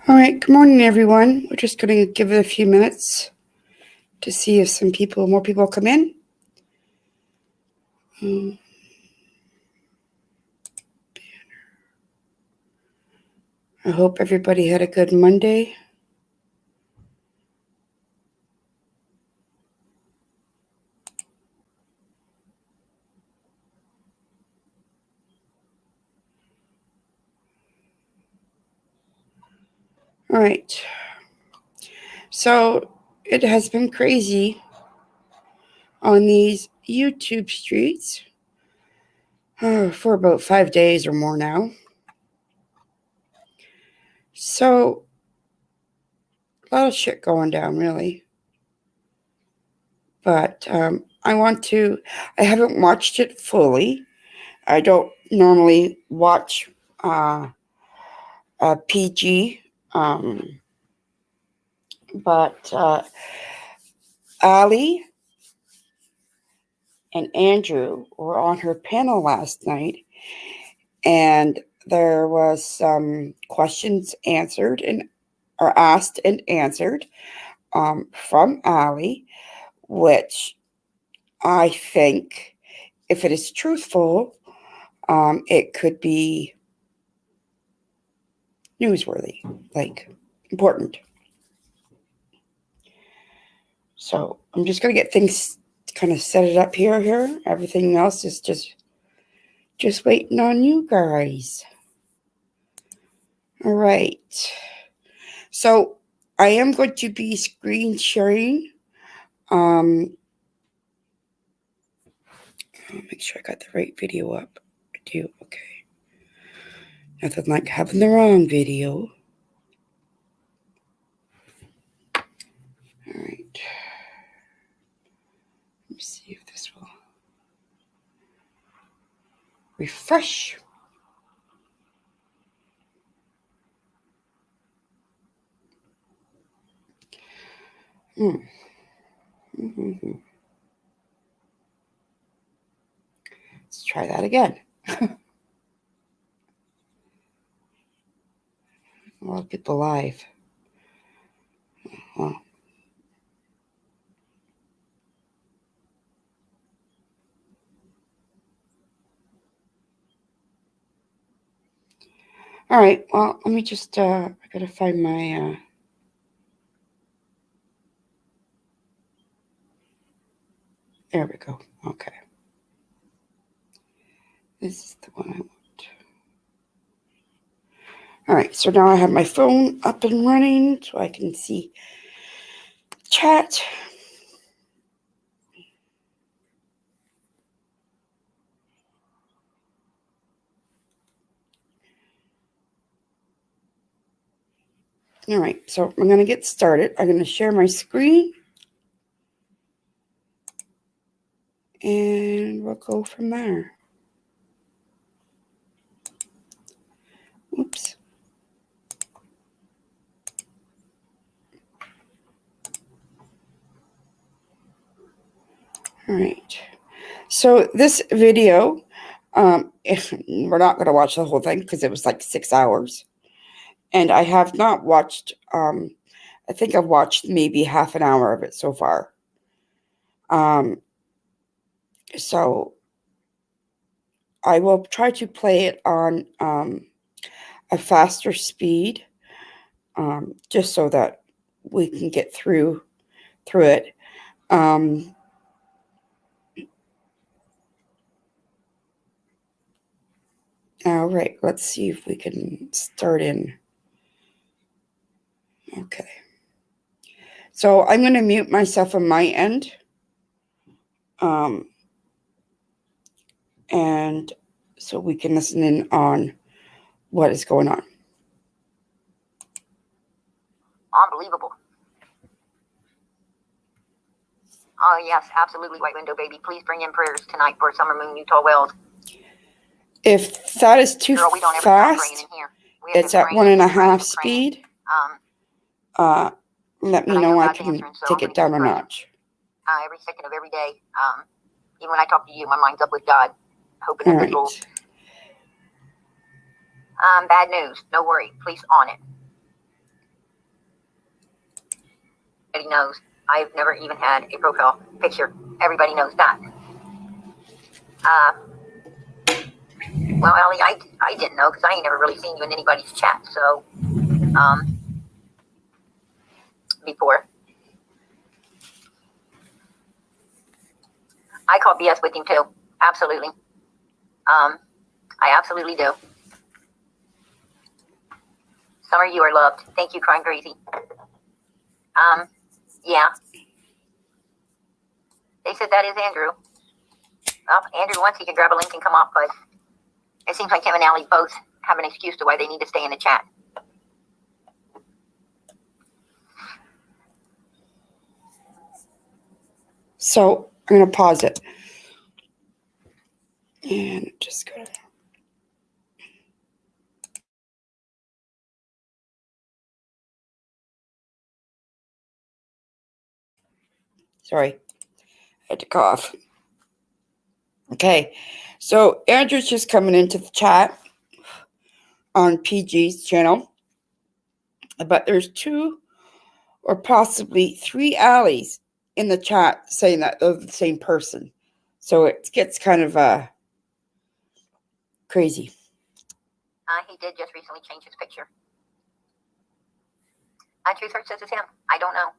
All right, good morning, everyone. We're just going to give it a few minutes to see if more people come in. I hope everybody had a good Monday. All right. So it has been crazy on these YouTube streets for about 5 days or more now. So a lot of shit going down, really. But I haven't watched it fully. I don't normally watch PG, but Ali and Andrew were on her panel last night, and there was some questions asked and answered from Ali, which I think, if it is truthful, it could be newsworthy, like important. So I'm just going to get things kind of set it up here. Everything else is just waiting on you guys. All right. So I am going to be screen sharing. I'll make sure I got the right video up. I do. Okay. Nothing like having the wrong video. All right. Let me see if this will refresh. Mm-hmm. Let's try that again. I'll get the live. Well, all right. Well, let me just, I gotta find my, there we go. Okay. This is the one I want. All right. So now I have my phone up and running so I can see chat. All right, so I'm going to get started. I'm going to share my screen, and we'll go from there. Oops. All right. So this video, we're not going to watch the whole thing because it was like 6 hours. And I have not watched, I think I've watched maybe half an hour of it so far. So I will try to play it on a faster speed, just so that we can get through it. All right, let's see if we can start in. Okay. So I'm going to mute myself on my end. And so we can listen in on what is going on. Unbelievable. Oh, yes, absolutely, White Window Baby. Please bring in prayers tonight for Summer Moon, Utah Wells. If that is too fast, it's at 1.5 speed. Let me know. I can take it down a notch. Every second of every day. Even when I talk to you, my mind's up with God, hoping that this will. Bad news. No worry. Please on it. Everybody knows I've never even had a profile picture. Everybody knows that. Well, Allie, I didn't know because I ain't never really seen you in anybody's chat. So, before. I call BS with him too. Absolutely. I absolutely do. Summer, you are loved. Thank you, Crying Crazy. Yeah. They said that is Andrew. Well, Andrew, once he can grab a link and come up, but it seems like him and Allie both have an excuse to why they need to stay in the chat. So I'm going to pause it. And just go to... Sorry. I had to cough. Okay. So Andrew's just coming into the chat on PG's channel. But there's 2 or possibly 3 Allies in the chat saying that they're the same person. So it gets kind of crazy. He did just recently change his picture. Truth Search says it's him. I don't know.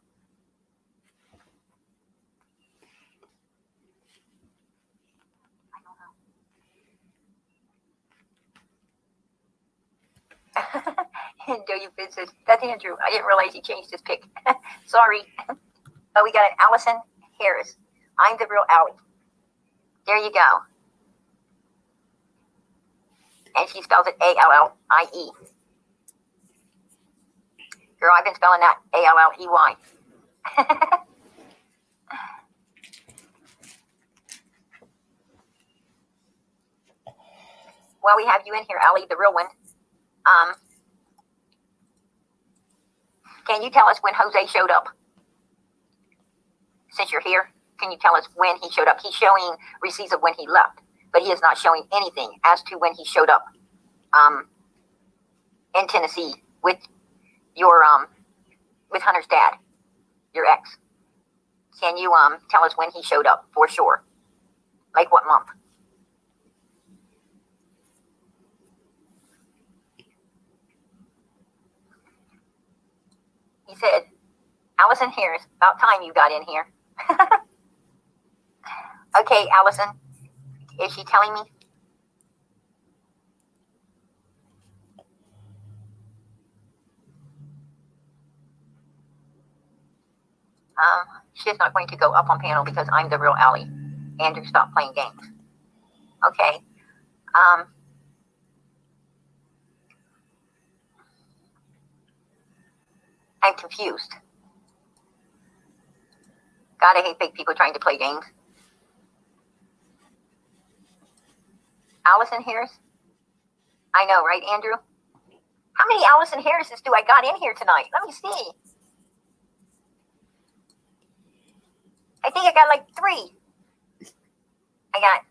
Do you visit? That's Andrew. I didn't realize he changed his pic. Sorry. Oh, we got an Allison Harris. I'm the real Allie. There you go. And she spells it A-L-L-I-E. Girl, I've been spelling that A-L-L-E-Y. Well, we have you in here, Allie, the real one. Can you tell us when Jose showed up? Since you're here, can you tell us when he showed up? He's showing receipts of when he left, but he is not showing anything as to when he showed up in Tennessee with your with Hunter's dad, your ex. Can you tell us when he showed up for sure? Like what month? He said, Allison here, it's about time you got in here. Okay, Allison, is she telling me? She's not going to go up on panel because I'm the real Allie. Andrew, stop playing games. Okay. I'm confused. God, I hate fake people trying to play games. Allison Harris? I know, right, Andrew? How many Allison Harrises do I got in here tonight? Let me see. I think I got like 3. I got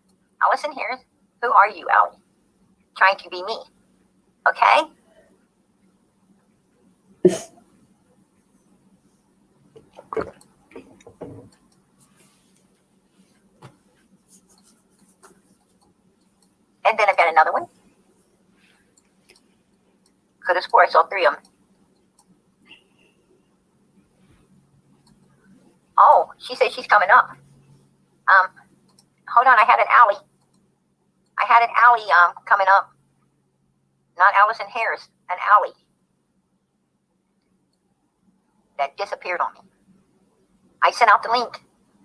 Allison Harris. Who are you, Allie? Trying to be me. Okay? And then I've got another one. Could have swore I saw 3 of them. Oh, she said she's coming up. Hold on, I had an Allie. Coming up. Not Allison Harris, an Allie. That disappeared on me. I sent out the link.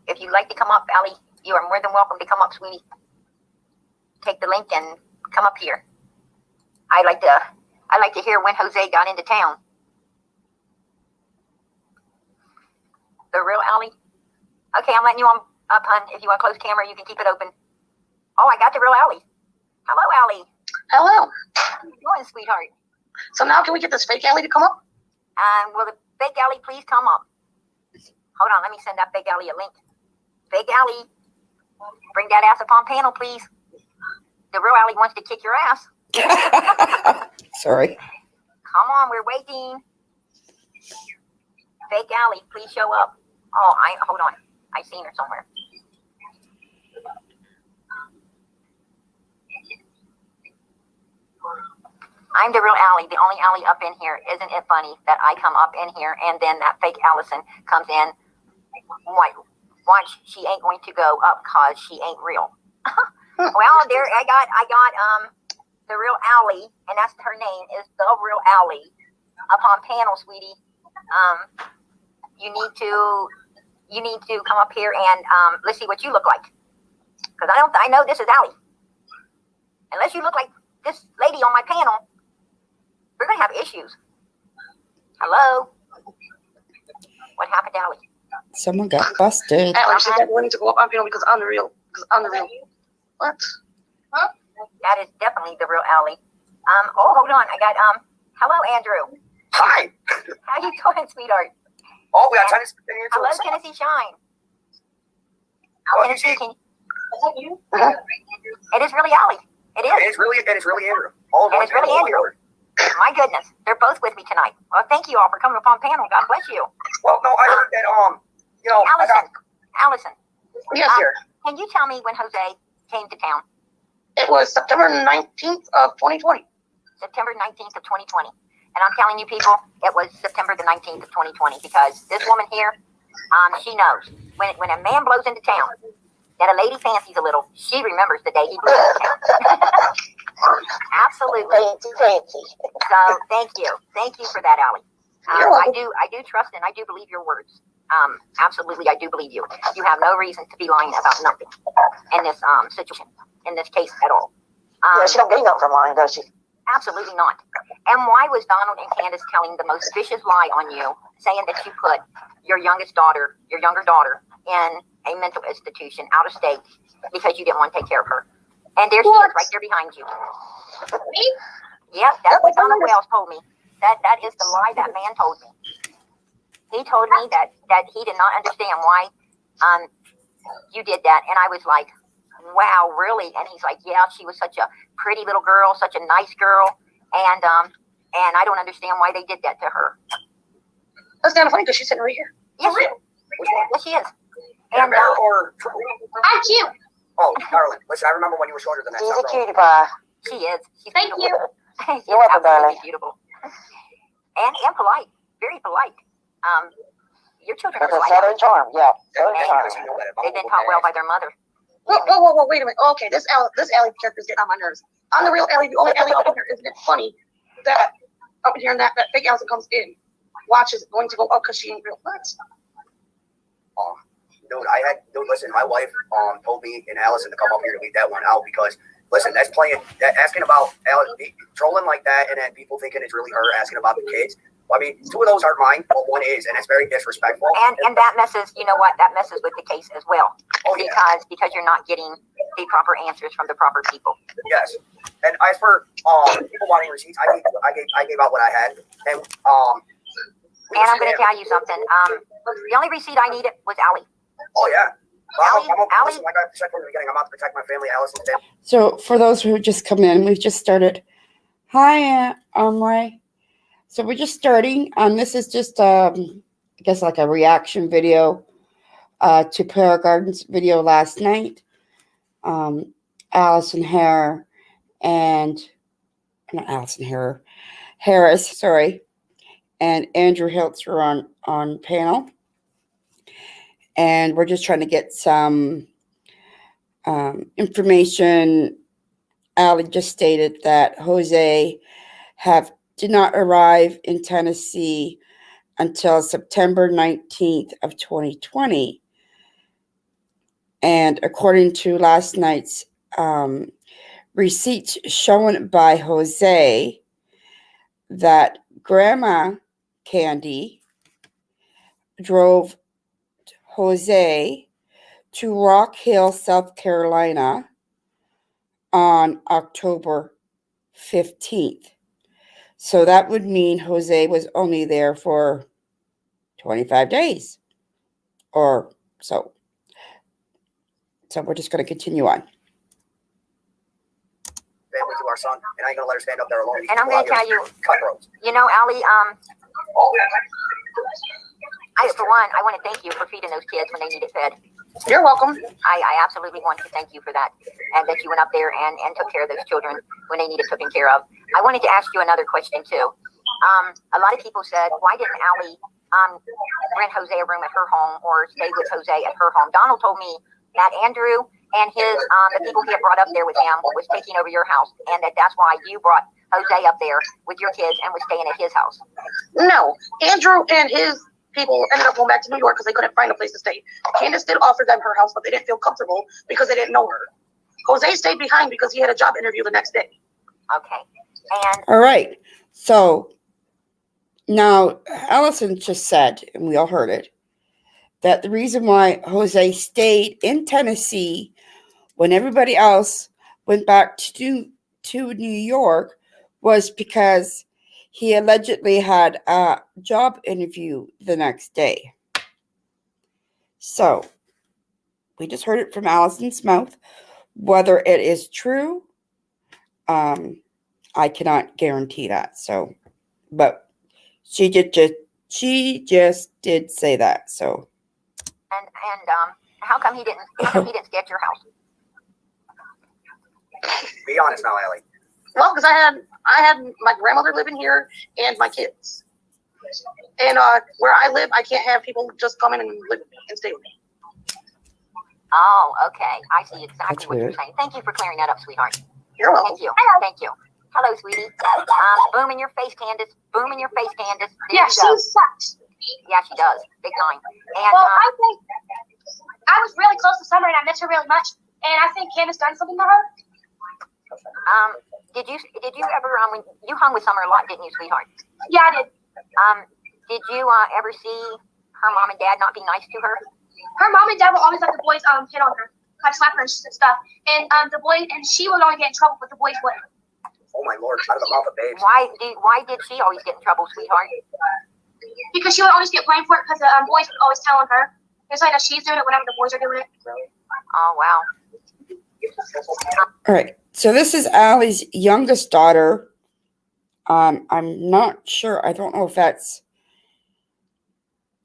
If you'd like to come up, Allie, you are more than welcome to come up, sweetie. Take the link and come up here. I like to hear when Jose got into town. The real Allie? Okay, I'm letting you on up, hun. If you want to close camera, you can keep it open. Oh, I got the real Allie. Hello, Allie. Hello. How are you doing, sweetheart? So now can we get this fake Allie to come up? Will the fake Allie please come up? Hold on, let me send that fake Allie a link. Fake Allie, bring that ass up on panel, please. The real Allie wants to kick your ass. Sorry. Come on, we're waiting. Fake Allie, please show up. Oh, hold on. I seen her somewhere. I'm the real Allie, the only Allie up in here. Isn't it funny that I come up in here and then that fake Allison comes in? Watch, she ain't going to go up because she ain't real. Well, there I got the real Allie, and that's her name is the real Allie. Up on panel, sweetie. You need to come up here and let's see what you look like. Because I know this is Allie. Unless you look like this lady on my panel, we're gonna have issues. Hello? What happened to Allie? Someone got busted. Allie, she got willing to go up on panel because I'm the real. What? Huh? That is definitely the real Allie. Oh, hold on. I got hello, Andrew. Hi. How you doing, sweetheart? Oh, we got time to spin here. Hello, Tennessee Shine. Tennessee, can you? Is that you? It is really Allie. It is. It's really Andrew. Oh, and it's really Andrew. My goodness, they're both with me tonight. Well, thank you all for coming up on panel. God bless you. Well, no, I heard that Allison. Yes, dear. Can you tell me when Jose came to town? It was September 19th of 2020. September 19th of 2020. And I'm telling you people, it was September the 19th of 2020 because this woman here, she knows when a man blows into town that a lady fancies a little, she remembers the day he blew into town. Absolutely. Fancy. So thank you for that, Allie. I do trust and I do believe your words. Absolutely, I do believe you. You have no reason to be lying about nothing in this situation, in this case at all. Yeah, she don't get nothing from lying, does she? Absolutely not. And why was Donald and Candace telling the most vicious lie on you, saying that you put your younger daughter, in a mental institution out of state because you didn't want to take care of her? And there she is, right there behind you. Me? Yep, that's what Donald Wells told me. That is the lie that man told me. He told me that he did not understand why you did that. And I was like, wow, really? And he's like, yeah, she was such a pretty little girl, such a nice girl. And I don't understand why they did that to her. That's kind of funny because she's sitting right here. Yes, yes, she is. And I'm cute. Oh, darling, listen, I remember when you were shorter than that. She's a cutie pie. She is. She's Thank beautiful. you. She's You're welcome, darling. beautiful. And polite. Very polite. Your children are That's a polite. southern charm, yeah. Southern charm. They've been taught well by their mother. Whoa, wait a minute. Okay, this Allie character's getting on my nerves. I'm the real Allie, the only Allie up in here. Isn't it funny that up in here and that fake Allison comes in, watches going to go up because she ain't real? What? Dude, listen, my wife told me and Allison to come up here to leave that one out because, listen, that's asking about trolling like that and then people thinking it's really her asking about the kids. I mean, two of those aren't mine, but one is, and it's very disrespectful. And that messes, you know what, that messes with the case as well. Oh, yeah. Because you're not getting the proper answers from the proper people. Yes. And as for people wanting receipts, I gave out what I had. And I'm going to tell you something. The only receipt I needed was Allie. Oh, yeah. Allie? Listen, like I said from the beginning, I'm out to protect my family, Allison's family. So for those who just come in, we've just started. Hi, Ray. So we're just starting. This is just, I guess, like a reaction video to Paragarden's video last night. Harris, and Andrew Hiltz were on panel. And we're just trying to get some information. Ali just stated that Jose did not arrive in Tennessee until September 19th of 2020. And according to last night's receipts shown by Jose, that Grandma Candy drove Jose to Rock Hill, South Carolina on October 15th. So that would mean Jose was only there for 25 days or so. So we're just going to continue on. Family to our son, and I ain't going to let her stand up there alone. And I'm going to tell you, cutthroats. you know, Allie, for one, I want to thank you for feeding those kids when they needed fed. You're welcome. I absolutely want to thank you for that, and that you went up there and took care of those children when they needed taken care of. I wanted to ask you another question too. A lot of people said, why didn't Allie rent Jose a room at her home or stay with Jose at her home? Donald told me that Andrew and his the people he had brought up there with him was taking over your house, and that's why you brought Jose up there with your kids and was staying at his house. No, Andrew and his people ended up going back to New York because they couldn't find a place to stay. Candace did offer them her house, but they didn't feel comfortable because they didn't know her. Jose stayed behind because he had a job interview the next day. Okay. And All right. So now Allison just said, and we all heard it, that the reason why Jose stayed in Tennessee when everybody else went back to New York was because he allegedly had a job interview the next day. So we just heard it from Allison's mouth. Whether it is true, I cannot guarantee that. So, but she just did say that. So. And how come he didn't stay at your house? Be honest now, Allie. Well, because I had my grandmother living here and my kids. And where I live, I can't have people just come in and live with me and stay with me. Oh, okay. I see exactly That's what you're weird. saying. Thank you for clearing that up, sweetheart. You're welcome. Thank you. Thank you. Hello, sweetie. Boom in your face, Candace. Boom in your face, Candace. There Yeah, you go. she sucks. Yeah, she does. Big time. And Well, I think I was really close to Summer and I miss her really much. And I think Candace done something to her. did you ever when you hung with Summer a lot, didn't you, sweetheart? Yeah, I did. Did you ever see her mom and dad not be nice to her? Her mom and dad would always let the boys hit on her, like slap her and stuff. And the boy and she would only get in trouble, but the boys wouldn't. Oh my Lord, out of the mouth of babes. Why did she always get in trouble, sweetheart? Because she would always get blamed for it because the boys would always tell on her. It's like that she's doing it whenever the boys are doing it. Oh wow. All right. So this is Allie's youngest daughter. I'm not sure. I don't know if that's.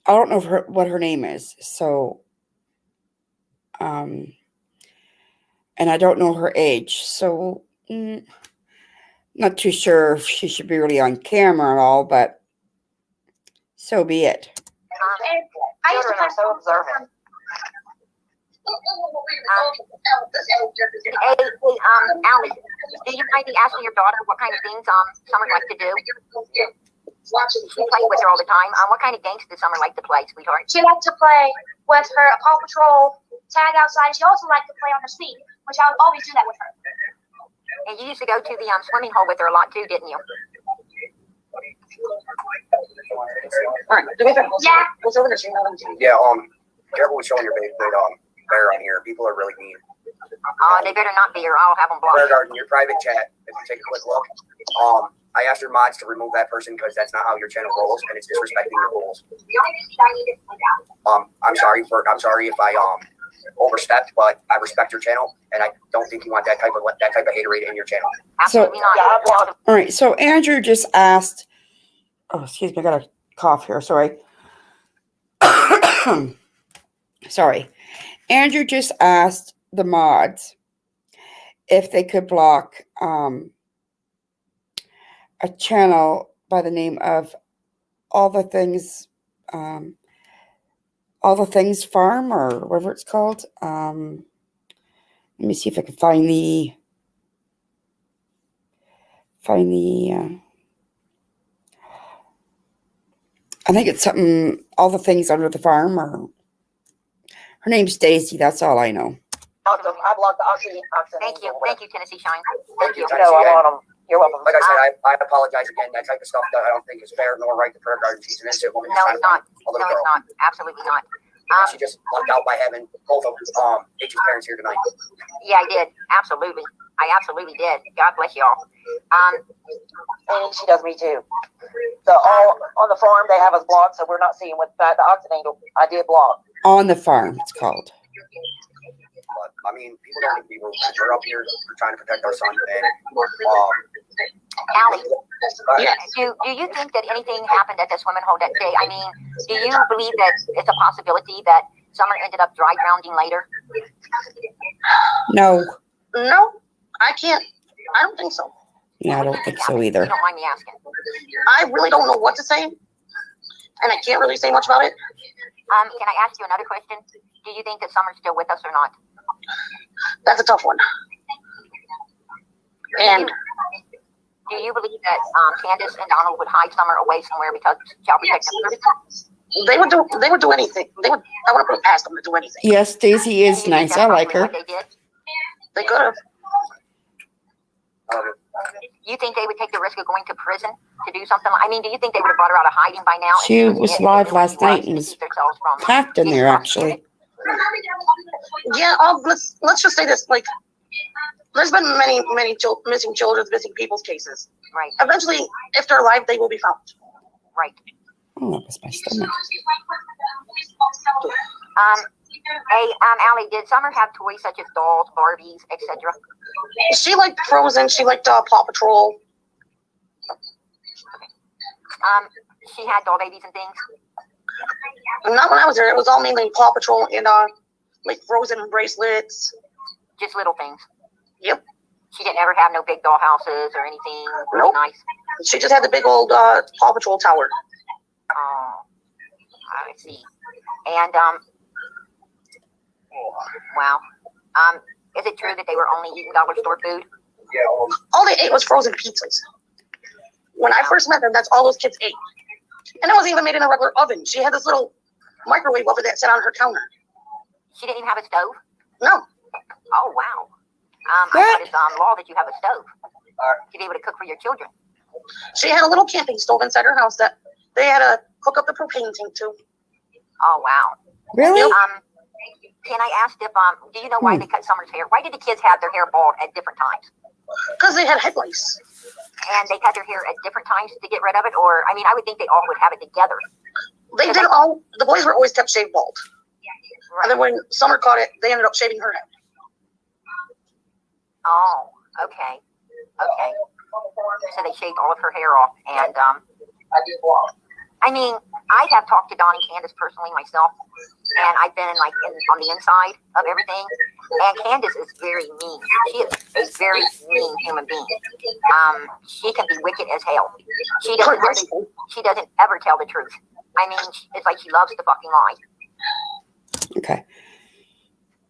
I don't know what her name is. So, and I don't know her age. So, not too sure if she should be really on camera at all. But so be it. And I used to play so observant. Allie, do you mind me asking your daughter what kind of things Summer likes to do? She plays with her all the time. What kind of games does Summer like to play, sweetheart? She liked to play with her Paw Patrol, tag outside. She also liked to play on her speed, which I would always do that with her. And you used to go to the swimming hole with her a lot too, didn't you? All right, do me a favor. Yeah. What's over there? So you know them too. Yeah, careful with showing your babe that bear on here. People are really mean. They better not be, or I'll have them Bear blocked. Garden, your private chat, if you take a quick look. I asked your mods to remove that person because that's not how your channel rolls and it's disrespecting your rules. I'm sorry if I overstepped, but I respect your channel and I don't think you want that type of haterade in your channel. Absolutely not. All right. So Andrew just asked. Oh, excuse me. I got a cough here. Sorry. Sorry. Andrew just asked the mods if they could block a channel by the name of All the Things Farm or whatever it's called. Let me see if I can find the I think it's something, All the Things Under the Farm, or her name's Daisy. That's all I know. I blocked the oxy. Thank you, Tennessee Shine. Thank you, No, I want them. You're welcome. Like I said, I apologize again. That type of stuff that I don't think is fair nor right to Prayer Garden. She's an innocent woman. No, it's not. A No, little it's girl. not. Absolutely not. And she just lucked out by having both of H's parents here tonight. Yeah, I did. Absolutely. I absolutely did. God bless y'all. And she does me too. So all on the farm they have us blocked, so we're not seeing what the oxen angel I did block. On the Farm, it's called. But I mean, people don't need to be rude. We're up here. We're trying to protect our son. And Allie, Yes. Do you think that anything happened at the swimming hole that day? I mean, do you believe that it's a possibility that Summer ended up dry drowning later? No. No, I can't. I don't think so. Yeah, I don't think so either. You don't mind me asking. I really don't know what to say, and I can't really say much about it. Can I ask you another question? Do you think that Summer's still with us or not? That's a tough one. And Do you believe that Candace and Donald would hide Summer away somewhere because child protective services? they would do anything. I would have asked them to do anything. Yes, Daisy is Do you think nice. that's I like probably her. what they did? They could have. You think they would take the risk of going to prison to do something? I mean, do you think they would have brought her out of hiding by now? She was live last night and to was keep themselves from packed in there, actually. Yeah. Let's just say this. Like, there's been many missing children, missing people's cases. Right, Eventually, if they're alive, they will be found. right. Oh, that was my stomach. Hey, Allie, did Summer have toys such as dolls, Barbies, etc.? She liked Frozen. She liked Paw Patrol. She had doll babies and things. Not when I was there. It was all mainly Paw Patrol and like Frozen bracelets. Just little things. Yep. She didn't ever have no big doll houses or anything really Nope. nice. She just had the big old Paw Patrol tower. Oh, I see. And wow. Is it true that they were only eating dollar store food? All they ate was frozen pizzas. When I first met them, that's all those kids ate. And it wasn't even made in a regular oven. She had this little microwave oven that sat on her counter. She didn't even have a stove? No. Oh, wow. I thought it's law that you have a stove to be able to cook for your children. She had a little camping stove inside her house that they had to hook up the propane tank to. Oh, wow. Really? Can I ask if do you know why they cut Summer's hair? Why did the kids have their hair bald at different times? Because they had head lice. And they cut their hair at different times to get rid of it? Or, I mean, I would think they all would have it together. They did all, the boys were always kept shaved bald. Right. And then when Summer caught it, they ended up shaving her head. Oh, okay. Okay. So they shaved all of her hair off. And, I mean, I have talked to Dawn and Candace personally myself. And I've been like on the inside of everything. And Candace is very mean. She is a very mean human being. She can be wicked as hell. She doesn't ever tell the truth. I mean, it's like she loves to fucking lie. Okay.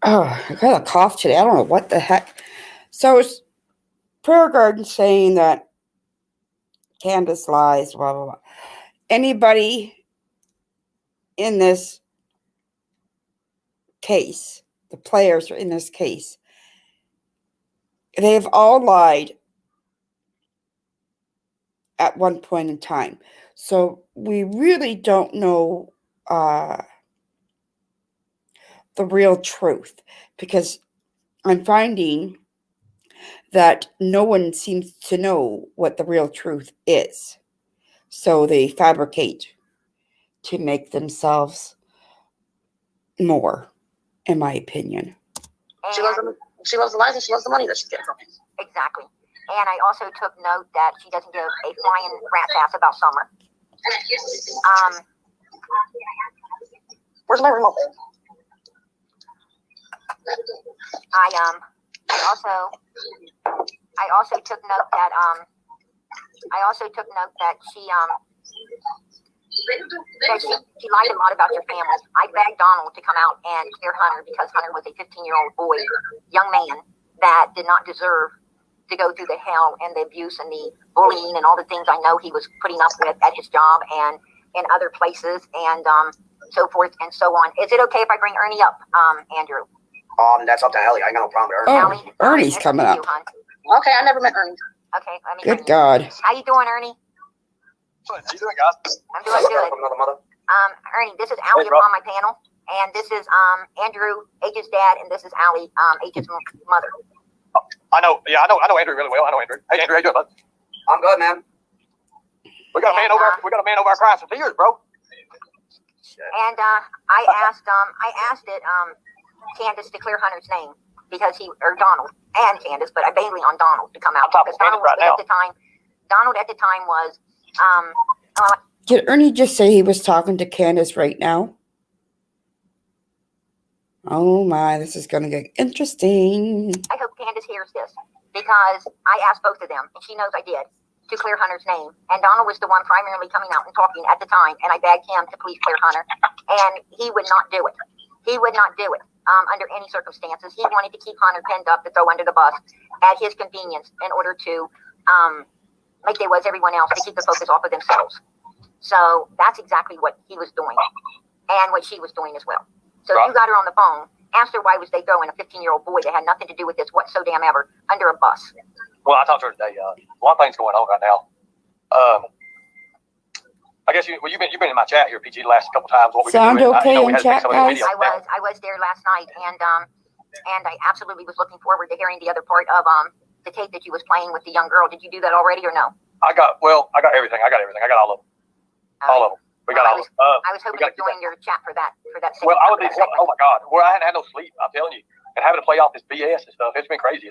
Oh, I got a cough today. I don't know what the heck. So it's Prayer Garden saying that Candace lies, blah, blah, blah. Anybody in this case, the players in this case, they've all lied at one point in time. So we really don't know the real truth, because I'm finding that no one seems to know what the real truth is. So they fabricate to make themselves more, in my opinion. She loves the lies and she loves the money that she's getting from it. Exactly. And I also took note that she doesn't give a flying rat's ass about Summer. Where's my remote? I also took note that she lied a lot about your family. I begged Donald to come out and clear Hunter because Hunter was a 15-year-old boy, young man that did not deserve to go through the hell and the abuse and the bullying and all the things I know he was putting up with at his job and in other places and so forth and so on. Is it okay if I bring Ernie up, Andrew? That's up to Ellie. I got no problem with Ernie. Oh, Allie, Ernie's nice coming to meet up. you, hon. Okay, I never met Ernie. Okay, let me Good bring you. God. How you doing, Ernie? How you doing, guys? I'm doing good. From another mother. Ernie, this is Allie Hey, bro. on my panel, and this is Andrew H's dad, and this is Allie H's mother. I know Andrew really well. I know Andrew. Hey, Andrew, how you doing, bud? I'm good, man. We got a man over our crying some tears, bro. And I asked Candace to clear Hunter's name because Donald and Candace, but I mainly on Donald to come out I'm talking because Donald Candace right was at the time Donald at the time was, Did Ernie just say he was talking to Candace right now? Oh my, this is going to get interesting. I hope Candace hears this because I asked both of them, and she knows I did, to clear Hunter's name. And Donald was the one primarily coming out and talking at the time, and I begged him to please clear Hunter, and he would not do it. He would not do it under any circumstances. He wanted to keep Hunter pinned up to throw under the bus at his convenience in order to, like they was everyone else, to keep the focus off of themselves. So that's exactly what he was doing and what she was doing as well. So if you got her on the phone, asked her why was they throwing a 15-year-old boy that had nothing to do with this whatsoever under a bus. Well, I talked to her today. A lot of things going on right now. I guess you've been in my chat here, PG, the last couple times. What Sound okay in chat, guys? I was there last night, and I absolutely was looking forward to hearing the other part of the tape that you was playing with the young girl. Did you do that already or no? I got everything. I got all of them. All of them. We got all of them. I was hoping to join your chat for that. Well, I would be. Oh my God. Well, I hadn't had no sleep. I'm telling you, and having to play off this BS and stuff. It's been crazy.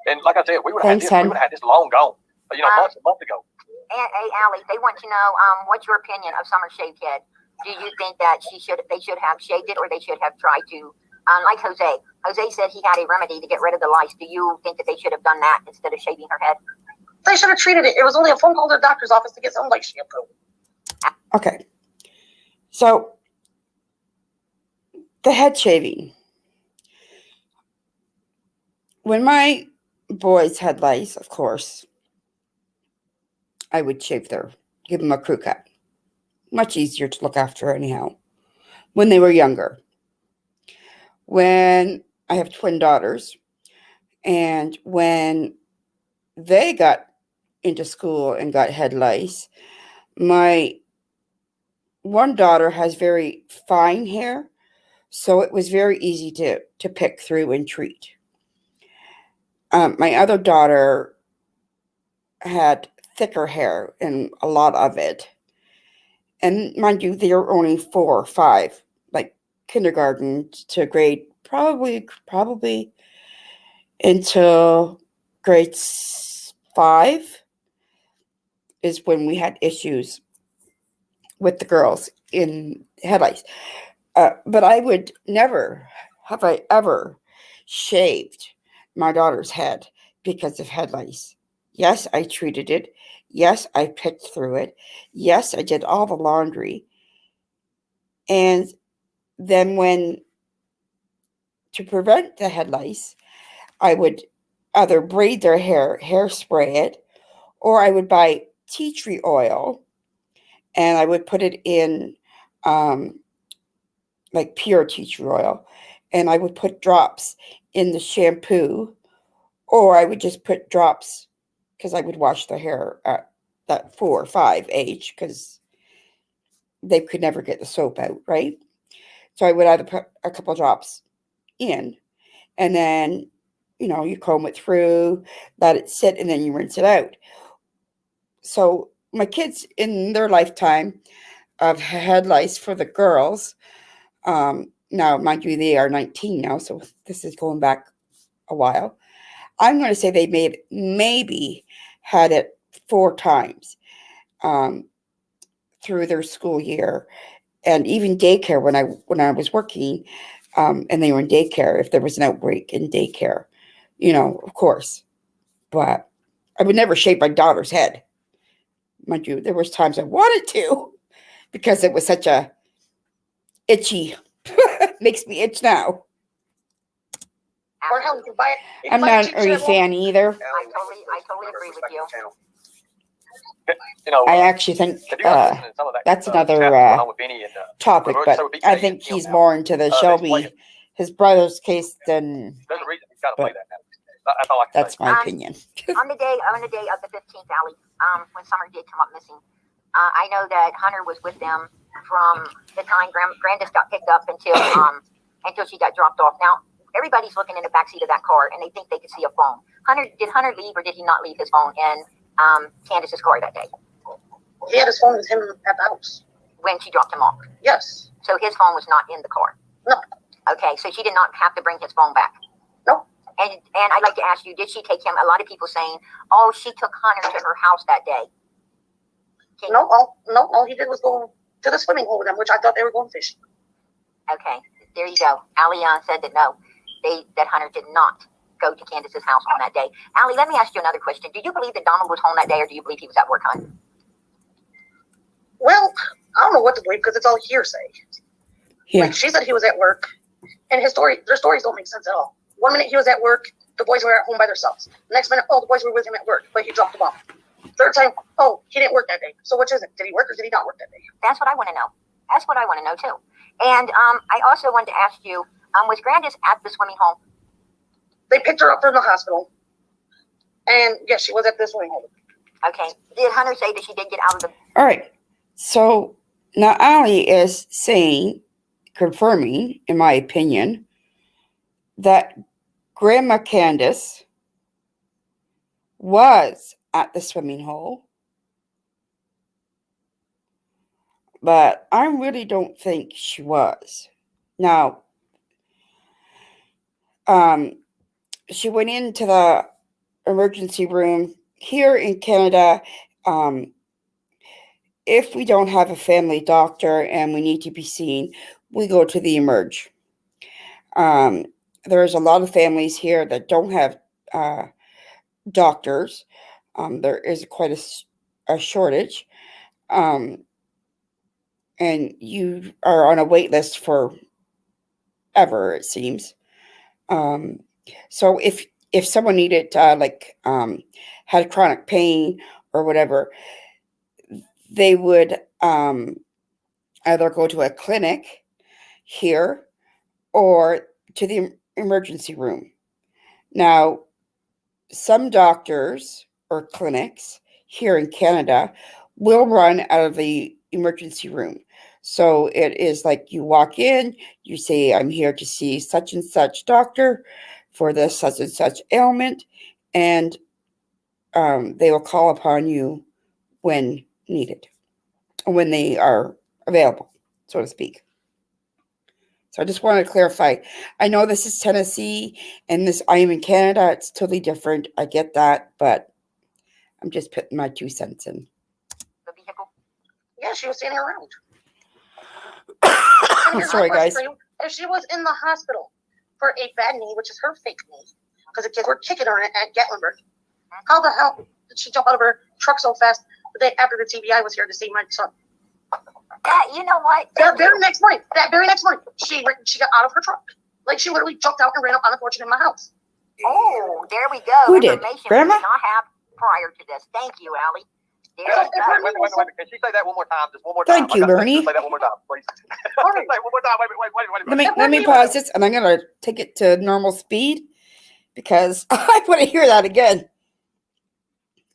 And like I said, we would have had this long gone. Months ago. Hey, Allie, they want to know what's your opinion of Summer's shaved head? Do you think that they should have shaved it, or they should have tried to, like Jose? Jose said he had a remedy to get rid of the lice. Do you think that they should have done that instead of shaving her head? They should have treated it. It was only a phone call to the doctor's office to get some lice shampoo. Okay. So, the head shaving. When my boys had lice, of course, I would give them a crew cut. Much easier to look after anyhow. When they were younger. When I have twin daughters, and when they got into school and got head lice, my one daughter has very fine hair, so it was very easy to pick through and treat. My other daughter had thicker hair and a lot of it. And mind you, they were only 4 or 5, like kindergarten to grade, probably until grade 5 is when we had issues with the girls in head lice. But I would never have I ever shaved my daughter's head because of head lice. Yes, I treated it. Yes, I picked through it. Yes, I did all the laundry. And then to prevent the head lice, I would either braid their hair, hairspray it, or I would buy tea tree oil and I would put it in like pure tea tree oil, and I would put drops in the shampoo, or I would just put drops because I would wash their hair at that 4 or 5 age because they could never get the soap out, right? So I would either put a couple drops in, and then, you comb it through, let it sit, and then you rinse it out. So my kids in their lifetime of head lice for the girls, now, mind you, they are 19 now, so this is going back a while. I'm going to say they maybe had it 4 times through their school year, and even daycare when I was working, and they were in daycare. If there was an outbreak in daycare, of course. But I would never shave my daughter's head. Mind you, there was times I wanted to because it was such a itchy. Makes me itch now. Or hell, you can buy it. I'm not an Ernie fan either. I totally agree with you. I actually think that's another topic, but I think he's more into the Shelby, his brother's case than. But that's my opinion. on the day of the 15th, Allie, when Summer did come up missing, I know that Hunter was with them from the time Grandis got picked up until she got dropped off. Now, everybody's looking in the backseat of that car, and they think they could see a phone. Did Hunter leave, or did he not leave his phone in Candace's car that day? He had his phone with him at the house. When she dropped him off? Yes. So his phone was not in the car? No. Okay, so she did not have to bring his phone back? No. And I'd like to ask you, did she take him? A lot of people saying, oh, she took Hunter to her house that day. No, all he did was go to the swimming hole with them, which I thought they were going fishing. Okay, there you go. Allie said that no, that Hunter did not go to Candace's house on that day. Allie, let me ask you another question. Do you believe that Donald was home that day, or do you believe he was at work, hon? Well, I don't know what to believe because it's all hearsay. Yeah. Like, she said he was at work, and their stories don't make sense at all. 1 minute he was at work, the boys were at home by themselves. Next minute, oh, the boys were with him at work, but he dropped them off. Third time, oh, he didn't work that day. So which is it? Did he work or did he not work that day? That's what I want to know. That's what I want to know too. And I also wanted to ask you, was Grandis at the swimming hole? They picked her up from the hospital, and yes, she was at the swimming hole. Okay. Did Hunter say that she did get out of the? All right. So now Allie is saying, confirming, in my opinion, that Grandma Candace was at the swimming hole. But I really don't think she was. Now, she went into the emergency room here in Canada. If we don't have a family doctor and we need to be seen, we go to the emerge. There's a lot of families here that don't have doctors. There is quite a shortage. And you are on a wait list for ever, it seems. So if someone needed had chronic pain or whatever, they would either go to a clinic here or to the emergency room. Now, some doctors or clinics here in Canada will run out of the emergency room. So it is like you walk in, you say, I'm here to see such and such doctor for this such and such ailment, and they will call upon you when needed, when they are available, so to speak. So I just want to clarify. I know this is Tennessee, and I am in Canada. It's totally different. I get that, but I'm just putting my 2 cents in. The vehicle? Yeah, she was standing around. Sorry, guys. If she was in the hospital for a bad knee, which is her fake knee, because the kids were kicking her at Gatlinburg, how the hell did she jump out of her truck so fast the day after the TBI was here to see my son? You know what? That very next morning, she got out of her truck. Like, she literally jumped out and ran up on the porch in my house. Oh, there we go. Who did? Grandma? We did not have prior to this. Thank you, Allie. Wait. Can she say that one more time? Just one more time. Thank you, Bernie. Say that one more time, please. All right. Say one more time. Wait. Let me pause this, and I'm gonna take it to normal speed because I want to hear that again.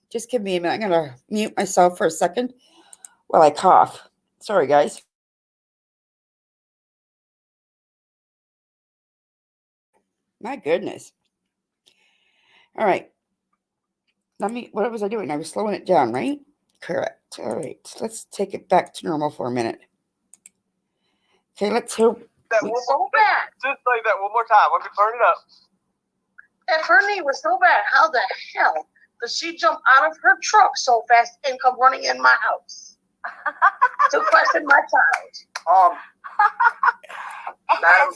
Just give me a minute. I'm gonna mute myself for a second while I cough. Sorry, guys. My goodness. All right. What was I doing? I was slowing it down, right? Correct. All right. Let's take it back to normal for a minute. Okay, let's hear. That So bad. Just say that one more time. Let me turn it up. If her knee was so bad, how the hell did she jump out of her truck so fast and come running in my house to question my child? Madam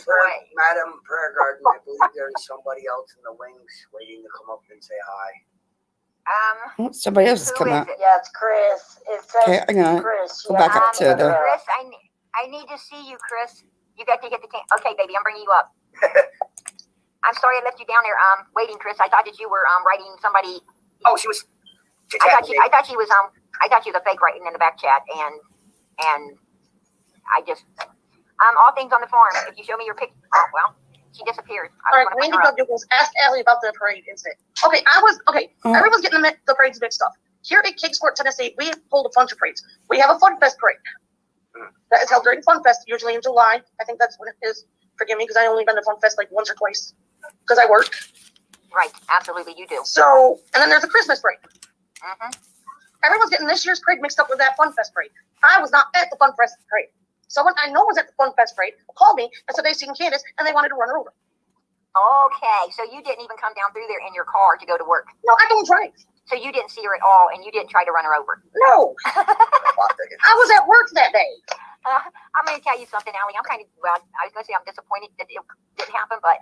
Prayer Garden, I believe there is somebody else in the wings waiting to come up and say hi. Oh, somebody else has come out. Yeah, it's Chris. It says Okay, I'm gonna Chris. go back up to the. Chris, I need to see you, Chris. You got to get the okay, baby. I'm bringing you up. I'm sorry I left you down there. Waiting, Chris. I thought that you were writing somebody. Oh, she was. I thought she was a fake writing in the back chat, and I just all things on the farm. If you show me your picture, oh well, she disappeared. All right, Randy Douglas asked Allie about the parade incident. Okay, everyone's getting the parades mixed up. Here at Kingsport, Tennessee, we hold a bunch of parades. We have a Fun Fest parade that is held during Fun Fest, usually in July. I think that's when it is. Forgive me, because I only been to Fun Fest like once or twice because I work. Right, absolutely, you do. So, and then there's a Christmas parade. Mm-hmm. Everyone's getting this year's parade mixed up with that Fun Fest parade. I was not at the Fun Fest parade. Someone I know was at the Fun Fest parade called me and said they seen Candace and they wanted to run her over. Okay, so you didn't even come down through there in your car to go to work. No, I don't drive. So you didn't see her at all, and you didn't try to run her over. No, I was at work that day. I'm going to tell you something, Allie. I'm kind of, well, I was going to say I'm disappointed that it didn't happen, but.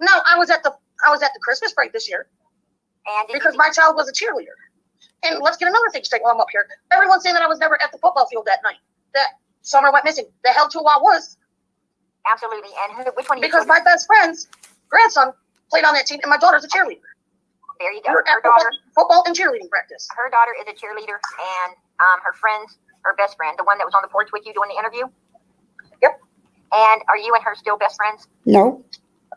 No, I was at the Christmas break this year. And because my child was a cheerleader. And let's get another thing straight while I'm up here. Everyone's saying that I was never at the football field that night. That Summer went missing. The hell to I was. Absolutely. And which one? Because my best friend's grandson played on that team, and my daughter's a cheerleader. There you go. Her daughter, football and cheerleading practice. Her daughter is a cheerleader, and her friend's her best friend, the one that was on the porch with you doing the interview. Yep. And are you and her still best friends? No.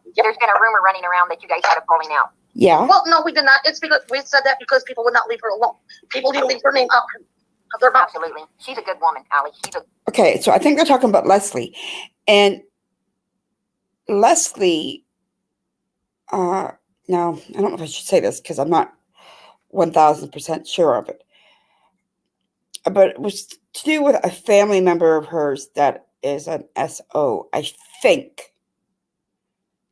Yep. There's been a rumor running around that you guys had a falling out. Yeah. Well, no, we did not. It's because we said that because people would not leave her alone. People didn't leave her name out of their mouth. Absolutely. She's a good woman, Allie. Okay, so I think they're talking about Leslie. And Leslie, now, I don't know if I should say this because I'm not 1,000% sure of it. But it was to do with a family member of hers that is an SO, I think.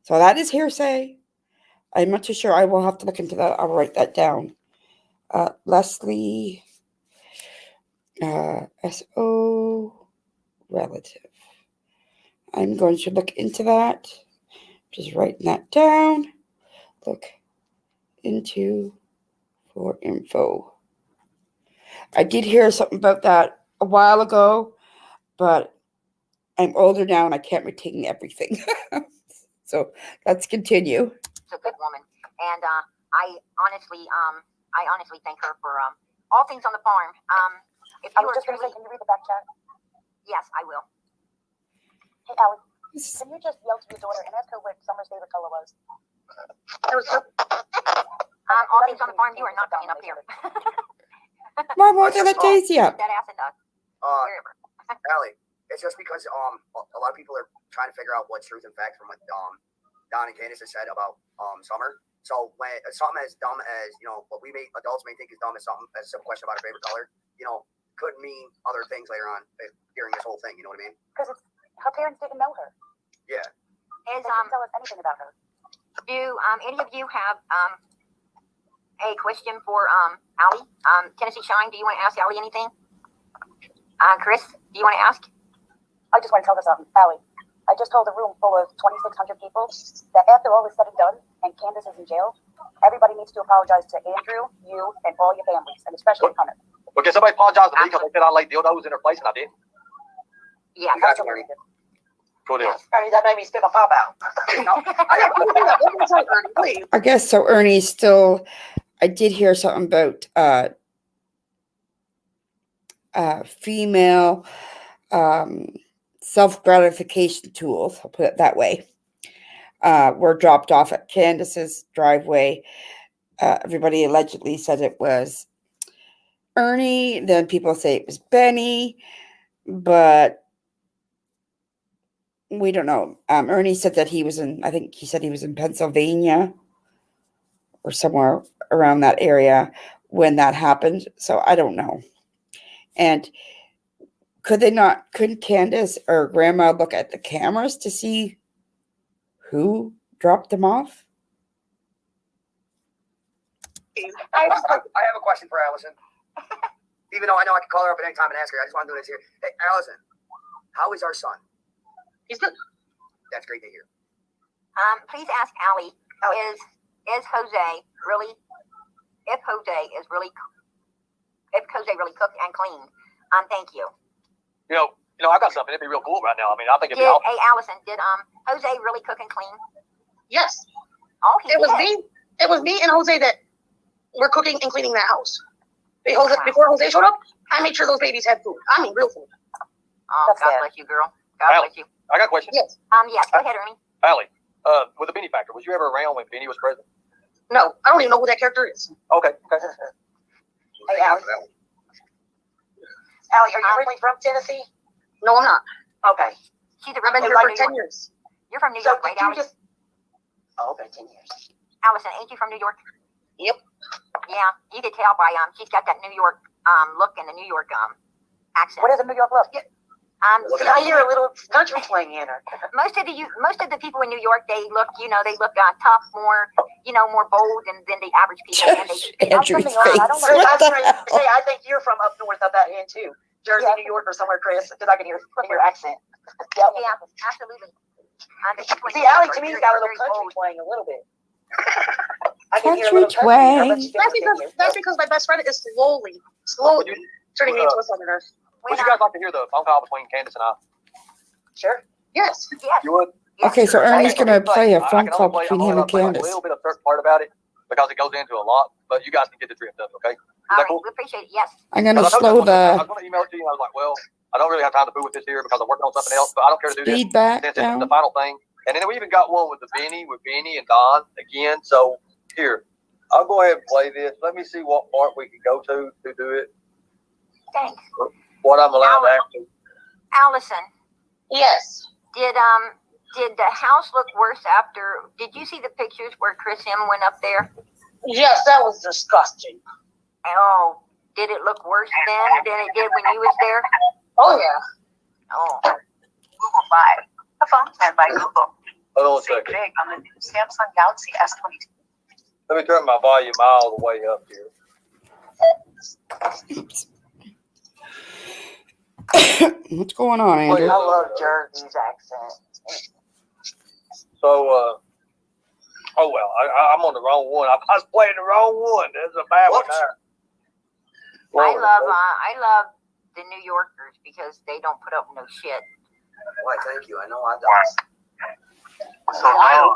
So that is hearsay. I'm not too sure. I will have to look into that. I'll write that down. Leslie, SO relative. I'm going to look into that. Just writing that down. Look into for info. I did hear something about that a while ago, but I'm older now and I can't retain everything. So let's continue. She's a good woman, and I honestly thank her for all things on the farm. If you I was just going to say, can you read the back chat? Yes, I will. Hey, Allie, can you just yell to your daughter and ask her what Summer's favorite color was? All things on the farm, you are not coming up here. Why won't they let Daisy up? That ass and wherever. Allie, it's just because a lot of people are trying to figure out what's truth and fact from what Don and Candace have said about Summer. So when something as dumb as what we adults may think is dumb as something as a simple question about her favorite color, could mean other things later on during this whole thing. You know what I mean? Because her parents didn't know her. Yeah. They didn't tell us anything about her. Do any of you have a question for Allie? Tennessee Shine, do you want to ask Allie anything? Chris, do you want to ask? I just want to tell her something, Allie. I just told a room full of 2,600 people that after all is said and done, and Candace is in jail, everybody needs to apologize to Andrew, you, and all your families, and especially Hunter. Well, can somebody apologize to me because they said I laid dildos in her place and I did? Yeah, Got that's you, Ernie. Cool deal. Ernie, that made me spit my pop out. I guess so. Ernie's still. I did hear something about female self-gratification tools. I'll put it that way. Were dropped off at Candace's driveway. Everybody allegedly said it was Ernie. Then people say it was Benny, but we don't know. Ernie said that he was I think he said he was in Pennsylvania or somewhere around that area when that happened. So I don't know. And couldn't Candace or Grandma look at the cameras to see who dropped them off? I have a question for Allison. Even though I know I can call her up at any time and ask her, I just want to do this here. Hey, Allison, how is our son? He's good. That's great to hear. Please ask Allie, is Jose really, if Jose really cooked and cleaned? Thank you. I got something. It'd be real cool right now. I mean, I think it'd be Hey, Allison, did Jose really cook and clean? Yes. Oh, he It was did. me. It was me and Jose that were cooking and cleaning that house. Before Jose showed up, I made sure those babies had food. I mean, real food. Oh, That's God sad. bless you, girl. God bless you. I got a question. Yes. Yes, go ahead, Ernie. Allie, with the Benny Factor, was you ever around when Benny was president? No, I don't even know who that character is. Okay. Hey, Allie. Allie, are you really from Tennessee? No, I'm not. Okay. She's a I've been New here for York. 10 years. You're from New So York, right, did you Allie? just... Oh, okay, 10 years. Allison, ain't you from New York? Yep. Yeah, you could tell by she's got that New York look and the New York accent. What is a New York look? See, I hear a little country twang in her. most of the people in New York, they look tough, more bold than the average people. And they, Andrew's face. I don't know. What the hell? Say, I think you're from up north of that end too. Jersey, New York, or somewhere, Chris, because I can hear your accent. yeah, absolutely. See, Allie, to me, has got a little country twang a little bit. I can hear a Country little country. twang. That's because my best friend is slowly turning me into a southerner. Would you guys like to hear the phone call between Candace and I? Sure. Yes. Yes. You would? Okay, so Ernie's going to play a phone I can call only play- between I'm him only and gonna play Candace. a little bit of certain part about it because it goes into a lot, but you guys can get the drift of it, okay? All that right, cool? we appreciate it. Yes. I'm going to Because I told slow you I the was going to email it to you. I was like, well, I don't really have time to fool with this here because I'm working on something else, but I don't care to do this speed back since it's down. the final thing. And then we even got one with Benny and Don again. So here, I'll go ahead and play this. Let me see what part we can go to do it. Thanks. What I'm allowed to actually. Allison, Yes. did the house look worse after? Did you see the pictures where Chris M went up there? Yes, that was disgusting. Oh, did it look worse then than it did when you was there? Oh yeah. Oh, Google 5. The phone stand by Google. Hold on a Save second. big on the new Samsung Galaxy S22. Let me turn my volume all the way up here. Oops. What's going on, Andrew? I love Jersey's accent. So, oh well, I'm on the wrong one. I was playing the wrong one. There's a bad one there. I love the New Yorkers because they don't put up no shit. Why, thank you. I know I don't. So I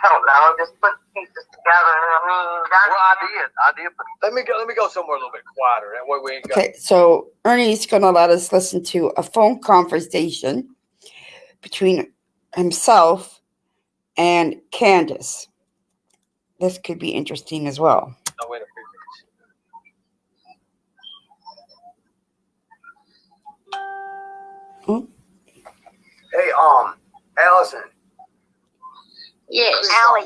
don't know. Just put pieces together. I mean, Well, I did. But let me go somewhere a little bit quieter. That way we ain't got. Okay, so Ernie's going to let us listen to a phone conversation between himself and Candace. This could be interesting as well. No, wait a few minutes. Hey, Allison. Yes. Allie.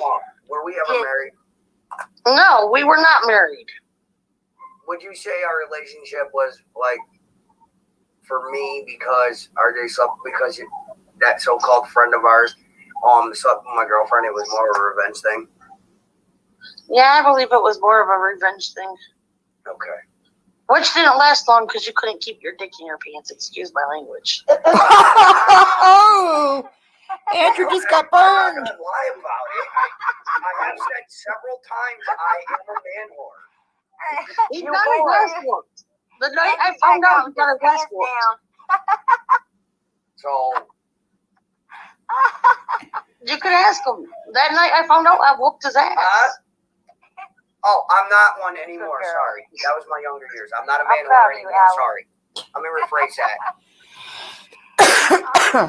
Were we ever married? No, we were not married. Would you say our relationship was like for me because that so-called friend of ours slept with my girlfriend? It was more of a revenge thing. Yeah, I believe it was more of a revenge thing. Okay. Which didn't last long because you couldn't keep your dick in your pants. Excuse my language. Oh, Andrew just got I'm burned. not gonna lie about it. I have said several times I am a man whore. He got his ass whooped. The night I found out he got his ass whooped. So You could ask him. That night I found out I whooped his ass. I'm not one anymore. Sorry, that was my younger years. I'm not a man proud whore of you, anymore. Allie. Sorry. Let me rephrase that.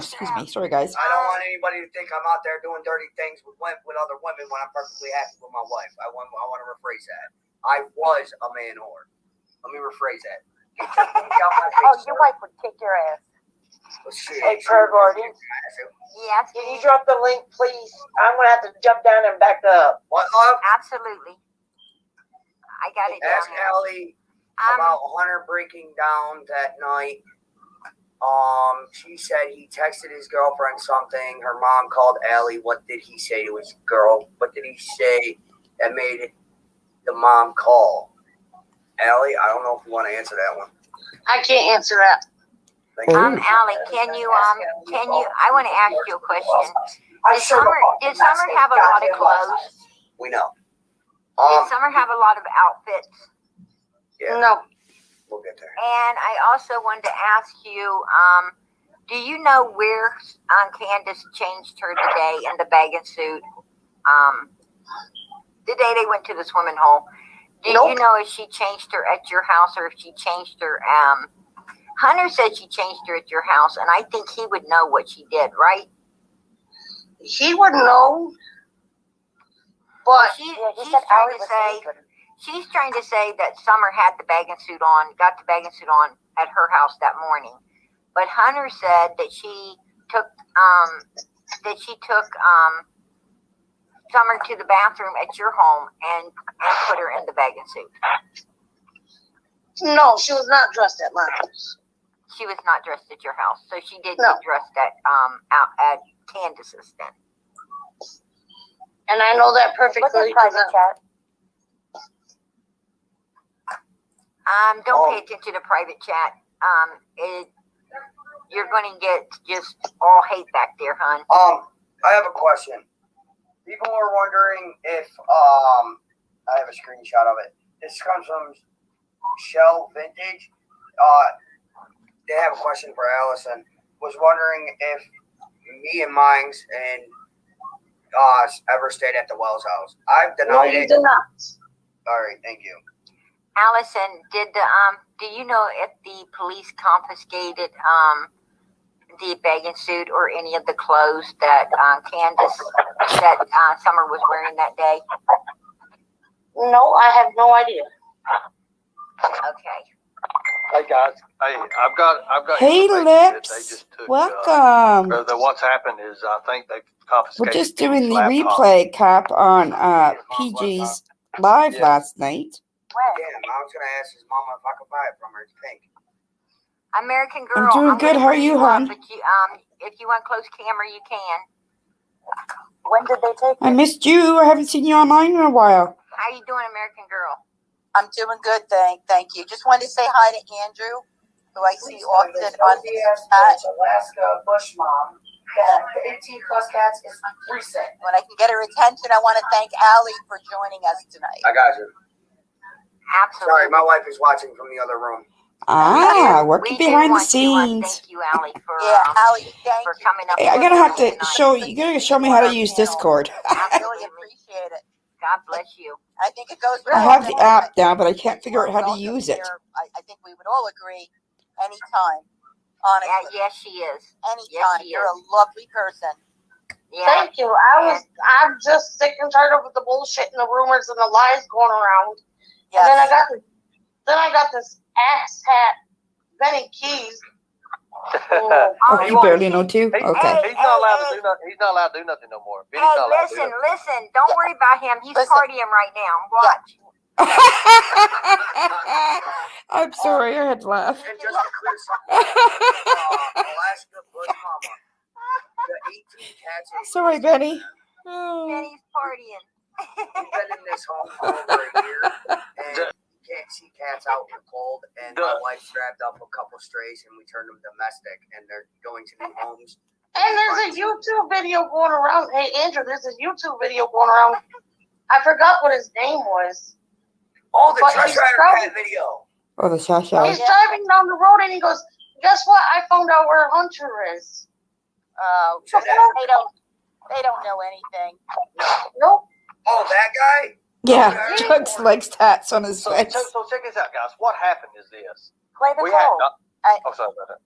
Excuse me. Sorry, guys. I don't want anybody to think I'm out there doing dirty things with other women when I'm perfectly happy with my wife. I want to rephrase that. I was a man whore. Let me rephrase that. Get your pinky out my face, Oh, your sir. wife would kick your ass. Well, shit. Hey, Gordon. Yes, Can you drop the link, please? I'm gonna have to jump down and back up. What, love? absolutely. I got it Ask down there. Allie about Hunter breaking down that night. She said he texted his girlfriend something. Her mom called Allie. What did he say to his girl? What did he say that made the mom call? Allie, I don't know if you want to answer that one. I can't answer that. Thank you. Allie, can you, I want to ask you a question. Did Summer have a lot of clothes? We know. Did Summer have a lot of outfits? Yeah, No. we'll get there. And I also wanted to ask you, do you know where Candace changed her today in the bathing suit? The day they went to the swimming hole. Do you know if she changed her at your house or if she changed her? Hunter said she changed her at your house, and I think he would know what she did, right? He would know. But She's trying to say that Summer had the bathing suit on, got the bathing suit on at her house that morning. But Hunter said that she took Summer to the bathroom at your home and put her in the bathing suit. no, she was not dressed at my house. She was not dressed at your house, so she did No. get dressed out at Candace's then. And I know that What's perfectly. your private chat? Don't pay attention to private chat. You're going to get just all hate back there, hon. I have a question. People are wondering if I have a screenshot of it. This comes from Shell Vintage. They have a question for Allison. Was wondering if me and Mines and ever stayed at the Wells house. I've No, denied you it. did not. All right, thank you. Allison, do you know if the police confiscated the bathing suit or any of the clothes that Summer was wearing that day? No, I have no idea. Okay. Hey guys, I've got. Hey, information that Lips. they just took, Welcome. what's happened is I think they've confiscated. We're just doing the people's laptops. replay cap on PG's live last night. Damn, I was gonna ask his mama if I could buy it from her. It's pink. American Girl. I'm doing good. gonna How are bring you, up, hon? But if you want close camera, you can. When did they take I it? missed you. I haven't seen you online in a while. How you doing, American Girl? I'm doing good, thank you. Just wanted to say hi to Andrew, who I see often on the chat. Alaska bush mom. The 18 plus cats is reset. When I can get her attention, I want to thank Allie for joining us tonight. I got you. Absolutely. Sorry, my wife is watching from the other room. Working behind the scenes. Thank you, Allie, for Allie, thank for you. coming up. Hey, I'm gonna have to tonight. show you. You're gonna show me how to use Discord. I really appreciate it. God bless you. I think it goes. I have the app down, but I can't figure out how to use it. I think we would all agree. Anytime, honestly. Yes, she is. Anytime. Yes, she You're is. a lovely person. Yeah. Thank you. I'm just sick and tired of the bullshit and the rumors and the lies going around. Yes. And then I got this ass hat, Benny Keys. Oh, you barely know too? Okay. He's not allowed to do nothing. He's not allowed to do nothing no more. Benny's Hey, not allowed to do nothing. listen. Don't worry about him. He's Listen. partying right now. Watch. I'm sorry, I had to laugh. And just to clear something up, Alaska bush mama. The 18 cats. Sorry, Benny. Benny's partying. We've been in this home for over a year, and you can't see cats out in the cold. And my wife grabbed up a couple strays, and we turned them domestic, and they're going to new homes. And there's a YouTube video going around. Hey, Andrew, there's a YouTube video going around. I forgot what his name was. Oh, the But Cheshire Cat video. Oh, the Shasha. He's driving down the road and he goes, "Guess what? I found out where Hunter is." They don't know anything. Nope. Oh, that guy? Yeah, Chuck's legs tats on his So face. check this out, guys. What happened is this. Play the We had. call. Sorry about that.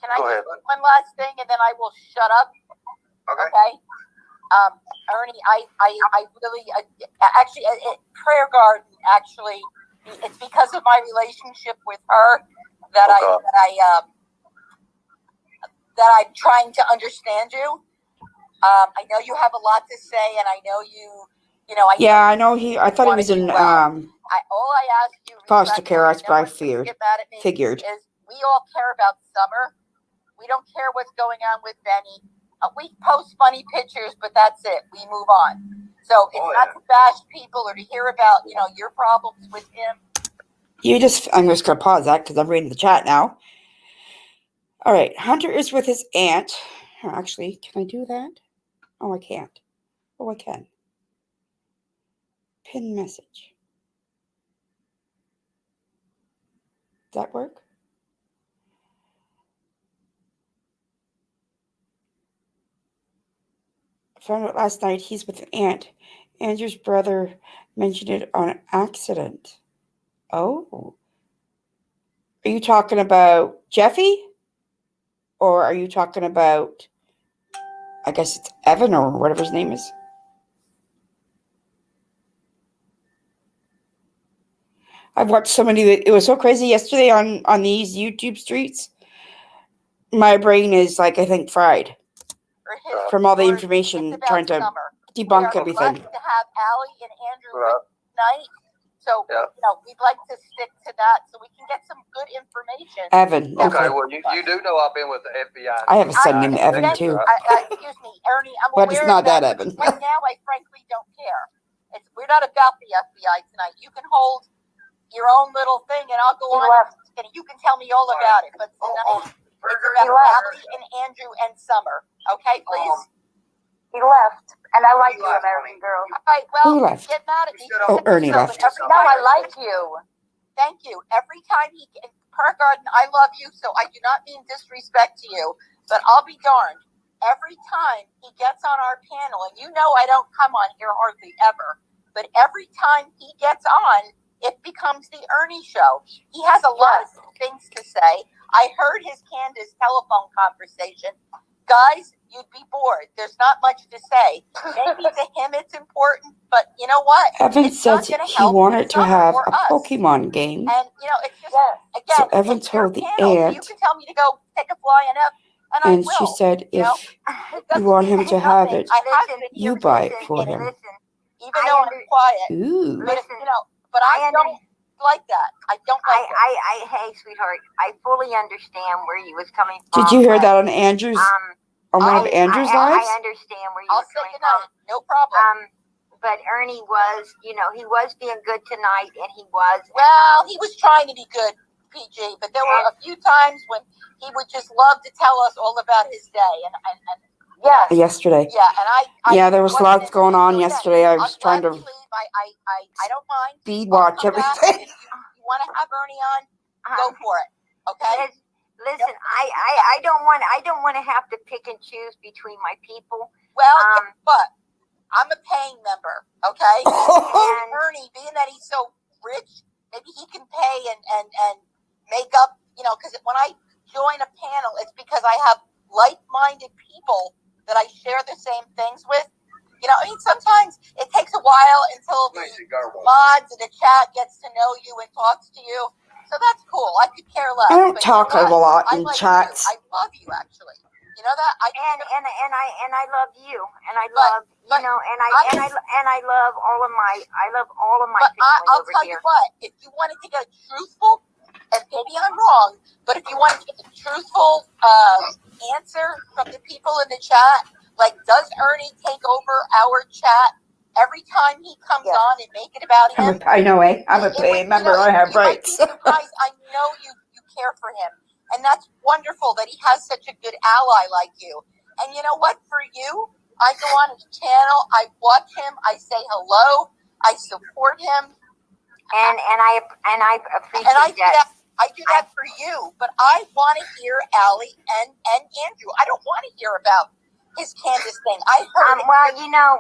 Can I Go just ahead. do one last thing and then I will shut up? Okay. Okay. Ernie, I really actually Prayer Garden actually. It's because of my relationship with her that I'm trying to understand you. I know you have a lot to say, and I know you know. I know I thought he was in all I ask you foster care. That's what I figured. figured. Is we all care about Summer. We don't care what's going on with Benny. We post funny pictures, but that's it. We move on. So it's not to bash people or to hear about, your problems with him. I'm just going to pause that because I'm reading the chat now. All right. Hunter is with his aunt. Actually, can I do that? Oh, I can't. Oh, I can. Pin message. Does that work? Found out last night he's with an aunt. Andrew's brother mentioned it on accident. Oh. Are you talking about Jeffy? Or are you talking about, I guess it's Evan or whatever his name is? I've watched so many. It was so crazy yesterday on these YouTube streets. My brain is like, I think, fried. From all the information, trying to debunk everything. We are blessed to have Allie and Andrew tonight, so we'd like to stick to that so we can get some good information information. Evan. Okay, Okay. well, you do know I've been with the FBI. I have a son named Evan Detective, too. right? Excuse me, Ernie, I'm But aware it's not of that. that Evan. Right now, I frankly don't care. We're not about the FBI tonight. You can hold your own little thing, and I'll go He on, left. and you can tell me all about it. But tonight, it's about Allie and Andrew and Summer. Okay, please? He left, and I like you, American Girl. All right, well, Who left? get mad at me. Oh, Ernie left. No, I like you. Thank you. Every time Park Garden, I love you, so I do not mean disrespect to you, but I'll be darned. Every time he gets on our panel, and you know I don't come on here hardly ever, but every time he gets on, it becomes the Ernie show. He has a lot of things to say. I heard his Candace telephone conversation. Guys, you'd be bored. There's not much to say. Maybe to him it's important, but you know what? Evan It's not said gonna he help wanted to Summer have or a us. Pokemon game. And you know, it's just again, So Evan it's your told the panel. You aunt, can tell me to go take a flying up, and I and will. she said you know? if It you doesn't want mean him to nothing. have it, I have been you here buy it listen, for and him. listen, even though I'm quiet. Ooh. But you know, but I don't like that. I don't like it. Hey, sweetheart, I fully understand where you was coming from. Did you hear that on Andrew's, on one of Andrew's lives? I understand where you I'll were say coming goodnight. from. No problem. But Ernie was, he was being good tonight, and he was. Well, he was trying to be good, PG, but there were a few times when he would just love to tell us all about his day, and Yesterday. yeah, and Yeah, there was lots going on yesterday. I was trying to leave. I don't mind. speed I'll watch come back. everything. If you want to have Ernie on, go for it. Okay. Listen, I don't want to have to pick and choose between my people. Well, but I'm a paying member, okay? And Ernie, being that he's so rich, maybe he can pay and make up, because when I join a panel, it's because I have like-minded people that I share the same things with. Sometimes it takes a while until the mods in the chat gets to know you and talks to you. So that's cool. I could care less. I don't talk a lot in chats. I love you, actually. You know that? And I love you, and I love and I love all of my But family I'll over tell here. you what, if you wanted to get truthful, and maybe I'm wrong, but if you wanted to get a truthful answer from the people in the chat, like, does Ernie take over our chat every time he comes on and make it about him? I know, I'm a paying member. I have rights. I know you care for him, and that's wonderful that he has such a good ally like you. And you know what? For you, I go on his channel, I watch him, I say hello, I support him, and I appreciate that. I do that for you, but I want to hear Allie and Andrew. I don't want to hear about his Candace thing. I heard it. Well,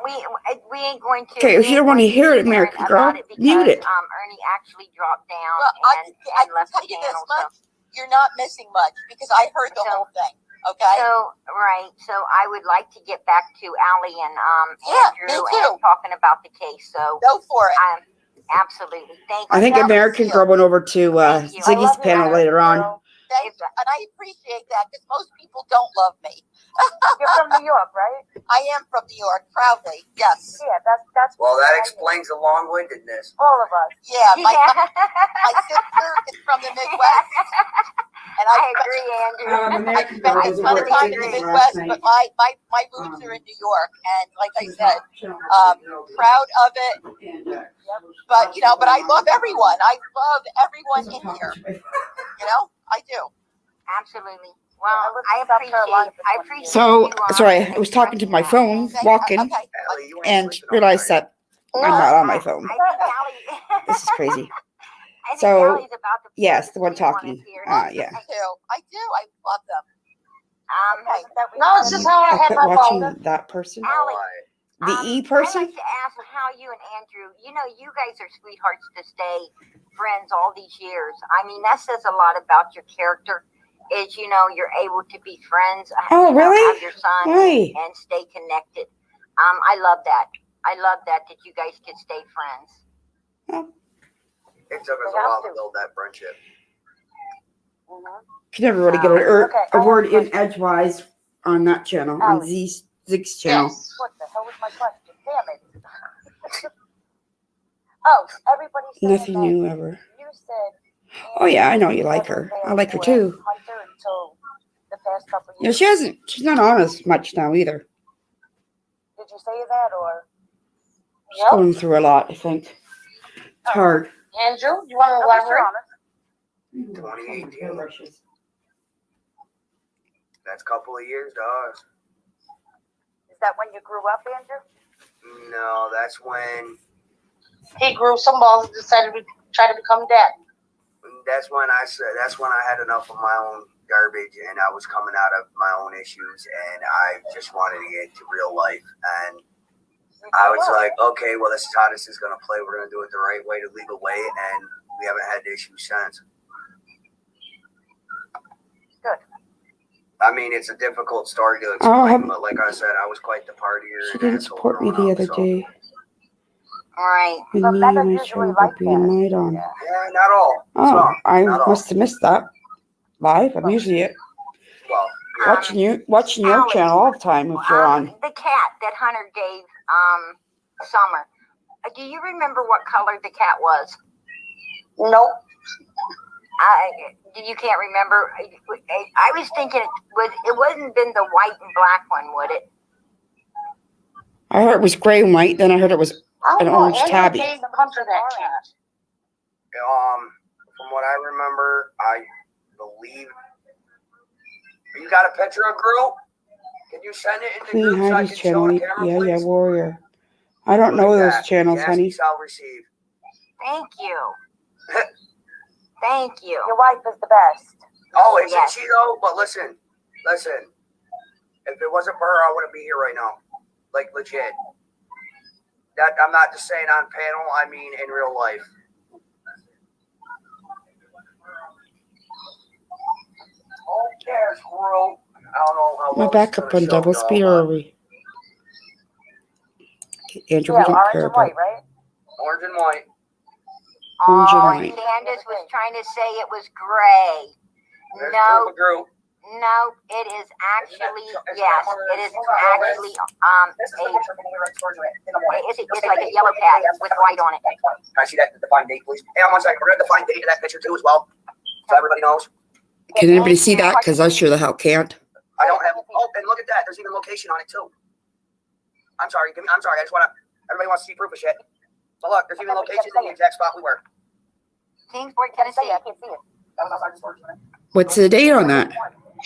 we ain't going to. Okay, if you don't want to hear it, American Girl, mute it. Ernie actually dropped down. Well, I can left tell the you panel, this much: you're not missing much because I heard the whole thing. Okay. So I would like to get back to Allie and Andrew me too. and talking about the case. So go for it. Absolutely. Thank you. I think American Girl went over to Ziggy's panel later on. Thanks, and I appreciate that because most people don't love me. You're from New York, right? I am from New York, proudly. Yes. Yeah, that's. Well, that explains the long-windedness. All of us. Yeah, my sister is from the Midwest, and I agree, Andrew. I spent a ton of time in the Midwest, but my roots are in New York, and like I said, proud of it. But but I love everyone. I love everyone in here. I do. Absolutely. Well, I appreciate. So, sorry, I was talking to my phone, walking, and realized that I'm not on my phone. This is crazy. So, yes, the one talking. Yeah. I do. I love them. No, it's just how I I had quit my watching phone. that person. Allie, The E person? I'd like to ask how you and Andrew, you guys are sweethearts to stay friends all these years. I mean, that says a lot about your character. Is you're able to be friends. Oh, really? Have your son Why? and stay connected. I love that. I love that you guys can stay friends. It took us a while to build that friendship. Can never really get a word in edgewise on that channel, on Zig's channel. Yes. What the hell was my question? Damn it. Oh, everybody said Nothing that new ever. you said Oh yeah, I know you like her. I like her too. Hunter until the past couple of Yeah, years. she's not on as much now either. Did you say that or? She's going through a lot, I think. It's hard. Andrew, you want to No, Mr. elaborate? Honest. 2018. That's a couple of years, dog. Is that when you grew up, Andrew? No, that's when He grew some balls and decided to try to become dad. that's when I had enough of my own garbage and I was coming out of my own issues and I just wanted to get to real life and I was like, okay, well, this is how this is going to play. We're going to do it the right way, the legal way, and we haven't had issues since. Good. I mean, it's a difficult story to explain, but like I said, I was quite the partier. She didn't support me the other day. All right. And But me men are and my usually child like were being that. lied on. Yeah. Yeah, not all. Oh, Some, I not all. must have missed that live. I'm usually Well, yeah. watching your channel all the time if you're on. The cat that Hunter gave Summer. Do you remember what color the cat was? Nope. You can't remember. I was thinking it wasn't been the white and black one, would it? I heard it was gray and white. Then I heard it was an orange tabby. Andrew gave Hunter that cat. From what I remember, I believe you got a picture of Gru. Can you send it in the Queen group so I Heidi's can show channel. the camera, Yeah, please? Warrior. I don't know those channels, Yes, honey. you shall receive. Thank you. Thank you. Your wife is the best. Oh, isn't Yes. she though? But listen. If it wasn't for her, I wouldn't be here right now. Like legit. That I'm not just saying on panel. I mean in real life. Okay, squirrel. I don't know how Am I well back this is up gonna on show double y'all, speed or but are we? Andrew, Yeah, we don't orange care and white, about. right? Orange and white. Orange and Oh, white. Candace was trying to say it was gray. There's No, Gru. no, it is actually Isn't that yes, one of it the- is actually This is the picture from when we were in storage in the morning. it's like a yellow cat with white on it. Can I see that defined date, please? Hey, one second. We're gonna define date of that picture too, as well, so everybody knows. Can anybody see that? Because I sure the hell can't. I don't have. Oh, and look at that. There's even location on it too. I'm sorry. I'm sorry. I just want to. Everybody wants to see proof of shit. So look, there's even locations in the exact spot we were. Kingsport, Can I say Tennessee. I can't see it. That was outside the storage unit. What's the date on that?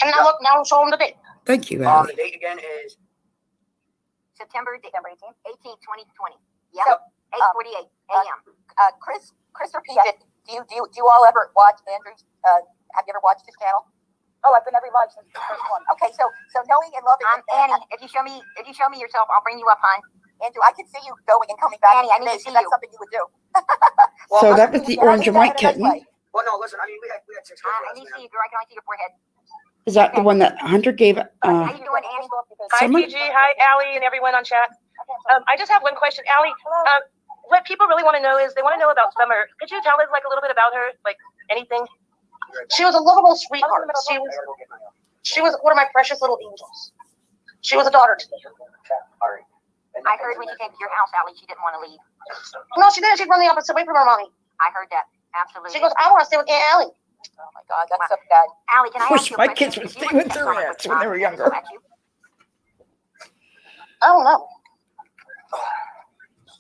And now look, now I'm showing the date. Thank you, The Allie. date again is September 18th, 2020. Yep. So, 8:48 a.m. Chris repeated. Do you all ever watch Andrew's? Have you ever watched his channel? Oh, I've been every live since the first one. Okay, so knowing and loving Annie, if you show me yourself, I'll bring you up, hon. Andrew, I can see you going and coming back. Annie, I need to see That's you. something you would do. well, So listen, that was the orange and white kitten. well, no, listen. I mean, we had 6 I need to see you, girl. I can only see your forehead. Is that the one that Hunter gave? How you doing, Annie? Hi, Someone- PG. Hi, Allie, and everyone on chat. I just have one question, Allie. What people really want to know is they want to know about Summer. Could you tell us like a little bit about her, like anything? She was a lovable sweetheart. She was one of my precious little angels. She was a daughter to me. All right. I heard when she came to your house, Allie, she didn't want to leave. No, she didn't. She'd run the opposite way from her mommy. I heard that. Absolutely. She goes, I want to stay with Aunt Allie. Oh my God, that's so bad. Allie, can I Wish ask you a my question? kids would If you stay were with to their someone aunts when they were with younger. at you, I don't know.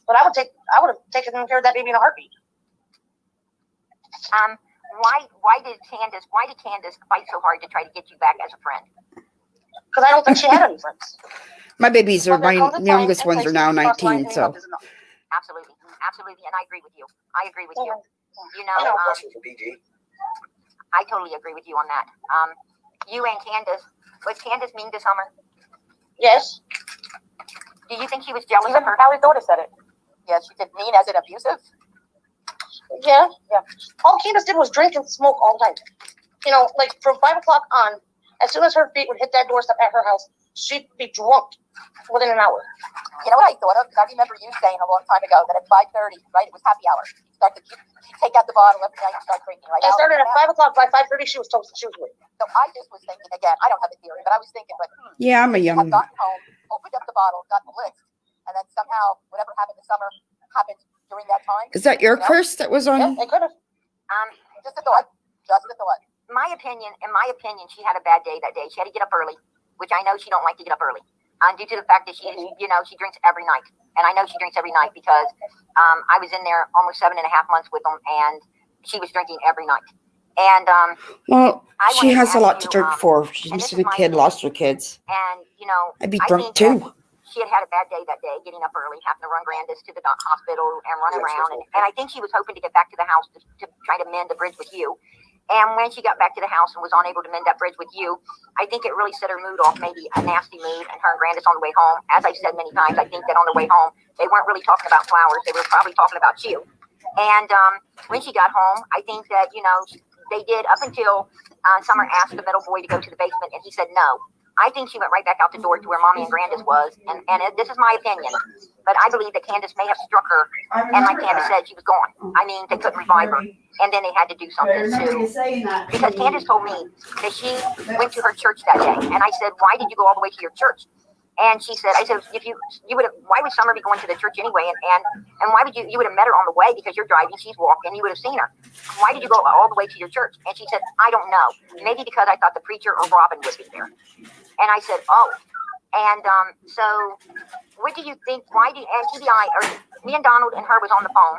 But I would have taken care of that baby in a heartbeat. why did Candace fight so hard to try to get you back as a friend? Because I don't think she had any friends. My babies are, But there my comes a time youngest and ones are place now where you cross lines 19, and so. enough is enough. Absolutely, and I agree with you. I agree with you. You I have know, a question for BG. I totally agree with you on that. You and Candace, was Candace mean to Summer? Yes. Do you think she was jealous Even of her? Allie's daughter said it. Yeah, she did mean as an abusive. Yeah. Yeah. All Candace did was drink and smoke all night. You know, like from 5 o'clock on, as soon as her feet would hit that doorstep at her house, she'd be drunk within an hour. You know what I thought of? I remember you saying a long time ago that at 5:30, right? It was happy hour. She'd take out the bottle every night and start drinking. Right? I started at 5 o'clock. By 5:30, she was toasted. She was lit. So I just was thinking again. I don't have a theory, but I was thinking, like, Yeah, I'm a I've young. gotten home, opened up the bottle, gotten licked, and then somehow whatever happened to Summer happened during that time. Is that your You know? curse that was on? Yeah, they could have. Just a thought. Just a thought. In my opinion, she had a bad day that day. She had to get up early, which I know she don't like to get up early, due to the fact that she, she drinks every night, and I know she drinks every night because I was in there almost 7.5 months with them, and she was drinking every night. And well, she has a lot to drink for. She's missing a kid, lost her kids. And I'd be drunk too. She had a bad day that day, getting up early, having to run Grandis to the hospital and run around. And I think she was hoping to get back to the house to try to mend the bridge with you. And when she got back to the house and was unable to mend that bridge with you, I think it really set her mood off, maybe a nasty mood, and her and Grandis on the way home. As I've said many times, I think that on the way home, they weren't really talking about flowers. They were probably talking about you. And when she got home, I think that, they did up until Summer asked the middle boy to go to the basement, and he said no. I think she went right back out the door to where Mommy and Grandis was, and this is my opinion, but I believe that Candace may have struck her, and like Candace said, she was gone. I mean, they couldn't revive her, and then they had to do something too. Because Candace told me that she went to her church that day, and I said, why did you go all the way to your church? And she said, I said, if you would have, why would Summer be going to the church anyway? And why would you would have met her on the way because you're driving, she's walking, you would have seen her. Why did you go all the way to your church? And she said, I don't know. Maybe because I thought the preacher or Robin would be there. And I said, oh. And so what do you think? And TBI, or me and Donald and her was on the phone,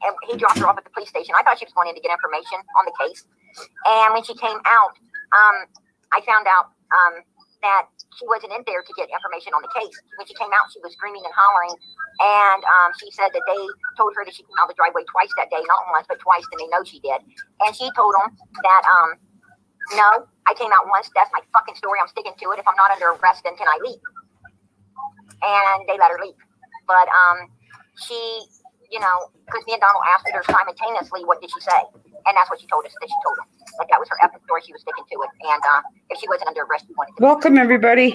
and he dropped her off at the police station. I thought she was going in to get information on the case. And when she came out, I found out that she wasn't in there to get information on the case. When she came out, she was screaming and hollering. And she said that they told her that she came out the driveway twice that day, not once, but twice, and they know she did. And she told them that, no, I came out once. That's my fucking story. I'm sticking to it. If I'm not under arrest, then can I leave? And they let her leave. But she, because me and Donald asked her simultaneously, what did she say? And that's what she told us, that she told them. Like that was her epic story. She was sticking to it. And if she wasn't under arrest, she wanted to. Welcome, everybody.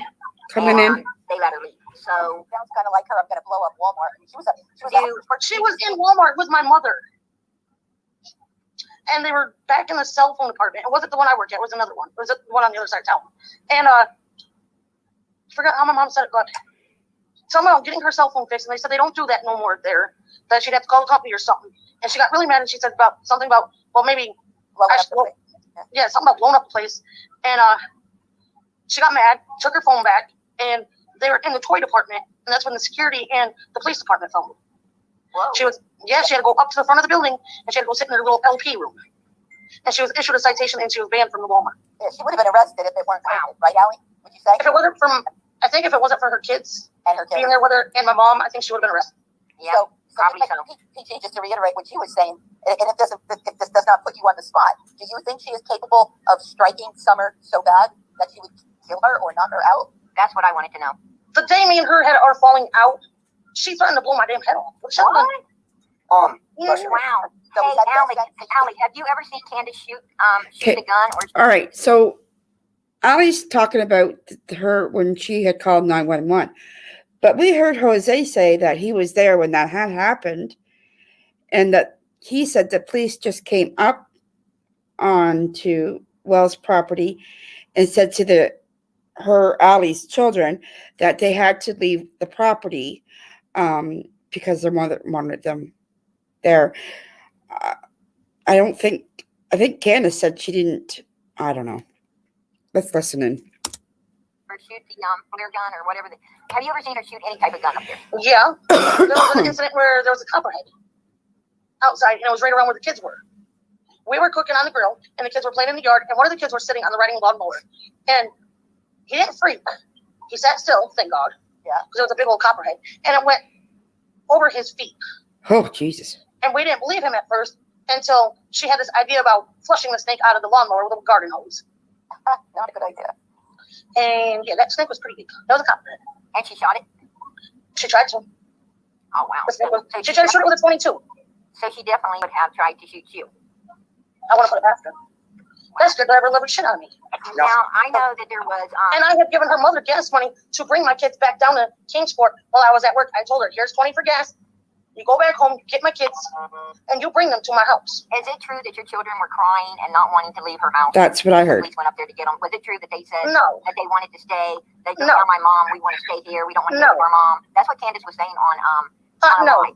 Coming in. They let her leave. So sounds kind of like her. I'm going to blow up Walmart. She was in Walmart with my mother. And they were back in the cell phone department. It wasn't the one I worked at. It was another one. It was the one on the other side of town. And I forgot how my mom said it, but somehow getting her cell phone fixed. And they said they don't do that no more there. That she'd have to call the company or something. And she got really mad, and she said something about, well, maybe something about blowing up the place. And she got mad, took her phone back, and they were in the toy department, and that's when the security and the police department found her. She had to go up to the front of the building, and she had to go sit in her little LP room. And she was issued a citation, and she was banned from the Walmart. Yeah, she would have been arrested if it weren't COVID, right, Allie? Would you say? If it wasn't for her kids and her kids being there with her and my mom, I think she would have been arrested. Yeah, probably so. PG, just to reiterate what she was saying, and if this does not put you on the spot, do you think she is capable of striking Summer so bad that she would kill her or knock her out? That's what I wanted to know. The day me and her are falling out, she threatened to blow my damn head off. What? Wow. So hey, Allie, have you ever seen Candace shoot a gun? All right, so Allie's talking about her when she had called 911. But we heard Jose say that he was there when that had happened, and that he said the police just came up onto Wells' property and said to Allie's children that they had to leave the property because their mother wanted them there. I think Candace said she didn't. I don't know. Let's listen in. Or shoot the flare gun or whatever. Have you ever seen her shoot any type of gun up there? Yeah. There was an incident where there was a copperhead outside, and it was right around where the kids were. We were cooking on the grill, and the kids were playing in the yard, and one of the kids was sitting on the riding lawnmower. And he didn't freak. He sat still, thank God. Yeah. Because it was a big old copperhead. And it went over his feet. Oh, Jesus. And we didn't believe him at first until she had this idea about flushing the snake out of the lawnmower with a garden hose. Not a good idea. And yeah, that snake was pretty big. That was a copperhead. And she shot it? She tried to. Oh, wow. She tried to shoot it with a 22. So she definitely would have tried to shoot you. I want to put it after. That scared the ever living shit out of me. Now, I know that there was... and I had given her mother gas money to bring my kids back down to Kingsport while I was at work. I told her, here's 20 for gas. You go back home, get my kids, and you bring them to my house. Is it true that your children were crying and not wanting to leave her house? That's what I heard. The police went up there to get them. Was it true that they said no, that they wanted to stay? They said, tell my mom, we want to stay here. We don't want to go to our mom. That's what Candace was saying on no.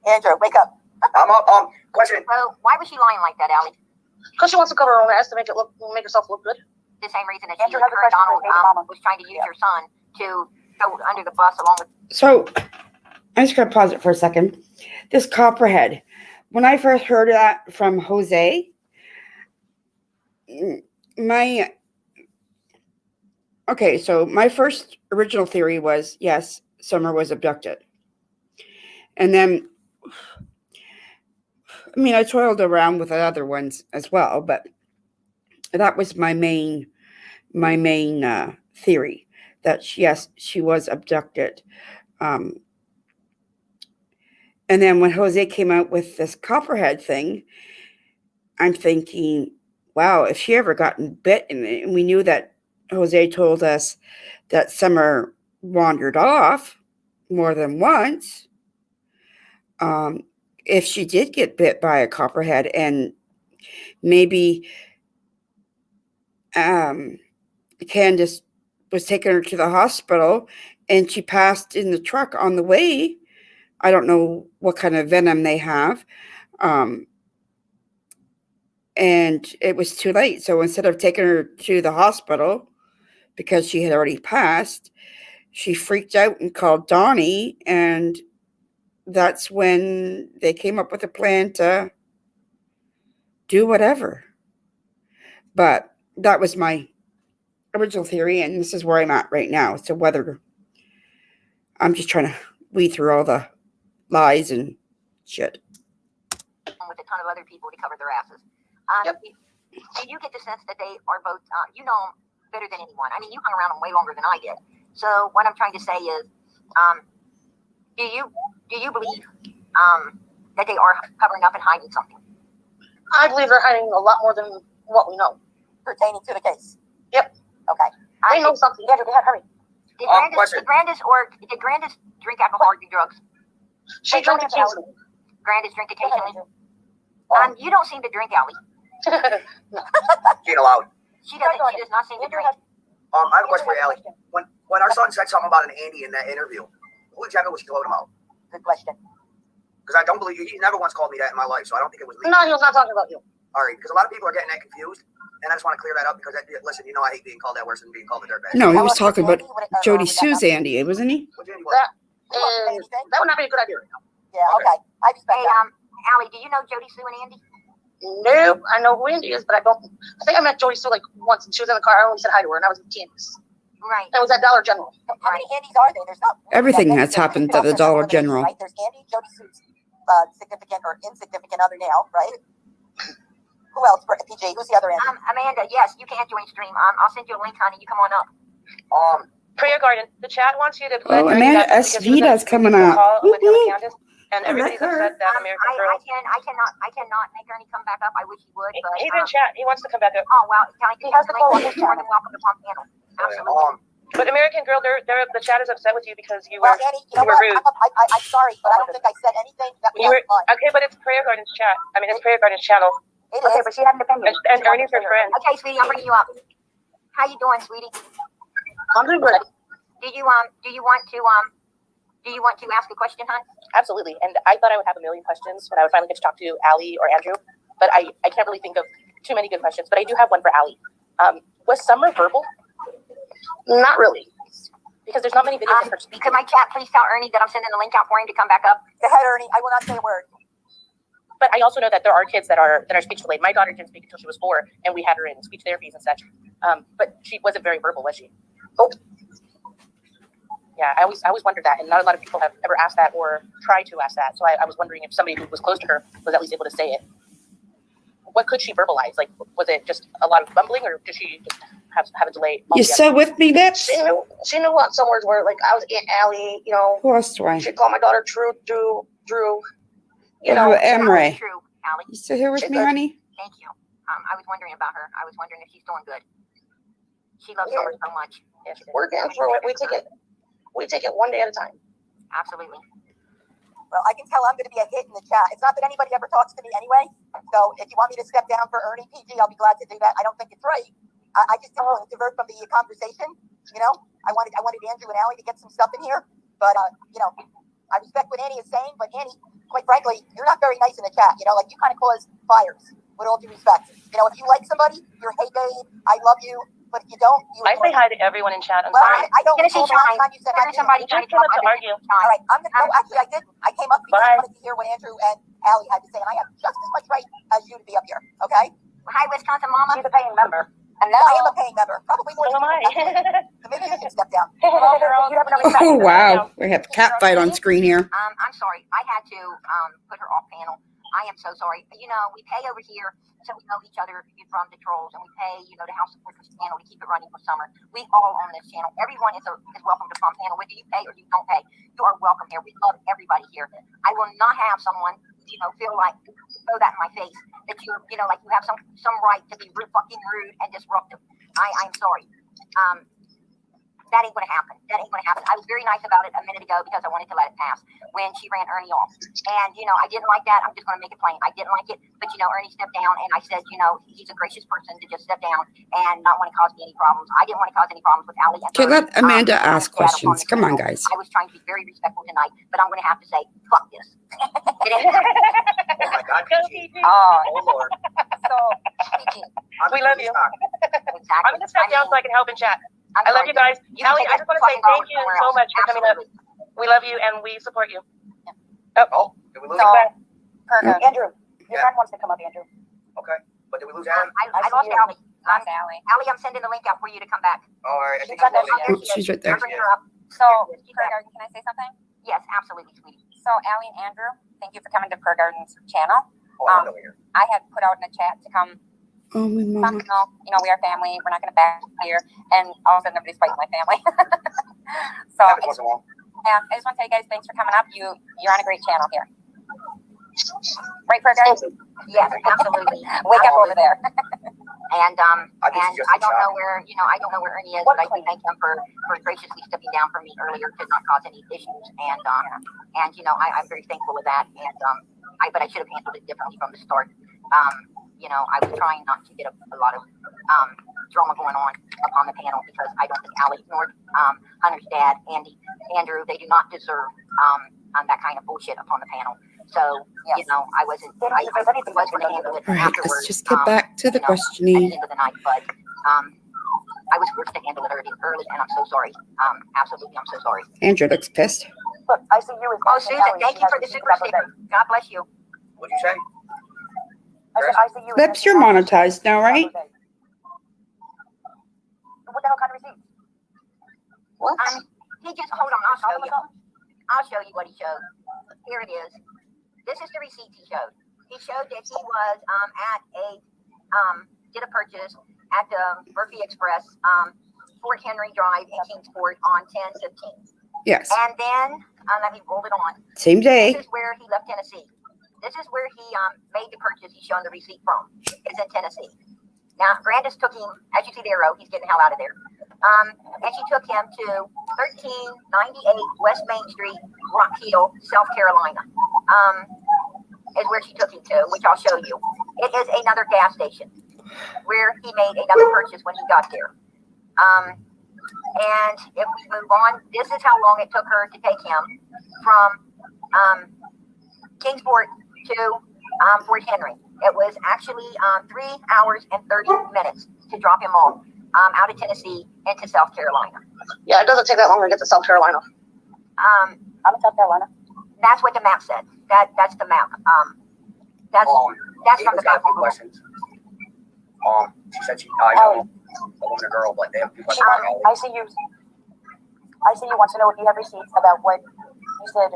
Andrew, wake up. I'm up. Question. So why was she lying like that, Allie? Because she wants to cover her own ass to make herself look good. The same reason that Andrew she has a heard question for Donald you, Mama. was trying to use your son to go under the bus along with. So I'm just going to pause it for a second. This copperhead. When I first heard that from Jose, so my first original theory was, yes, Summer was abducted. And then, I toiled around with the other ones as well, but that was my main theory, that yes, she was abducted. And then when Jose came out with this copperhead thing, I'm thinking, wow, if she ever gotten bit, and we knew that Jose told us that Summer wandered off more than once. If she did get bit by a copperhead, and maybe Candace was taking her to the hospital and she passed in the truck on the way. I don't know what kind of venom they have. And it was too late. So instead of taking her to the hospital because she had already passed, she freaked out and called Donnie. And that's when they came up with a plan to do whatever. But that was my original theory, and this is where I'm at right now. So whether I'm just trying to weed through all the lies and shit. With a ton of other people to cover their asses. Yep. Do you get the sense that they are both, you know them better than anyone? I mean, you hung around them way longer than I did. So what I'm trying to say is, do you believe that they are covering up and hiding something? I believe they're hiding a lot more than what we know. Pertaining to the case. Yep. Okay. They know something. Andrew, go ahead, hurry. Did Grandis drink alcohol or do drugs? She drank occasionally. Grandis drink Go ahead, occasionally. Andrew. You don't seem to drink, Allie. She ain't allowed. She does not seem to drink. I have a question for you, Allie. When our son said something about an Andy in that interview, who exactly was he talking about? Good question. Because I don't believe he never once called me that in my life, so I don't think it was me. No, he was not talking about you. All right, because a lot of people are getting that confused, and I just want to clear that up because, listen, you know I hate being called that worse than being called a dirtbag. No, he was talking about Jody Sue's Andy, wasn't he? That would not be a good idea. Yeah, okay. I respect Hey, that. Allie, do you know Jody Sue and Andy? Nope, I know who Andy is, but I don't. I think I met Jody Sue like once, and she was in the car. I only said hi to her, and I was with Candace. Right. It was at Dollar General. How many Andys are there? There's not Everything that many. that's happened at the Dollar General. Right? There's Andy, Jody Sue's significant or insignificant other now, right? Who else? PJ, who's the other Andy? Amanda, yes, you can join stream. I'll send you a link, honey. You come on up. Prayer Garden. The chat wants you to. Oh, Amanda S. Vita's coming up. With him and Candace, and everybody's upset that American Girl. I cannot make Ernie come back up. I wish he would. But, He's in chat. He wants to come back up. Oh well, He has the call on his More channel. than welcome to pump panel. Absolutely. But American Girl, the chat is upset with you because you Well, were Annie, you know were what? rude. I'm sorry, but I don't think I said anything that was You were fun. okay, but it's Prayer Garden's chat. I mean, it's Prayer Garden's channel, It Okay, is. but she had an opinion. and Ernie's her friend. Okay, sweetie, I'm bringing you up. How you doing, sweetie? I'm doing good. Do you want to ask a question, hon? Absolutely. And I thought I would have a million questions when I would finally get to talk to Allie or Andrew, but I can't really think of too many good questions. But I do have one for Allie. Was Summer verbal? Not really. Because there's not many videos of her speaking. Could my chat please tell Ernie that I'm sending the link out for him to come back up? Go ahead, Ernie. I will not say a word. But I also know that there are kids that are speech delayed. My daughter didn't speak until she was 4, and we had her in speech therapies and such. But she wasn't very verbal, was she? Oh. Yeah, I always wondered that, and not a lot of people have ever asked that or tried to ask that. So I was wondering if somebody who was close to her was at least able to say it. What could she verbalize? Like, was it just a lot of mumbling, or did she just have a delay? You still with me, Lips? She knew what some words were. Like, I was Aunt Allie, you know. Who else do I? She'd call my daughter Drew. You Oh, know. Emery. True, Allie. You still here with She's me, good. honey? Thank you. I was wondering about her. I was wondering if she's doing good. She loves Yeah. Summer so much. Yes, We're getting through it. We take it one day at a time. Absolutely. Well, I can tell I'm going to be a hit in the chat. It's not that anybody ever talks to me anyway. So if you want me to step down for Ernie PG, I'll be glad to do that. I don't think it's right. I just didn't want to divert from the conversation. You know, I wanted Andrew and Allie to get some stuff in here. But, you know, I respect what Annie is saying. But Annie, quite frankly, you're not very nice in the chat. You know, like you kind of cause fires. With all due respect, you know, if you like somebody, you're hey babe, I love you. But if you don't, I say hi to everyone in chat. I'm well, sorry. I don't. Gonna say Hold on, hi. time you said hi. Somebody Just came up to argue. All right, I'm gonna. No, actually, I didn't. I came up because I Bye. wanted to hear what Andrew and Allie had to say, and I have just as much right as you to be up here. Okay? Hi, Wisconsin Mama. She's a paying member. And I am a paying member, probably more So am I. So maybe you can step down. Hello, girls. You have no respect. Oh, wow. We have a cat fight on screen here. I'm sorry. I had to put her off panel. I am so sorry. You know, we pay over here, so we know each other from the trolls, and we pay, you know, the House of Workers channel to keep it running for summer. We all own this channel. Everyone is welcome to Prom Panel, whether you pay or you don't pay. You are welcome here. We love everybody here. I will not have someone, you know, feel like throw that in my face that you're, you know, like you have some right to be fucking rude and disruptive. I'm sorry. That ain't gonna happen. That ain't gonna happen. I was very nice about it a minute ago because I wanted to let it pass when she ran Ernie off. And, you know, I didn't like that. I'm just gonna make it plain. I didn't like it, but, you know, Ernie stepped down and I said, you know, he's a gracious person to just step down and not want to cause me any problems. I didn't want to cause any problems with Allie. Okay, let Amanda ask questions. Come on, guys. I was trying to be very respectful tonight, but I'm gonna have to say, fuck this. It ain't Oh my God, PG. Oh Lord. So, PG. We love you. exactly. I'm going to step down so I can help in chat. I love you guys. Allie, I just want to say thank you so much for coming up. We love you and we support you. Oh, did we lose So, him? Andrew, your Yeah. friend wants to come up, Andrew. Okay. But did we lose Allie? I I lost see you. Allie. Allie, I'm sending the link out for you to come back. All right. I think She's I'm got loading. Oh, she's right there. I'll bring her up. So, She's Prayer back. Garden, can I say something? Yes, absolutely, sweetie. So, Allie and Andrew, thank you for coming to Prayer Garden's channel. Oh, I'm over here. I had put out in the chat to come, Oh, my mama. you know, we are family. We're not going to back here. And all of a sudden, everybody's fighting my family. So, Happens once in a while. yeah, I just want to tell you guys, thanks for coming up. You're on a great channel here. Right, Prayer Garden? Yes, absolutely. Wake up over there. And I think and she's just I in don't shock. know where, you know, I don't know where Ernie is, but I do thank him for graciously stepping down for me earlier to not cause any issues. And you know, I'm very thankful of that. And but I should have handled it differently from the start. You know, I was trying not to get a lot of drama going on up on the panel because I don't think Allie nor Hunter's dad, Andrew, they do not deserve that kind of bullshit up on the panel. So, you know, I was going to handle it All right, afterwards. let's just get back to the you know, at questioning. the end of the night, but I was forced to handle it early, and I'm so sorry. Absolutely, I'm so sorry. Andrew looks pissed. Look, I see you as Oh, Susan, thank you for the super sticker. God bless you. What'd you say? I said, I see you as Lips, you're monetized now, right? What the hell kind of receipt? What? He just, hold on, I'll show you. I'll show you what he showed. Here it is. This is the receipt he showed. He showed that he was at did a purchase at the Murphy Express, Fort Henry Drive in Kingsport on 10/15. Yes. And then, let me roll it on. Same day. This is where he left Tennessee. This is where he made the purchase he's showing the receipt from. It's in Tennessee. Now, Grandis took him, as you see the arrow, he's getting the hell out of there. And she took him to 1398 West Main Street, Rock Hill, South Carolina. Is where she took him to, which I'll show you. It is another gas station where he made another purchase when he got there. And if we move on, this is how long it took her to take him from Kingsport to Fort Henry. It was actually 3 hours and 30 minutes to drop him off out of Tennessee into South Carolina. Yeah, it doesn't take that long to get to South Carolina. I'm in South Carolina. That's what the map said. That's the map. That's from the got a map. few questions. She said I know a woman or girl, but they have a few questions. I see you wants to know if you have receipts about what you said.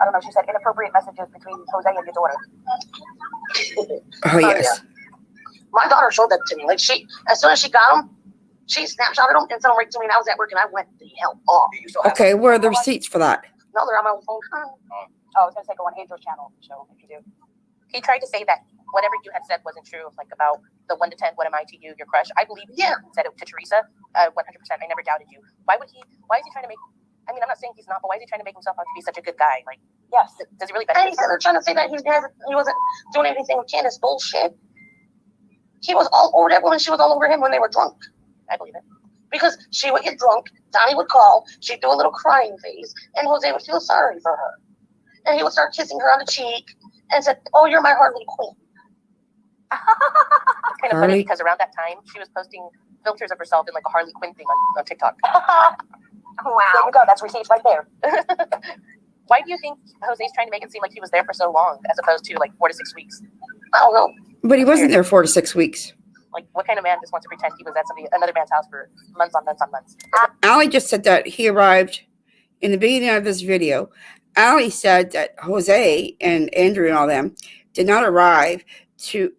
I don't know. She said inappropriate messages between Jose and your daughter. Oh, yes. Yeah. My daughter showed that to me. Like as soon as she got them, she snapshotted them and sent them right to me. And I was at work and I went the hell off. Okay, where are the receipts for that? No, they're on my phone. Oh, I was gonna say go on Andrew's channel show if you do. He tried to say that whatever you had said wasn't true, like about the 1 to 10, what am I to you, your crush. I believe he said it to Teresa, 100%. I never doubted you. Why is he trying to make, I mean, I'm not saying he's not, but why is he trying to make himself out to be such a good guy? Like, yes. Does he really And benefit? he said they're trying to say that he wasn't doing anything with Candace. Bullshit. He was all over that woman. She was all over him when they were drunk. I believe it. Because she would get drunk, Donnie would call, she'd do a little crying face, and Jose would feel sorry for her. and he would start kissing her on the cheek and said, "Oh, you're my Harley Quinn." It's kind of funny Harley? because around that time she was posting filters of herself in like a Harley Quinn thing on TikTok. There Wow. you go. That's receipts right there. Why do you think Jose's trying to make it seem like he was there for so long as opposed to like 4 to 6 weeks? I don't know. But he wasn't there 4 to 6 weeks. Like, what kind of man just wants to pretend he was at another man's house for months on months on months? Allie just said that he arrived in the beginning of this video. Allie said that Jose and Andrew and all them did not arrive to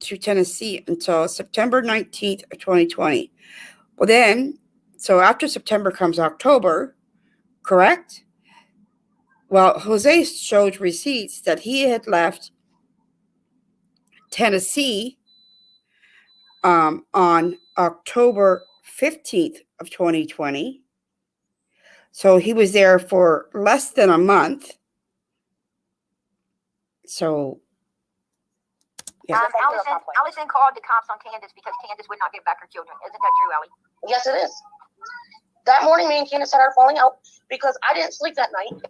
Tennessee until September 19th of 2020. Well then, so after September comes October, correct? Well, Jose showed receipts that he had left Tennessee on October 15th of 2020. So he was there for less than a month. So, yeah. Allison called the cops on Candace because Candace would not give back her children. Isn't that true, Ellie? Yes, it is. That morning, me and Candace had our falling out because I didn't sleep that night.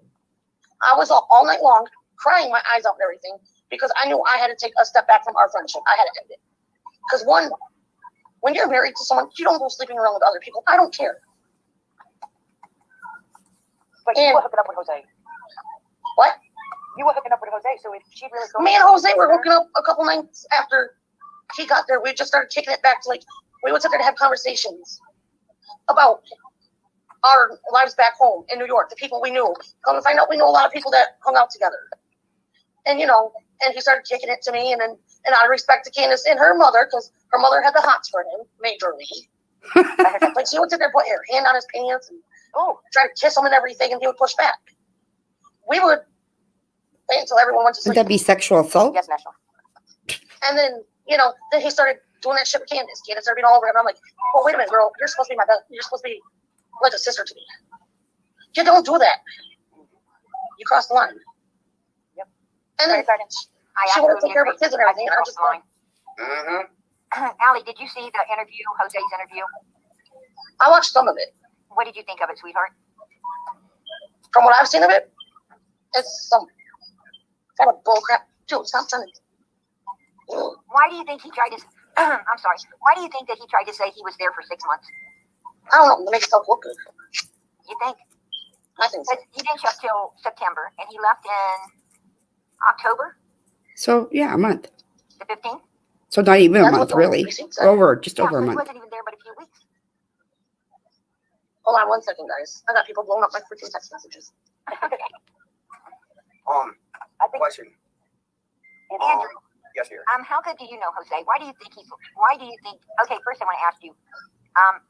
I was up all night long, crying my eyes out and everything, because I knew I had to take a step back from our friendship. I had to end it. Because when you're married to someone, you don't go sleeping around with other people. I don't care. But you were hooking up with Jose. What? You were hooking up with Jose, so if she really... Me and Jose were hooking up a couple nights after he got there. We just started kicking it back to, like, we would sit there to have conversations about our lives back home in New York, the people we knew. Come to find out, we know a lot of people that hung out together. And, and he started kicking it to me, and out of respect to Candace and her mother, because her mother had the hots for him, majorly. Like, she would sit there, put her hand on his pants, and try to kiss him and everything, and he would push back. We would wait until everyone went to sleep. Would that be sexual assault? Yes, National. And then, then he started doing that shit with Candace. Candace started being all over him. I'm like, well, wait a minute, girl. You're supposed to be my best. You're supposed to be like a sister to me. You don't do that. You crossed the line. Yep. And then she wanted to take care of her kids and everything. And I just like, Allie, did you see the interview, Jose's interview? I watched some of it. What did you think of it, sweetheart? From what I've seen of it, it's some kind of bullcrap. Dude, stop trying to. Why do you think he tried to? I'm sorry. Why do you think that he tried to say he was there for 6 months? I don't know. To make himself look good. You think? I think so. He didn't show up till September, and he left in October. So, yeah, a month. The 15th. So not even a That's month, what really. Just Over a So month. he wasn't even there but a few weeks. Hold on 1 second, guys. I got people blowing up my freaking text messages. Question. Andrew. Yes, dear. How good do you know Jose? Why do you think okay, first I want to ask you,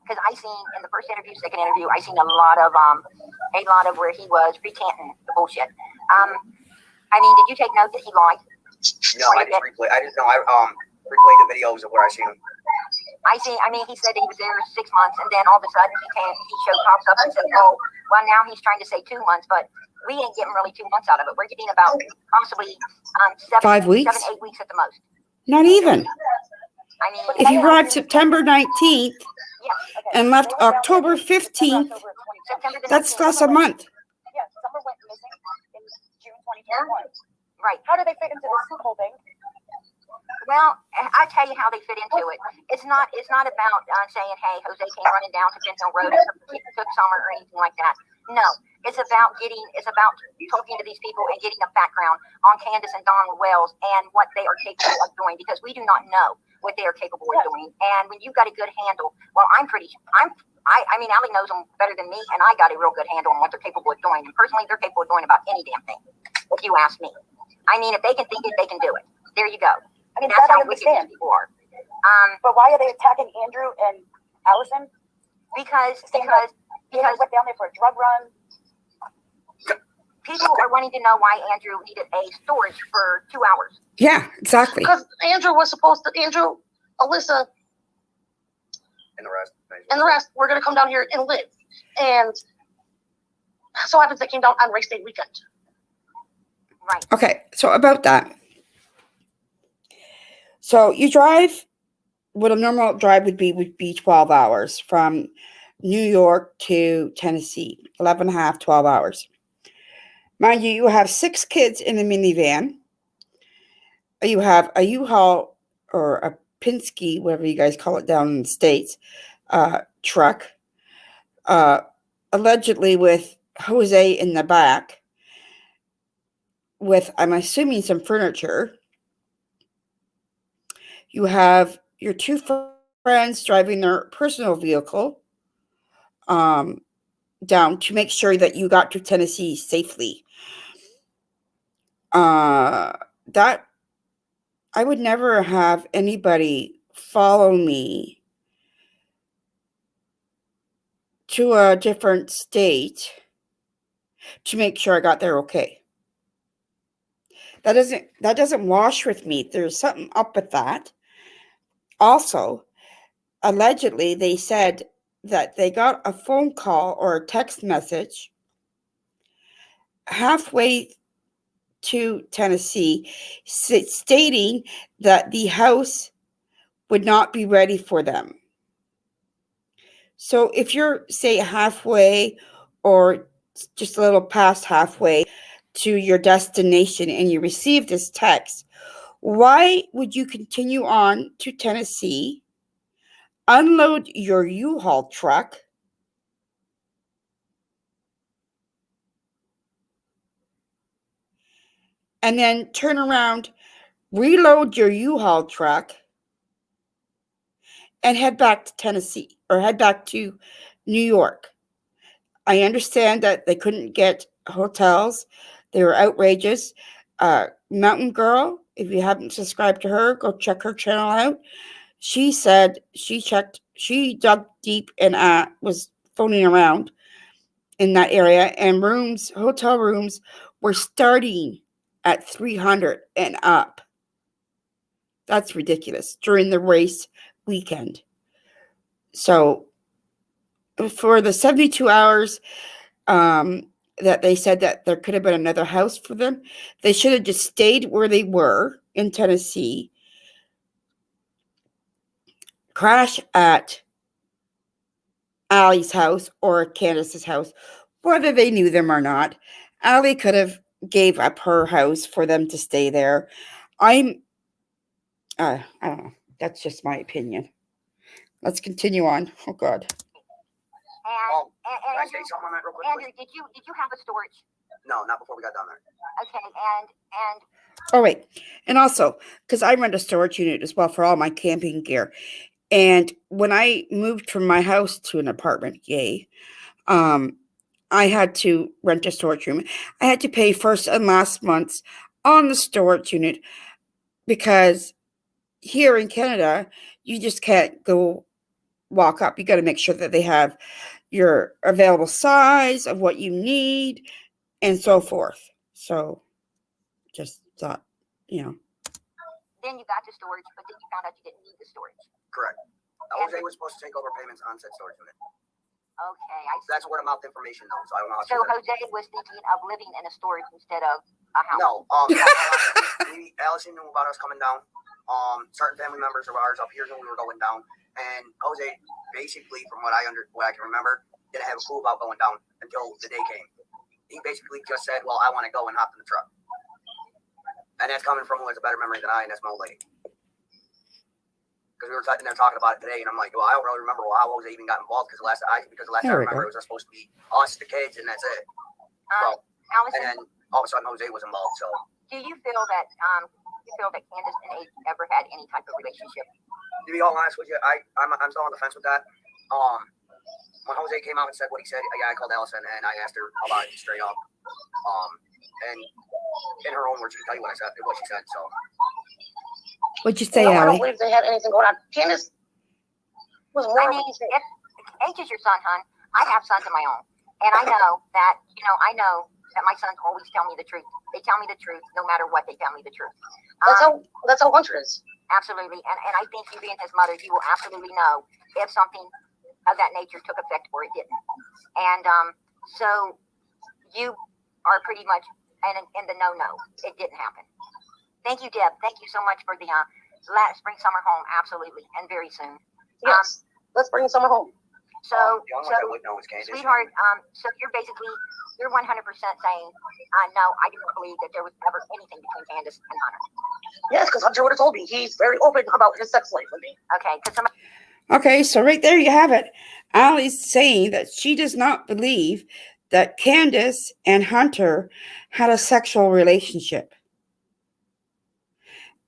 because I seen in the first interview, second interview, I seen a lot of where he was recanting the bullshit. Did you take note that he lied? No, I didn't replay. I replayed the videos of where I seen him. He said that he was there 6 months, and then all of a sudden he pops up and said, oh, well, now he's trying to say 2 months, but we ain't getting really 2 months out of it. We're getting about possibly 5 weeks? 7, 8 weeks at the most. Not even. If you arrived September 19th and left October 15th, that's less a month. Yeah, Summer went missing in June 2021. Right. How do they fit into this whole thing? Well, I tell you how they fit into it. It's not about saying, hey, Jose came running down to Benton Road and took Summer or anything like that. No, it's about talking to these people and getting a background on Candace and Don Wells and what they are capable of doing, because we do not know what they are capable of doing. And when you've got a good handle, Allie knows them better than me, and I got a real good handle on what they're capable of doing. And personally, they're capable of doing about any damn thing, if you ask me. If they can think it, they can do it. There you go. That's how wicked these people are. But why are they attacking Andrew and Allison? Because went down there for a drug run. People are wanting to know why Andrew needed a storage for 2 hours. Yeah, exactly. Because Andrew was supposed to, Alyssa, And the rest were going to come down here and live. And so happens they came down on race day weekend. Right. Okay, so about that. So you drive, what a normal drive would be 12 hours from New York to Tennessee, 11 and a half, 12 hours. Mind you, you have 6 kids in the minivan. You have a U-Haul or a Penske, whatever you guys call it down in the States, truck, allegedly with Jose in the back, with, I'm assuming, some furniture. You have your 2 friends driving their personal vehicle down to make sure that you got to Tennessee safely. That I would never have anybody follow me to a different state to make sure I got there okay. That doesn't wash with me. There's something up with that. Also, allegedly, they said that they got a phone call or a text message halfway to Tennessee stating that the house would not be ready for them. So if you're, say, halfway or just a little past halfway to your destination and you receive this text, why would you continue on to Tennessee, unload your U-Haul truck, and then turn around, reload your U-Haul truck, and head back to Tennessee or head back to New York? I understand that they couldn't get hotels. They were outrageous. Mountain Girl, if you haven't subscribed to her, go check her channel out. She said she dug deep and was phoning around in that area, and hotel rooms were starting at $300 and up. That's ridiculous during the race weekend. So for the 72 hours that they said that there could have been another house for them, they should have just stayed where they were in Tennessee, crash at Allie's house or Candace's house, whether they knew them or not. Allie could have gave up her house for them to stay there. I don't know. That's just my opinion. Let's continue on. Oh God. And Can I say something on that real quick? Andrew, did you have a storage? No, not before we got down there. Okay, and Oh wait, and also because I rent a storage unit as well for all my camping gear. And when I moved from my house to an apartment, I had to rent a storage room. I had to pay first and last months on the storage unit because here in Canada, you just can't go walk up. You got to make sure that they have your available size of what you need and so forth. So just thought, then you got the storage, but then you found out you didn't need the storage. Correct. Jose was supposed to take over payments on said storage unit. Okay, I see. That's word of mouth information, though, so I don't know how So true that is. Jose was thinking of living in a storage instead of a house. No, Allison knew about us coming down. Certain family members of ours up here knew we were going down, and Jose, basically, from what I can remember, didn't have a clue about going down until the day came. He basically just said, "Well, I want to go," and hopped in the truck. And that's coming from who has a better memory than I, and that's my old lady. Because we were sitting there talking about it today, and I'm like, well, I don't really remember how Jose even got involved because the last time I remember it was supposed to be us, the kids, and that's it. Allison, And then all of a sudden Jose was involved. So do you feel that Candace and Ace ever had any type of relationship? to be all honest with you, I'm still on the fence with that. When Jose came out and said what he said, I called Allison and I asked her about it straight up. And in her own words, she can tell you what she said. So what'd you say, I don't Allie? believe they had anything going on. Candace was more. I mean, if H is your son, hon, I have sons of my own, and I know that my sons always tell me the truth. They tell me the truth, no matter what. They tell me the truth. That's how Hunter is. Absolutely, and I think you being his mother, you will absolutely know if something of that nature took effect or it didn't. And so you are pretty much in the no. It didn't happen. Thank you, Deb. Thank you so much for the spring summer home. Absolutely, and very soon. Yes, let's bring summer home. So, The only one that would know is Candace. sweetheart, so you're 100% saying, no, I do not believe that there was ever anything between Candace and Hunter. Yes, because Hunter would have told me. He's very open about his sex life with me. Okay, because somebody. Okay, so right there you have it. Allie's saying that she does not believe that Candace and Hunter had a sexual relationship.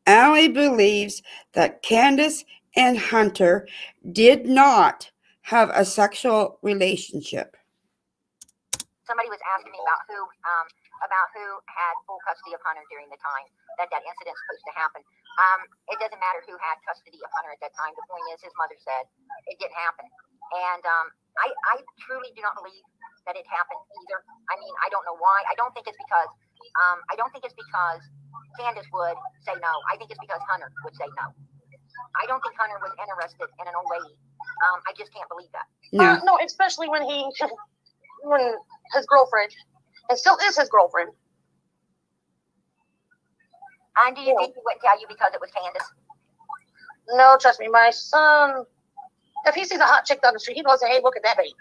Allie believes that Candace and Hunter did not have a sexual relationship. Somebody was asking me about who had full custody of Hunter during the time that incident's supposed to happen. It doesn't matter who had custody of Hunter at that time. The point is, his mother said it didn't happen, and I truly do not believe that it happened either. I mean, I don't know why. I don't think it's because Candace would say no. I think it's because Hunter would say no. I don't think Hunter was interested in an old lady. I just can't believe that. No, especially when his girlfriend, and still is his girlfriend. And do you think he wouldn't tell you because it was Candace? No, trust me, my son, if he sees a hot chick down the street, he goes, hey, look at that baby.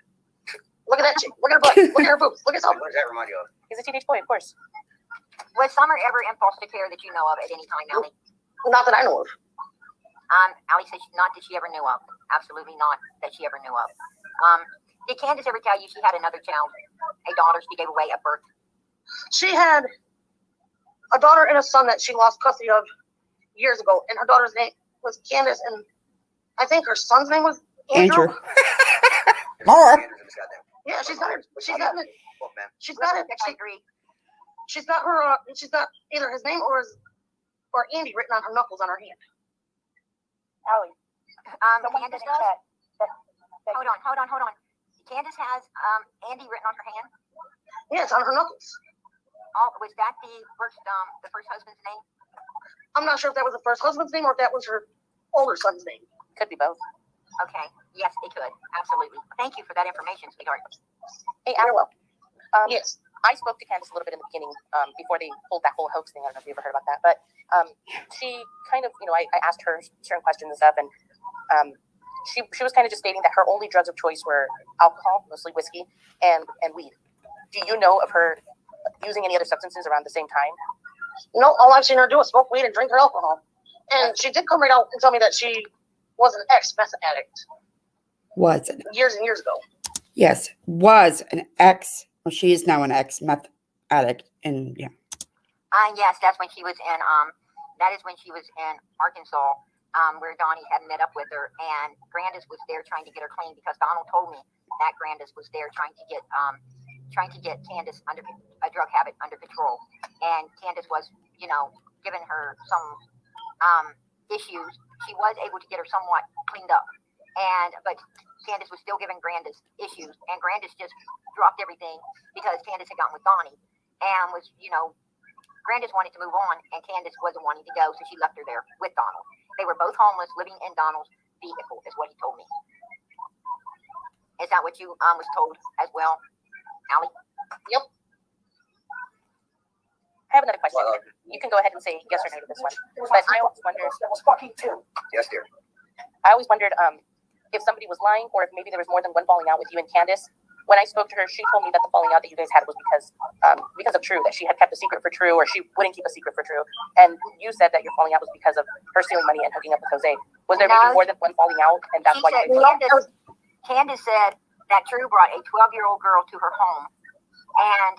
Look at that chick. Look at her butt. Look at her boobs. Look at something. What does that remind you of? He's a teenage boy, of course. Was Summer ever in foster care that you know of at any time, Allie? Not that I know of. Allie says not that she ever knew of. Absolutely not that she ever knew of. Did Candace ever tell you she had another child, a daughter she gave away at birth? She had a daughter and a son that she lost custody of years ago, and her daughter's name was Candace, and I think her son's name was Andrew. More. Yeah, she's got either his name or Andy written on her knuckles on her hand. Allie, someone Candace in the does? chat. Hold on. Candace has Andy written on her hand? Yeah, it's on her knuckles. Oh, was that the first husband's name? I'm not sure if that was the first husband's name or if that was her older son's name. Could be both. Okay. Yes, it could. Absolutely. Thank you for that information, sweetheart. Hey, Allie. Yes. I spoke to Candace a little bit in the beginning, before they pulled that whole hoax thing. I don't know if you ever heard about that, but she kind of, I asked her certain questions and stuff, and she was kind of just stating that her only drugs of choice were alcohol, mostly whiskey, and weed. Do you know of her using any other substances around the same time? No, all I've seen her do is smoke weed and drink her alcohol. And she did come right out and tell me that she was an ex-meth addict. Years and years ago. Yes, was an ex. Well, she is now an ex-meth addict, and yeah. Yes, that's when she was in. That is when she was in Arkansas, where Donnie had met up with her, and Grandis was there trying to get her clean because Donald told me that Grandis was there trying to get Candace under a drug habit under control, and Candace was, giving her some issues. She was able to get her somewhat cleaned up, but Candace was still giving Grandis issues, and Grandis just dropped everything because Candace had gotten with Donnie, and was, Grandis wanted to move on, and Candace wasn't wanting to go, so she left her there with Donald. They were both homeless, living in Donald's vehicle, is what he told me. Is that what you was told as well, Allie? Yep. I have another question. You can go ahead and say yes or no to this one. But I always wondered. That was fucking two. Yes, dear. I always wondered if somebody was lying or if maybe there was more than one falling out with you and Candace. When I spoke to her, she told me that the falling out that you guys had was because of True, that she had kept a secret for True, or she wouldn't keep a secret for True. And you said that your falling out was because of her stealing money and hooking up with Jose. Was there maybe more than one falling out, and that's why you guys? Candace said that True brought a 12-year-old girl to her home, and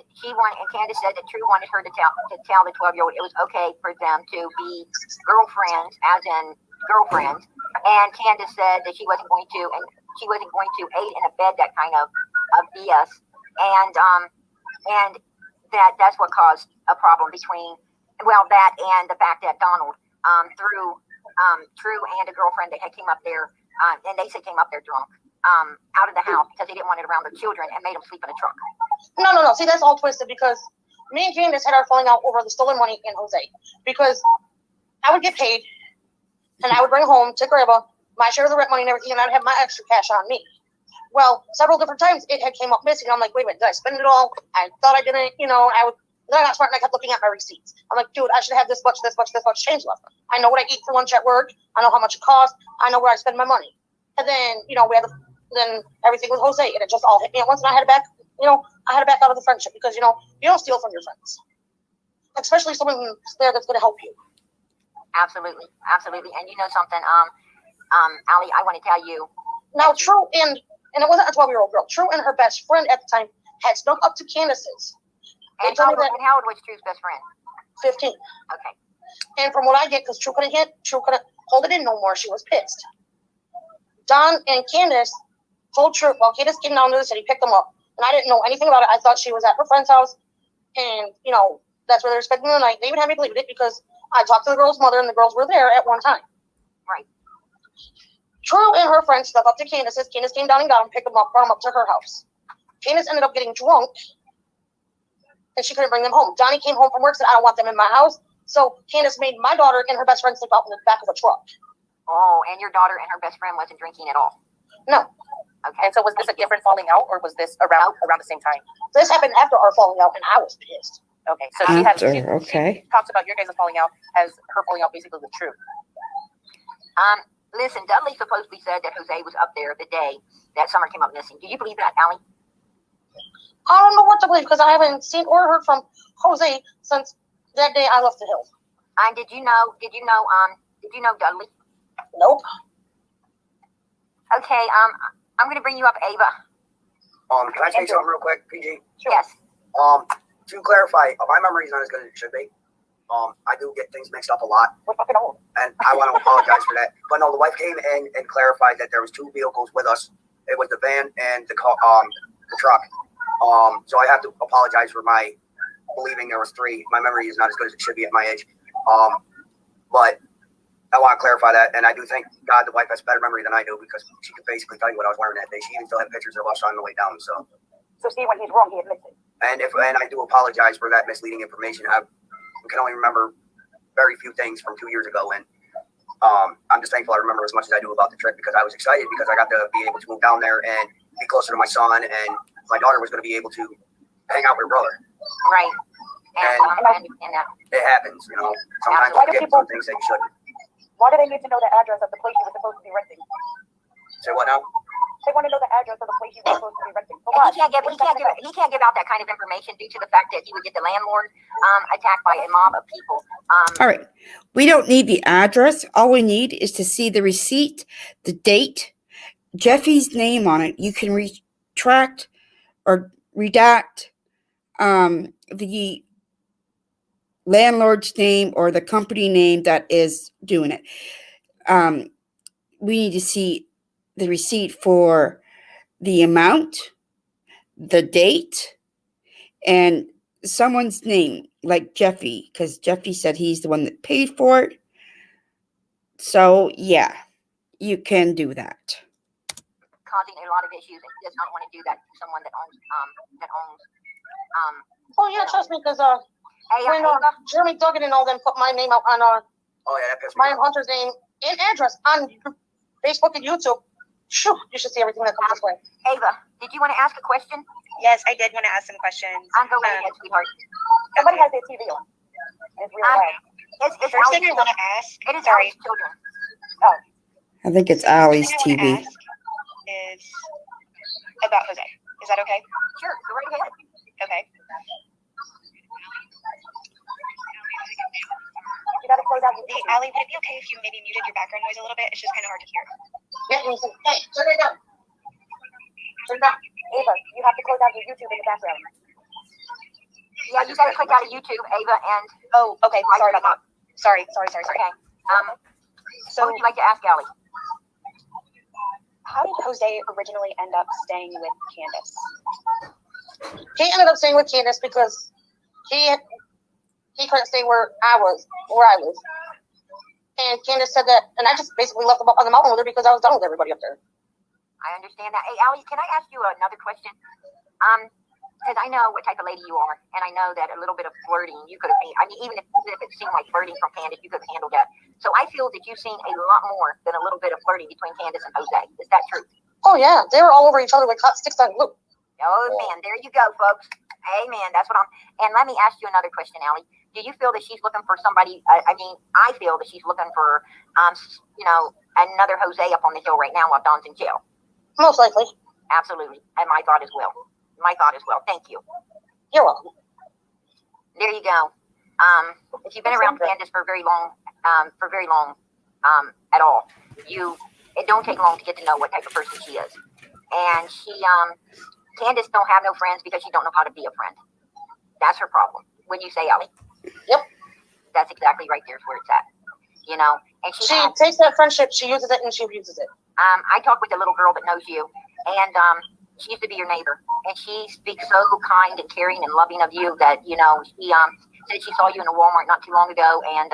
Candace said that True wanted her to tell the 12-year-old it was okay for them to be girlfriends, as in girlfriends. And Candace said that she wasn't going to aid and abet that kind of BS, and that's what caused a problem between that and the fact that Donald threw True and a girlfriend that had came up there, and they said came up there drunk, out of the house because they didn't want it around their children and made them sleep in a truck. No. See, that's all twisted because me and Candace had our falling out over the stolen money in Jose, because I would get paid and I would bring home to Grandma my share of the rent money and everything, and I'd have my extra cash on me. Well, several different times it had came up missing. I'm like, wait a minute, did I spend it all? I thought I didn't, then I got smart and I kept looking at my receipts. I'm like, dude, I should have this much change left. I know what I eat for lunch at work. I know how much it costs. I know where I spend my money. And then, we had the then everything with Jose, and it just all hit me at once, and I had to back, I had to back out of the friendship because, you don't steal from your friends, especially someone who's there that's going to help you. Absolutely. And you know something, Allie, I want to tell you. Now, True and it wasn't a 12-year-old girl. True and her best friend at the time had snuck up to Candace's. And how old was True's best friend? 15. Okay. And from what I get, because True couldn't hold it in no more, she was pissed. Don and Candace told True, well, Candace came down to the city, picked them up, and I didn't know anything about it. I thought she was at her friend's house, and, that's where they were spending the night. They even had me believe it because I talked to the girl's mother, and the girls were there at one time. Right. True and her friends snuck up to Candace's. Candace came down and got them, picked them up, brought them up to her house. Candace ended up getting drunk, and she couldn't bring them home. Donnie came home from work, said, I don't want them in my house. So Candace made my daughter and her best friend sleep out in the back of a truck. Oh, and your daughter and her best friend wasn't drinking at all? No. Okay. And so was this a different falling out, or was this around the same time? This happened after our falling out, and I was pissed. Okay, so Okay. she talks about your guys' falling out as her falling out basically with True. Listen, Dudley supposedly said that Jose was up there the day that Summer came up missing. Do you believe that, Allie? I don't know what to believe because I haven't seen or heard from Jose since that day I left the hill. And did you know Dudley? Nope. Okay, I'm gonna bring you up, Ava. Can I say something real quick, PG? Sure. Yes. To clarify, my memory is not as good as it should be. I do get things mixed up a lot. We're fucking old. And I want to apologize for that. But no, the wife came in and clarified that there was 2 vehicles with us. It was the van and the truck. So I have to apologize for my believing there was 3. My memory is not as good as it should be at my age. But I want to clarify that. And I do thank God the wife has better memory than I do because she could basically tell you what I was wearing that day. She even still had pictures of us on the way down. So see, when he's wrong, he admits it. And I do apologize for that misleading information. I can only remember very few things from 2 years ago, and I'm just thankful I remember as much as I do about the trip because I was excited because I got to be able to move down there and be closer to my son, and my daughter was going to be able to hang out with her brother. Right. And it happens, Sometimes you get some things that you shouldn't. Why do they need to know the address of the place you were supposed to be renting? Say what now? They want to know the address of the place you were supposed to be renting. He can't give out that kind of information due to the fact that he would get the landlord attacked by a mob of people. All right. We don't need the address. All we need is to see the receipt, the date, Jeffy's name on it. You can retract or redact the landlord's name or the company name that is doing it. We need to see the receipt for the amount, the date, and someone's name, like Jeffy, because Jeffy said he's the one that paid for it. So, yeah, you can do that. Causing a lot of issues, and he does not want to do that to someone that owns. Oh yeah, trust me, because when Jeremy Duggan and all them put my name out on Ryan Hunter's name and address on Facebook and YouTube. Shoo, you should see everything that comes this way. Ava, did you want to ask a question? Yes, I did want to ask some questions. Go right ahead, sweetheart. Somebody has their TV on. It's real loud. It's First thing I want to ask. It is Allie's children. Oh. I think it's Allie's TV. Ask is about Jose. Is that okay? Sure, go right ahead. Okay. You gotta close out. Hey, Allie, would it be okay if you maybe muted your background noise a little bit? It's just kind of hard to hear. Yeah, hey, turn it down. Turn it down. Ava, you have to close out your YouTube in the background. Yeah, you gotta click out of YouTube, Ava, and oh, okay. Sorry about that. Sorry. Okay. So what would you like to ask Allie? How did Jose originally end up staying with Candace? He ended up staying with Candace because he couldn't stay where I was. And Candace said that, and I just basically left him up on the mountain with her because I was done with everybody up there. I understand that. Hey, Allie, can I ask you another question? Because I know what type of lady you are, and I know that a little bit of flirting, you could have, even if it seemed like flirting from Candace, you could have handled that. So I feel that you've seen a lot more than a little bit of flirting between Candace and Jose. Is that true? Oh, yeah. They were all over each other like hot sticks on glue. Oh, man. There you go, folks. Amen. That's what and let me ask you another question, Allie. Do you feel that she's looking for somebody? I feel that she's looking for, another Jose up on the hill right now while Don's in jail. Most likely. Absolutely. And my thought as well. My thought as well. Thank you. You're welcome. There you go. If you've been around Candace for very long, at all, it don't take long to get to know what type of person she is. And Candace don't have no friends because she don't know how to be a friend. That's her problem. Wouldn't you say, Ellie? Yep. That's exactly right there's where it's at. You know, and she takes that friendship, she uses it, and she abuses it. I talked with a little girl that knows you, and she used to be your neighbor, and she speaks so kind and caring and loving of you that, you know, she said she saw you in a Walmart not too long ago, and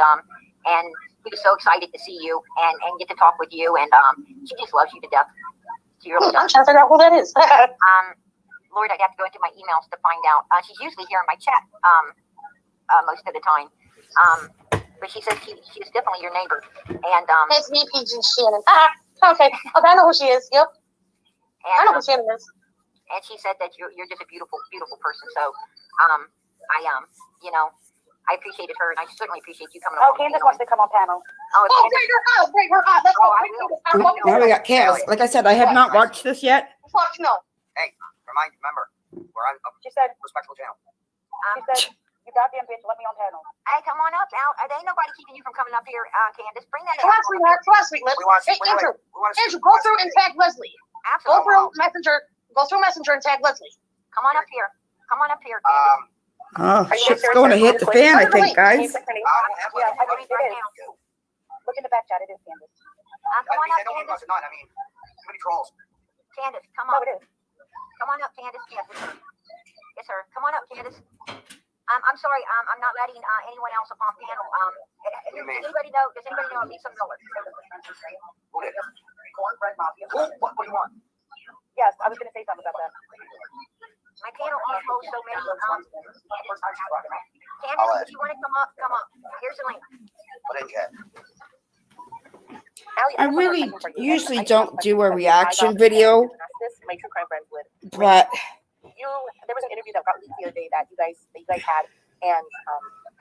she was so excited to see you and get to talk with you, and she just loves you to death. She really does. I'm trying to figure out who that is. Lord, I'd have to go into my emails to find out. She's usually here in my chat most of the time. But she says she is definitely your neighbor. And it's me, PG Shannon. Okay. I know who she is. Yep. And, I know who Shannon is. And she said that you're just a beautiful, beautiful person. So you know, I appreciated her, and I certainly appreciate you coming on. Oh, Candace wants to come on panel. Bring her out. That's Now we got Candace. Like I said, I have not watched this yet. Fuck no. Hey, remember, we're on a She said, respectful channel. she said, you goddamn bitch, let me on panel. Hey, come on up, Al. There ain't nobody keeping you from coming up here, Candace. Bring that Come on, sweetheart. Come on, sweet lips. Hey, Andrew, go through and tag Leslie. Absolutely. Go through Messenger and tag Leslie. Come on up here. Come on up here, Candace. Oh, shit's going to hit the fan, I think, guys. Yeah, I believe it is. Look in the back chat, it is Candace. Come on up, Candace. I mean, too many trolls. Candace, come No, on. it is. Come on up, Candace. Yes, yes, sir. Come on up, Candace. I'm sorry. I'm not letting anyone else up on panel. Does anybody know Lisa Miller? Cornbread Mafia. What do you want? Yes, I was going to say something about that. My panel also so many. Candace, if you want to come up, come up. Here's the link. What in chat? I really usually don't do a reaction video, My true crime friends would. but There was an interview that got leaked the other day that you guys had, and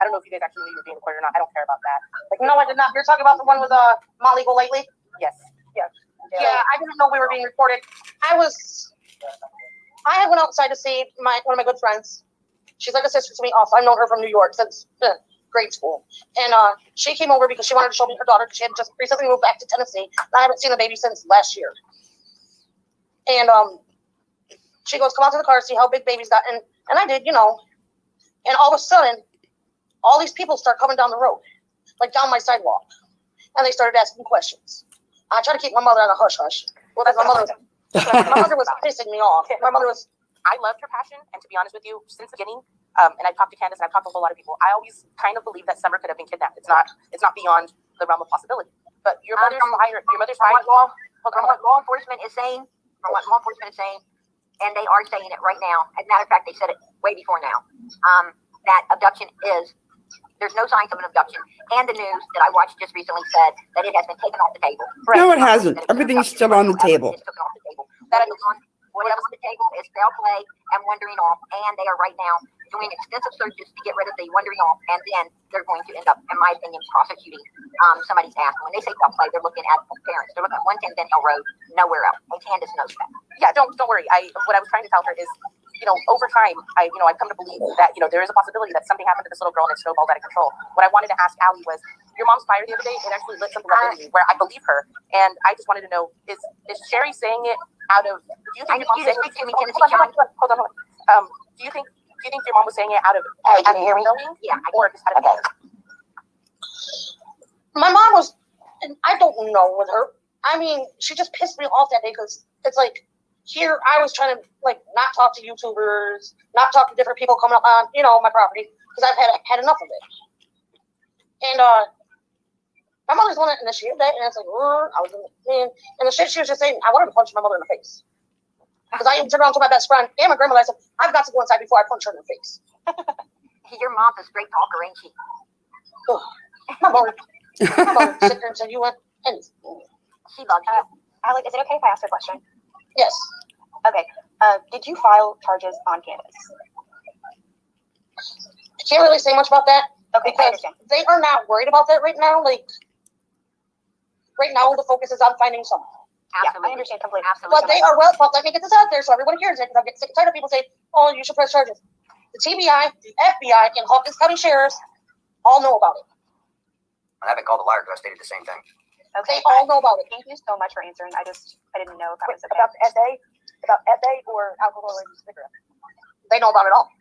I don't know if you guys actually knew you were being recorded or not. I don't care about that. Like, no, I did not. You're talking about the one with Molly Golightly? Yes. Yeah, I didn't know we were being recorded. I went outside to see one of my good friends. She's like a sister to me also. I've known her from New York since grade school. And she came over because she wanted to show me her daughter because she had just recently moved back to Tennessee. I haven't seen the baby since last year. And she goes, come out to the car, see how big baby's got. And I did, you know. And all of a sudden, all these people start coming down the road, like down my sidewalk. And they started asking questions. I try to keep my mother on a hush-hush. Well, that's my mother was pissing me off. My mother was... I loved her passion, and to be honest with you, since the beginning, and I've talked to Candace, and I've talked to a whole lot of people, I always kind of believe that Summer could have been kidnapped. It's not beyond the realm of possibility. But your mother's fire, from what law enforcement is saying, and they are saying it right now. As a matter of fact, they said it way before now. That abduction there's no signs of an abduction. And the news that I watched just recently said that it has been taken off the table. no, it hasn't. Everything's still on the table. It's taken off the table. What else on the table is foul play and wandering off, and they are right now doing extensive searches to get rid of the wandering off, and then they're going to end up, in my opinion, prosecuting somebody's ass. When they say foul play, they're looking at parents. They're looking at 110 Danielle Road, nowhere else. And Candace knows that. Yeah, don't worry. What I was trying to tell her is, over time, I've come to believe that, there is a possibility that something happened to this little girl and it snowballed out of control. What I wanted to ask Allie was, your mom's fire the other day, it actually lit something up in me where I believe her. And I just wanted to know, is Sherry saying it out of, do you think your mom saying it? Hold on. Do you think your mom was saying it out of, can you hear me? Yeah, or just out of My mom was, and I don't know with her. I mean, she just pissed me off that day because it's like, here I was trying to not talk to YouTubers, not talk to different people coming up on my property because I've had enough of it. And my mother's the one that initiated that, and it's like I was in the and the shit she was just saying. I wanted to punch my mother in the face because I even turned around to my best friend and my grandmother. I said, I've got to go inside before I punch her in the face. Your mom's a straight talker, ain't she? My mother sit there and said, "You went," and she loves you. Alec, is it okay if I ask a question? Yes. Okay. Did you file charges on Candace? I can't really say much about that because they are not worried about that right now. Like right now, the focus is on finding someone. Absolutely. I understand completely. Absolutely. But they are but let me get this out there so everyone hears it, because I'm getting sick and tired of people saying, oh, you should press charges. The TBI, the FBI, and Hawkins County sheriffs all know about it. I haven't called a liar because I stated the same thing. They all know about it. Thank you so much for answering. I didn't know if that was okay. About SA or alcohol or cigarette? They know about it all.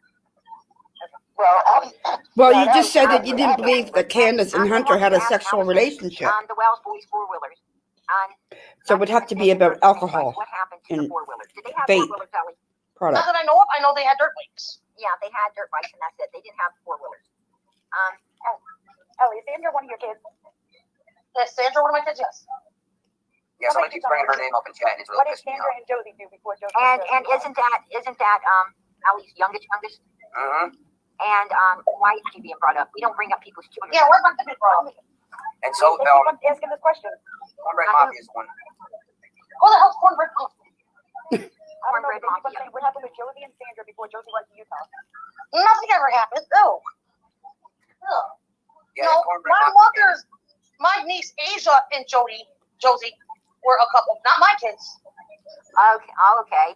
Well, you just said that you didn't believe that Candace and Hunter had a sexual relationship. The Wells boys four-wheelers. So it would have to be about alcohol What happened to the and four-wheelers? Did they have vape four-wheelers, Ellie? Not product. that I know of. I know they had dirt bikes. Yeah, they had dirt bikes, and that's it. They didn't have four-wheelers. Ellie, is Sandra one of your kids? Is Sandra one of my kids? Yes. Yeah, somebody keeps bringing her name up in chat, and it's really What did pissing me Sandra off. and Josie do before Josie? And isn't that Ellie's youngest? Mm-hmm. And why is she being brought up? We don't bring up people's children. Yeah, where's my kid from? And so, asking this question. Cornbread Mafia is one. Who the hell's Cornbread Mafia? I don't know. They keep on saying, what happened with Josie and Sandra before Josie went to Utah? Nothing ever happened. No. Yeah, No, my niece Asia and Josie were a couple, not my kids. Okay.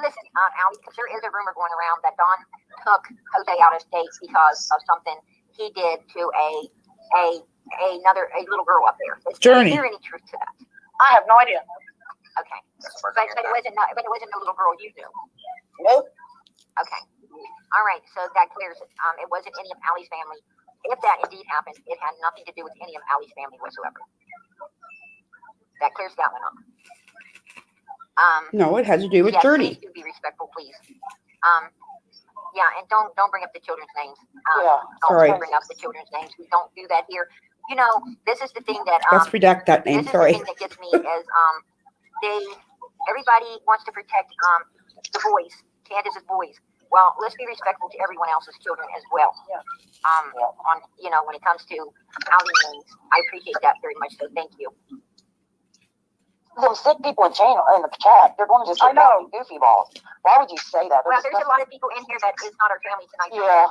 Listen, Allie, because there is a rumor going around that Don took Jose out of state because of something he did to a little girl up there. Is there any truth to that? I have no idea. Okay. But it wasn't no little girl you knew. Nope. Okay. All right. So that clears it. It wasn't any of Allie's family. If that indeed happened, it had nothing to do with any of Allie's family whatsoever. That clears that one up. No, it has to do with Journey. Please do be respectful, please. Yeah, and don't bring up the children's names. Don't bring up the children's names. We don't do that here. You know, this is the thing that Let's redact that name. This Sorry. is the thing that gets me is everybody wants to protect the boys, Candace's boys. Well, let's be respectful to everyone else's children as well. Yeah. When it comes to outing names, I appreciate that very much. So thank you. Them sick people in the chat, they're going to just get goofy balls. Why would you say that? Well, there's a lot of people in here that is not our family tonight. Yeah.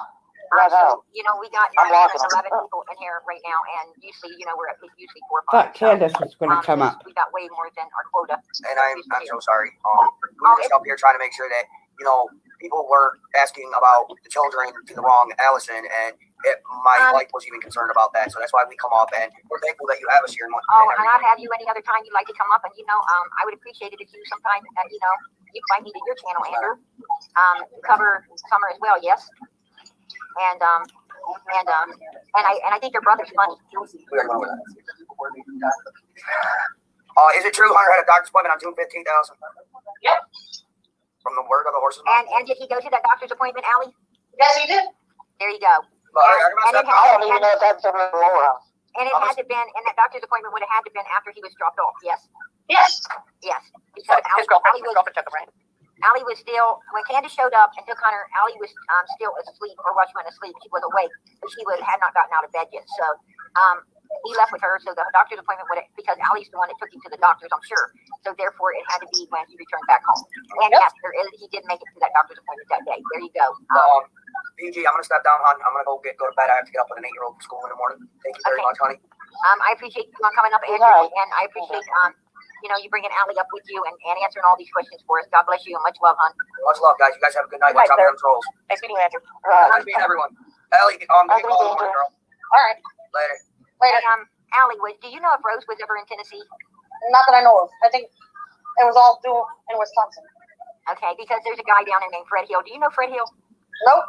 I know. So, we got 11 people in here right now, and usually, we're at usually 4 or 5. Thought Candace was going to come up. We got way more than our quota. And I'm so sorry. We were just up here trying to make sure that, people weren't asking about the children to the wrong Allison, and my wife was even concerned about that. So that's why we come up, and we're thankful that you have us here. And I'll have you any other time you'd like to come up, and I would appreciate it if you sometime, you invite me to your channel, Andrew. Cover Summer as well, yes. And I think your brother's funny. Is it true Hunter had a doctor's appointment on June 15th, Allison? Yep. From the word of the horse's mouth. And did he go to that doctor's appointment, Allie? Yes, he did. There you go. I don't even know if that's the Laura. And it had to been, and that doctor's appointment would have had to been after he was dropped off. Yes. Yes. Because Allie was still, when Candace showed up and took Hunter, Allie was still asleep, or was asleep. She was awake, but she had not gotten out of bed yet. So he left with her. So the doctor's appointment because Allie's the one that took him to the doctors, I'm sure. So therefore, it had to be when he returned back home. And yes, he did make it to that doctor's appointment that day. There you go. PG, I'm going to step down, hon. I'm going to go to bed. I have to get up with an 8-year-old from school in the morning. Thank you very much, honey. I appreciate you coming up, Andrew, and I appreciate you bringing Allie up with you and answering all these questions for us. God bless you and much love, hon. Much love, guys. You guys have a good night. Watch out for them trolls. Nice meeting you, Andrew. Nice meeting everyone. Allie, give me a call in the morning, girl. All right. Later. Allie, do you know if Rose was ever in Tennessee? Not that I know of. I think it was all due in Wisconsin. Okay, because there's a guy down there named Fred Hill. Do you know Fred Hill? Nope.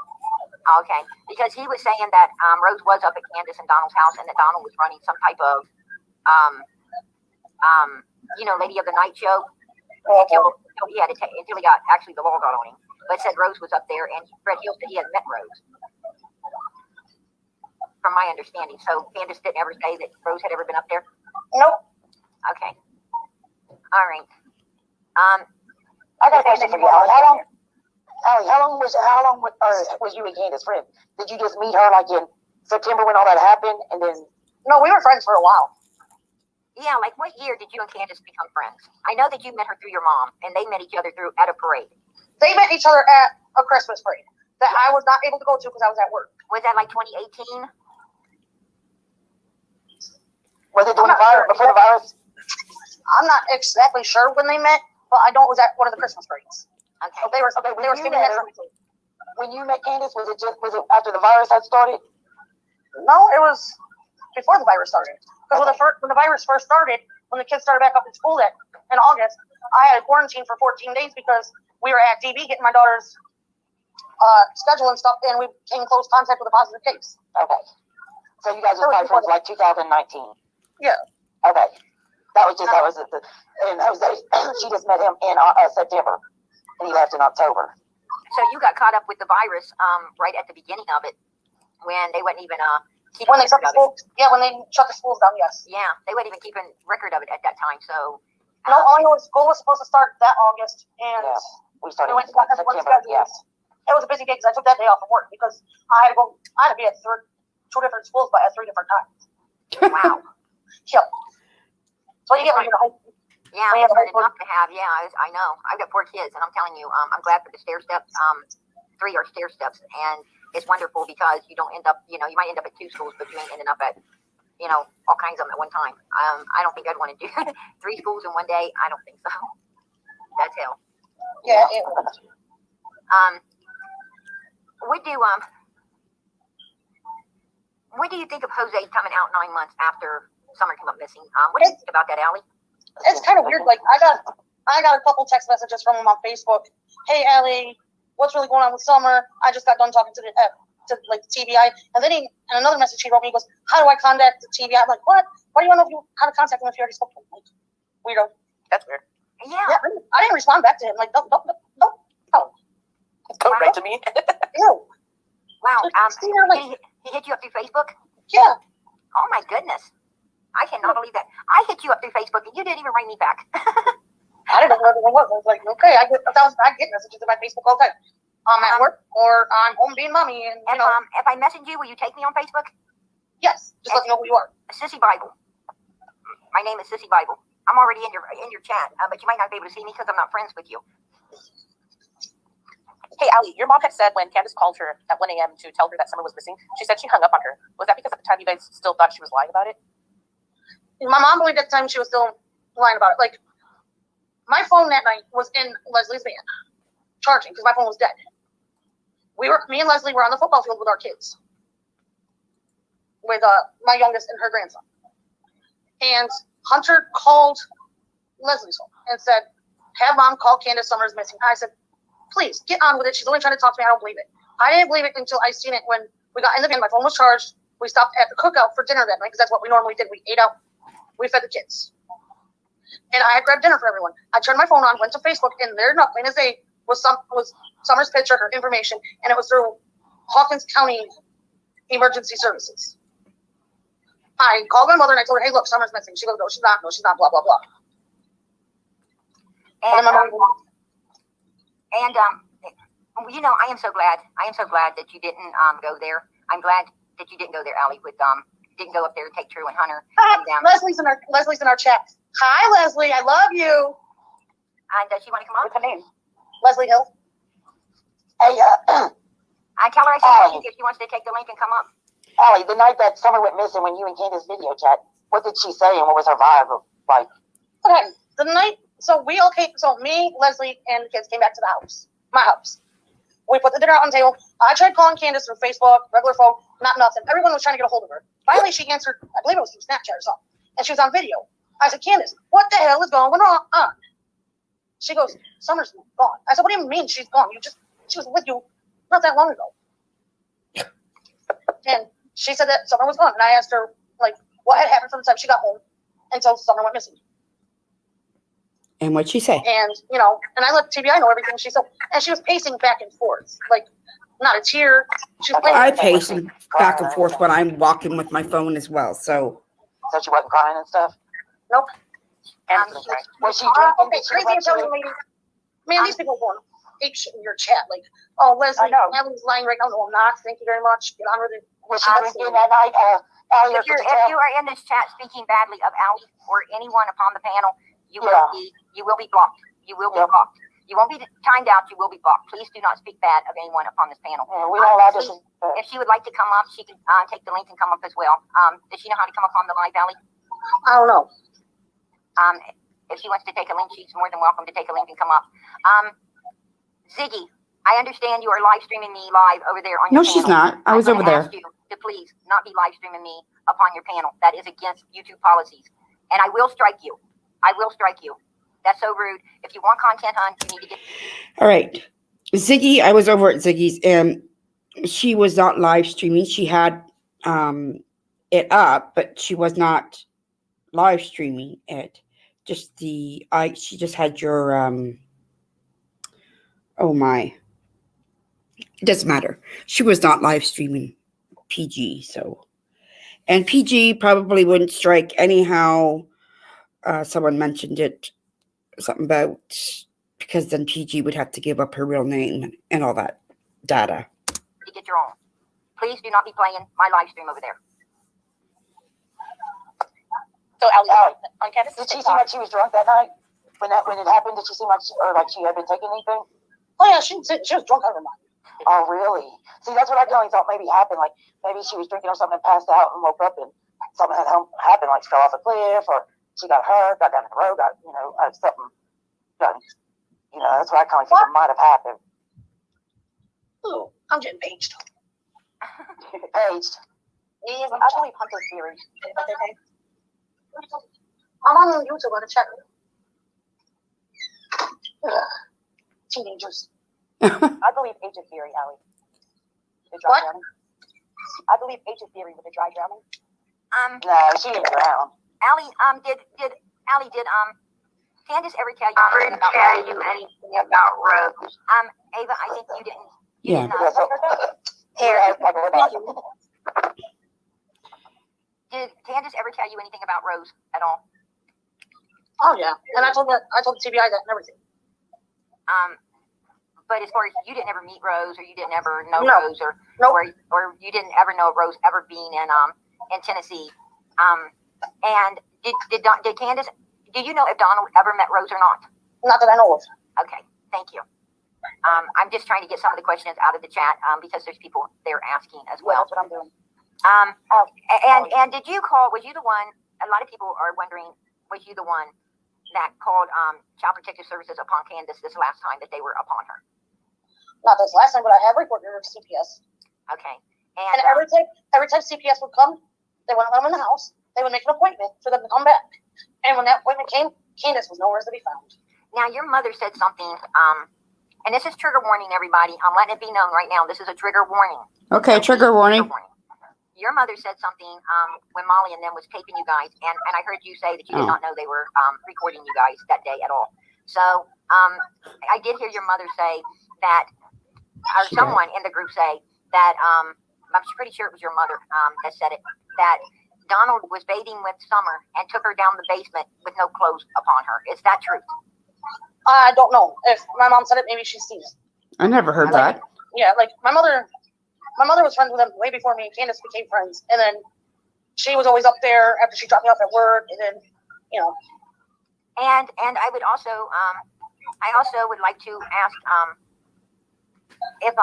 Okay, because he was saying that Rose was up at Candace and Donald's house, and that Donald was running some type of, Lady of the Night show until he got the law got on him. But said Rose was up there, and Fred Hill said he had met Rose. From my understanding, so Candace didn't ever say that Rose had ever been up there. Nope. Okay. All right. I got a question for you. How long was you and Candace friends? Did you just meet her like in September when all that happened, and then? No, we were friends for a while. Yeah, like what year did you and Candace become friends? I know that you met her through your mom, and they met each other at a parade. They met each other at a Christmas parade that I was not able to go to because I was at work. Was that like 2018? Was it before the virus? I'm not exactly sure when they met, but I know it was at one of the Christmas breaks. Okay. So they were sitting next to me. When you met Candace, was it after the virus had started? No, it was before the virus started. Because when the virus first started, when the kids started back up in school in August, I had quarantine for 14 days because we were at DB getting my daughter's schedule and stuff, and we came in close contact with a positive case. Okay. So you guys were probably friends like 2019. Yeah. Okay. She just met him in September, and he left in October. So you got caught up with the virus right at the beginning of it, when they wasn't even when they shut the school. Yeah, when they shut the schools down. Yes. Yeah, they weren't even keeping record of it at that time. So. No, all I know is school was supposed to start that August, and we started in September. Yes. It was a busy day because I took that day off of work because I had to be at two different schools, but at 3 different times. Wow. Yep. So you get when you're in high school. Yeah, it's hard enough to have. Yeah, I know. I've got 4 kids, and I'm telling you, I'm glad for the stair steps. 3 are stair steps, and it's wonderful because you don't end up, you might end up at 2 schools, but you ain't ending up at, all kinds of them at one time. I don't think I'd want to do 3 schools in one day. I don't think so. That's hell. Yeah. What do you think of Jose coming out 9 months after Summer came up missing? What do you think about that, Allie? It's kind of weird. Like I got a couple text messages from him on Facebook. Hey, Allie, what's really going on with Summer? I just got done talking to the TBI, and then another message he wrote me. He goes, "How do I contact the TBI?" I'm like, "What? Why do you want to know how to contact him if you already spoke to him?" Like, weirdo. That's weird. Yeah. I didn't respond back to him. Like, no. Go right to me. Ew. Wow. He hit you up through Facebook? Yeah. Oh my goodness. I cannot believe that. I hit you up through Facebook and you didn't even write me back. I didn't know who everyone was. I was like, okay, I get messages on my Facebook all the time. I'm at work or I'm home being mommy, and if I message you, will you take me on Facebook? Yes. Just let me know who you are. Sissy Bible. My name is Sissy Bible. I'm already in your chat, but you might not be able to see me because I'm not friends with you. Hey, Allie, your mom had said when Candace called her at 1 a.m. to tell her that Summer was missing, she said she hung up on her. Was that because at the time you guys still thought she was lying about it? My mom believed at the time she was still lying about it. Like, my phone that night was in Leslie's van, charging, because my phone was dead. Me and Leslie were on the football field with our kids, with my youngest and her grandson. And Hunter called Leslie's phone and said, "Have mom call Candace, Summer's missing." I said, "Please, get on with it. She's only trying to talk to me. I don't believe it." I didn't believe it until I seen it when we got in the van. My phone was charged. We stopped at the cookout for dinner that night because that's what we normally did. We ate out. We fed the kids. And I had grabbed dinner for everyone. I turned my phone on, went to Facebook, and there, not plain as day, was Summer's picture, her information, and it was through Hawkins County Emergency Services. I called my mother and I told her, "Hey, look, Summer's missing." She goes, "No, she's not. No, she's not. Blah blah blah." And I am so glad. I am so glad that you didn't go there. I'm glad that you didn't go there, Allie. Didn't go up there and take True and Hunter. Leslie's in our chat. Hi, Leslie. I love you. And does she want to come on? What's her name? Leslie Hill. Hey, I tell her I said if she wants to take the link and come up. Allie, the night that Summer went missing, when you and Candace video chat, what did she say and what was her vibe like? Okay, the night. So we all came. So me, Leslie, and the kids came back to the house, my house. We put the dinner out on the table. I tried calling Candace through Facebook, regular phone, not nothing. Everyone was trying to get a hold of her. Finally, she answered. I believe it was through Snapchat or something, and she was on video. I said, "Candace, what the hell is going on?" She goes, "Summer's gone." I said, "What do you mean she's gone? She was with you not that long ago." And she said that Summer was gone, and I asked her what had happened from the time she got home until Summer went missing. And what'd she say? And and I let TBI know everything she said, and she was pacing back and forth, not a tear. I pace back and forth when I'm walking with my phone as well. So she wasn't crying and stuff. Nope. Was she drinking? Okay, crazy Italian lady. Man, these people are going ape shit in your chat. Oh, Leslie, Ellie's lying right now. No, I'm not. Thank you very much. Get on with it. Was she drinking that night? If you are in this chat speaking badly of Allie or anyone upon the panel, you will be blocked. You will be blocked. You won't be timed out. You will be blocked. Please do not speak bad of anyone upon this panel. We don't allow this. If she would like to come up, she can take the link and come up as well. Does she know how to come up on the live, Allie? I don't know. If she wants to take a link, she's more than welcome to take a link and come up. Ziggy, I understand you are live streaming me live over there on your No, panel. she's not. I was over there. I'm going to ask you to please not be live streaming me upon your panel. That is against YouTube policies. And I will strike you. I will strike you. That's so rude. If you want content on, you need to get... All right. Ziggy, I was over at Ziggy's, and she was not live streaming. She had it up, but she was not live streaming it. Just she just had your oh my, it doesn't matter. She was not live streaming PG, so, and PG probably wouldn't strike anyhow. Someone mentioned it, something about, because then PG would have to give up her real name and all that data. To get your own. Please do not be playing my live stream over there. So Allie, on Candace, did she seem like she was drunk that night? When it happened, did she seem like she had been taking anything? Oh yeah, she was drunk out of her mind. Oh really? See, that's what I only thought maybe happened. Like maybe she was drinking or something, and passed out, and woke up, and something had happened, like she fell off a cliff, or she got hurt, got down the road, got something. That's what I kind of think might have happened. Ooh, I'm getting paged. Paged. I believe Hunter's theory. Is that okay? I'm on YouTube on the chat room. Teenagers. I believe Agent theory, Allie. The dry drowning. I believe Agent theory with the dry drowning. No, she didn't drown. Allie, did Candace ever tell you anything about Rose? Ava, I think you didn't. Yeah. Did Candace ever tell you anything about Rose at all? Oh yeah, and I told TBI that and everything. But as far as you didn't ever meet Rose, or you didn't ever know No. Rose, or you didn't ever know Rose ever being in Tennessee. And did Candace? Do you know if Donald ever met Rose or not? Not that I know of. Okay, thank you. I'm just trying to get some of the questions out of the chat because there's people there asking as well. That's what I'm doing. And did you call? Was you the one? A lot of people are wondering. Was you the one that called Child Protective Services upon Candace this last time that they were upon her? Not this last time, but I have reported her to CPS. Okay. And every time CPS would come, they wouldn't let them in the house. They would make an appointment for them to come back. And when that appointment came, Candace was nowhere to be found. Now, your mother said something, and this is trigger warning, everybody. I'm letting it be known right now. This is a trigger warning. Okay, trigger warning. Your mother said something when Molly and them was taping you guys, and I heard you say that you did not know they were recording you guys that day at all. So I did hear your mother say that, or someone in the group say that, I'm pretty sure it was your mother that said it, that Donald was bathing with Summer and took her down the basement with no clothes upon her. Is that true? I don't know. If my mom said it, maybe she's seen it. I never heard that. Yeah, like my mother was friends with them way before me and Candace became friends. And then she was always up there after she dropped me off at work. And then, And I would also, would like to ask if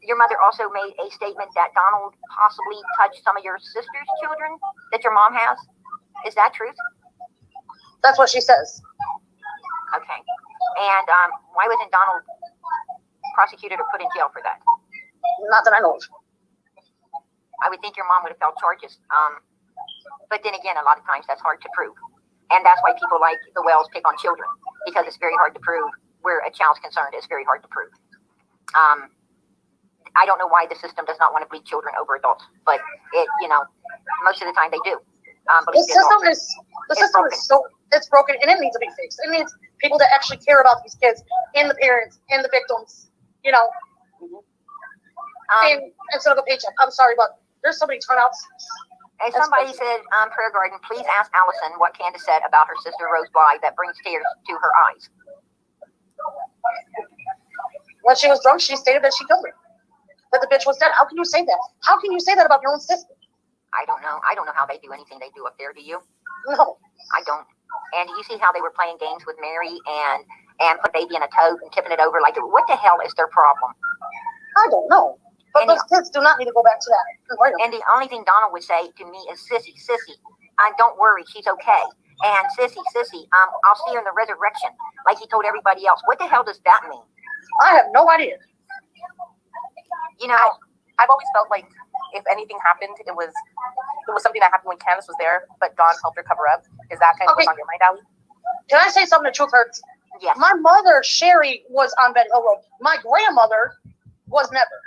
your mother also made a statement that Donald possibly touched some of your sister's children that your mom has. Is that truth? That's what she says. Okay. And why wasn't Donald prosecuted or put in jail for that? Not that I know of. I would think your mom would have felt charges. But then again, a lot of times that's hard to prove. And that's why people like the Wells pick on children, because it's very hard to prove where a child's concerned. It's very hard to prove. I don't know why the system does not want to bleed children over adults, but most of the time they do. The system is it's broken, and it needs to be fixed. It needs people that actually care about these kids and the parents and the victims, and instead of a paycheck. I'm sorry, but there's so many turnouts. And somebody said, Prayer Garden, please ask Allison what Candace said about her sister Rose Bly that brings tears to her eyes. When she was drunk, she stated that she killed her. That the bitch was dead. How can you say that? How can you say that about your own sister? I don't know. I don't know how they do anything they do up there. Do you? No. I don't. And you see how they were playing games with Mary and put baby in a tote and tipping it over like, what the hell is their problem? I don't know. But those kids do not need to go back to that. And the only thing Donald would say to me is, Sissy, don't worry, she's okay. And Sissy, I'll see you in the resurrection, like he told everybody else. What the hell does that mean? I have no idea. You know, I've always felt like if anything happened, it was something that happened when Candace was there, but Dawn helped her cover up. Is that kind of what's on your mind, Allie? Can I say something? The truth hurts. Yes. My mother, Sherry, was on Betty Hill Road. My grandmother was never.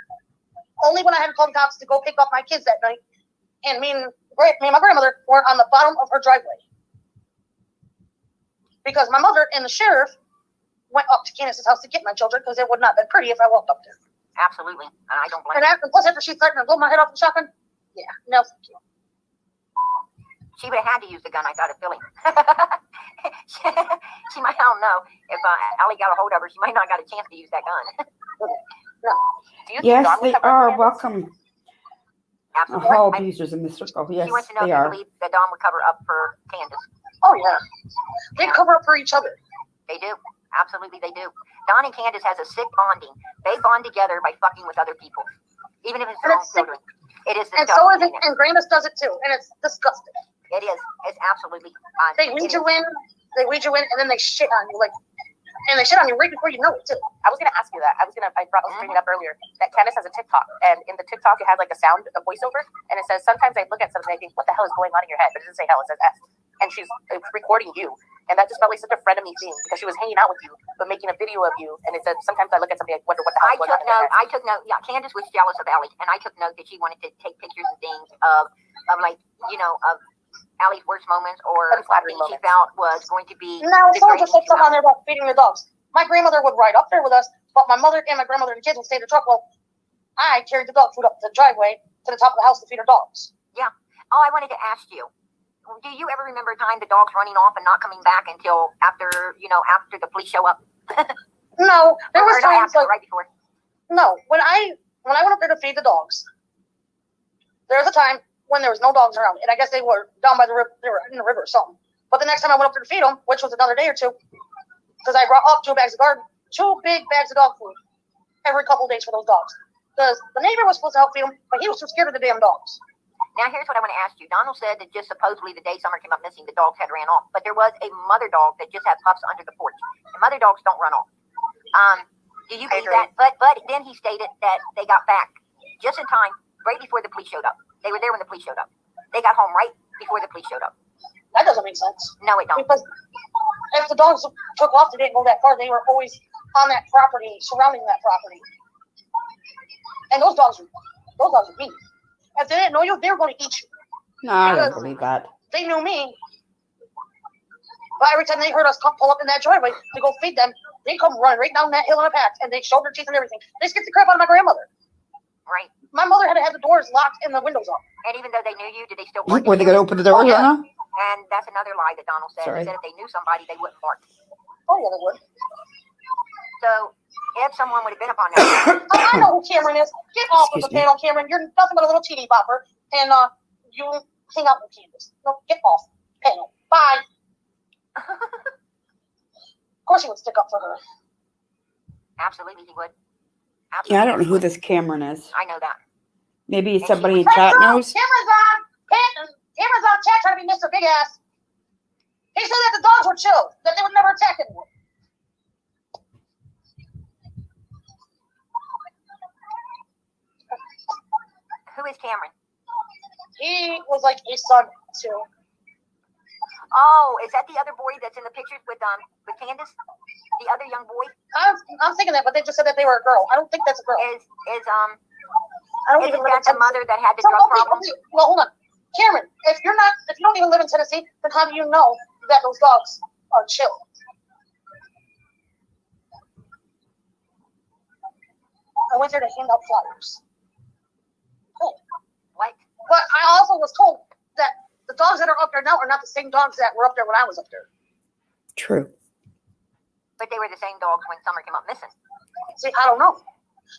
Only when I had to call the cops to go pick up my kids that night, and me and my grandmother were on the bottom of her driveway. Because my mother and the sheriff went up to Candace's house to get my children because it would not have been pretty if I walked up there. Absolutely. And I don't blame you. And plus, after she threatened to blow my head off the shotgun, yeah, no. She would have had to use the gun, I thought, of Philly. She might, I don't know. If Allie got a hold of her, she might not got a chance to use that gun. No. Yes, they are welcome. Absolutely. All abusers in the circle. Yes, she wants to know they if you are. believe that Dawn would cover up for Candace. Oh, yeah. They cover up for each other. They do. Absolutely, they do. Dawn and Candace has a sick bonding. They bond together by fucking with other people, even if it's their own children. It is disgusting. And so is it, and Grandis does it too, and it's disgusting. It is. It's absolutely. They weed you in, and then they shit on you, and they shit on you right before you know it too. I was gonna ask you that. I was bringing it up earlier that Candace has a TikTok, and in the TikTok it has like a sound, a voiceover, and it says sometimes I look at something and I think, what the hell is going on in your head? But it doesn't say hell, it says S. And it's recording you, and that just felt like such a frenemy thing because she was hanging out with you, but making a video of you, and it said sometimes I look at something I wonder what the hell is going on in your head. I took note. Yeah, Candace was jealous of Allie, and I took note that she wanted to take pictures and things of like of Allie's worst moments or something she felt was going to be. Now, someone just said something on there about feeding your dogs. My grandmother would ride up there with us, but my mother and my grandmother and kids would stay in the truck. Well, I carried the dog food up the driveway to the top of the house to feed her dogs. Yeah. Oh, I wanted to ask you. Do you ever remember a time the dog's running off and not coming back until after the police show up? No, there was times right before. No, when I went up there to feed the dogs, there was a time when there was no dogs around, and I guess they were down by the river. They were in the river or something. But the next time I went up there to feed them, which was another day or two, because I brought up 2 big bags of dog food every couple of days for those dogs. Because the neighbor was supposed to help feed them, but he was too scared of the damn dogs. Now, here's what I want to ask you. Donald said that just supposedly the day Summer came up missing, the dogs had ran off. But there was a mother dog that just had pups under the porch. And mother dogs don't run off. Do you believe that? But then he stated that they got back just in time, right before the police showed up. They were there when the police showed up. They got home right before the police showed up. That doesn't make sense. No, it don't. Because if the dogs took off, they didn't go that far. They were always on that property, surrounding that property. And those dogs are mean. If they didn't know you, they were going to eat you. No, I don't believe that. They knew me. But every time they heard us pull up in that driveway to go feed them, they come running right down that hill in a pack, and they showed their teeth and everything. They scared the crap out of my grandmother. Right. My mother had to have the doors locked and the windows up. And even though they knew you, did they still Were they going to open the door? Oh, yeah. And that's another lie that Donald said. Sorry. He said if they knew somebody, they wouldn't bark. Oh, yeah, they would. So, if someone would have been upon that. I know who Cameron is. Get off of the panel, Cameron. You're nothing but a little teeny bopper. And you hang out with Candace. No, get off panel. Bye. Of course he would stick up for her. Absolutely, he would. Absolutely. Yeah, I don't know who this Cameron is. I know that. Maybe somebody in chat knows. Cameron's on chat trying to be Mr. Big Ass. He said that the dogs were chill, that they would never attack anyone. Who is Cameron? He was like a son too. Oh, is that the other boy that's in the pictures with Candace? The other young boy? I'm thinking that, but they just said that they were a girl. I don't think that's a girl. Isn't even that the mother that had the drug problem? Okay. Well, hold on. Cameron, if you don't even live in Tennessee, then how do you know that those dogs are chill? I went there to hand out flyers. Oh. What? But I also was told that the dogs that are up there now are not the same dogs that were up there when I was up there. True. But they were the same dogs when Summer came up missing. See, I don't know.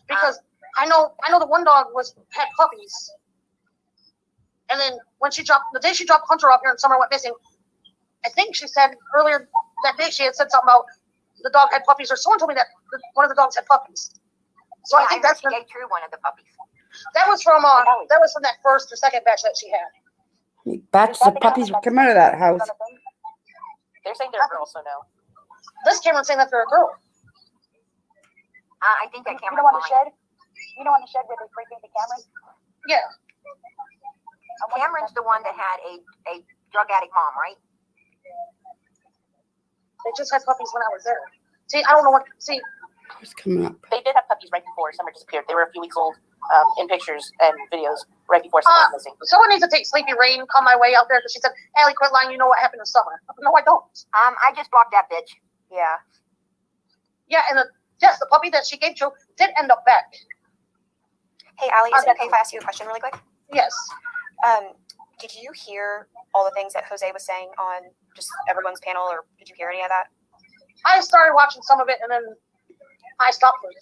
Because I know the one dog had puppies. And then the day she dropped Hunter off here and Summer went missing, I think she said earlier that day she had said something about the dog had puppies, or someone told me that one of the dogs had puppies. So yeah, I think that's she gave True one of the puppies. That was from that first or second batch that she had. Batches of puppies would come out of that house. They're saying they're girls, so no. This camera's saying that they're a girl. I think that You camera's know on the lying. shed? You know on the shed where they pre-paint the cameras? Yeah. Cameron's the one that had a drug addict mom, right? They just had puppies when I was there. See, I don't know what. See, What's coming up? They did have puppies right before Summer disappeared. They were a few weeks old in pictures and videos right before Summer was missing. someone needs to take Sleepy Rain, come my way out there, because she said, Allie, quit lying. You know what happened to Summer. No, I don't. I just blocked that bitch. Yeah. Yeah, and yes, the puppy that she gave to did end up back. Hey, Allie, is it okay if I ask you a question really quick? Yes. Did you hear all the things that Jose was saying on just everyone's panel, or did you hear any of that? I started watching some of it, and then I stopped for it.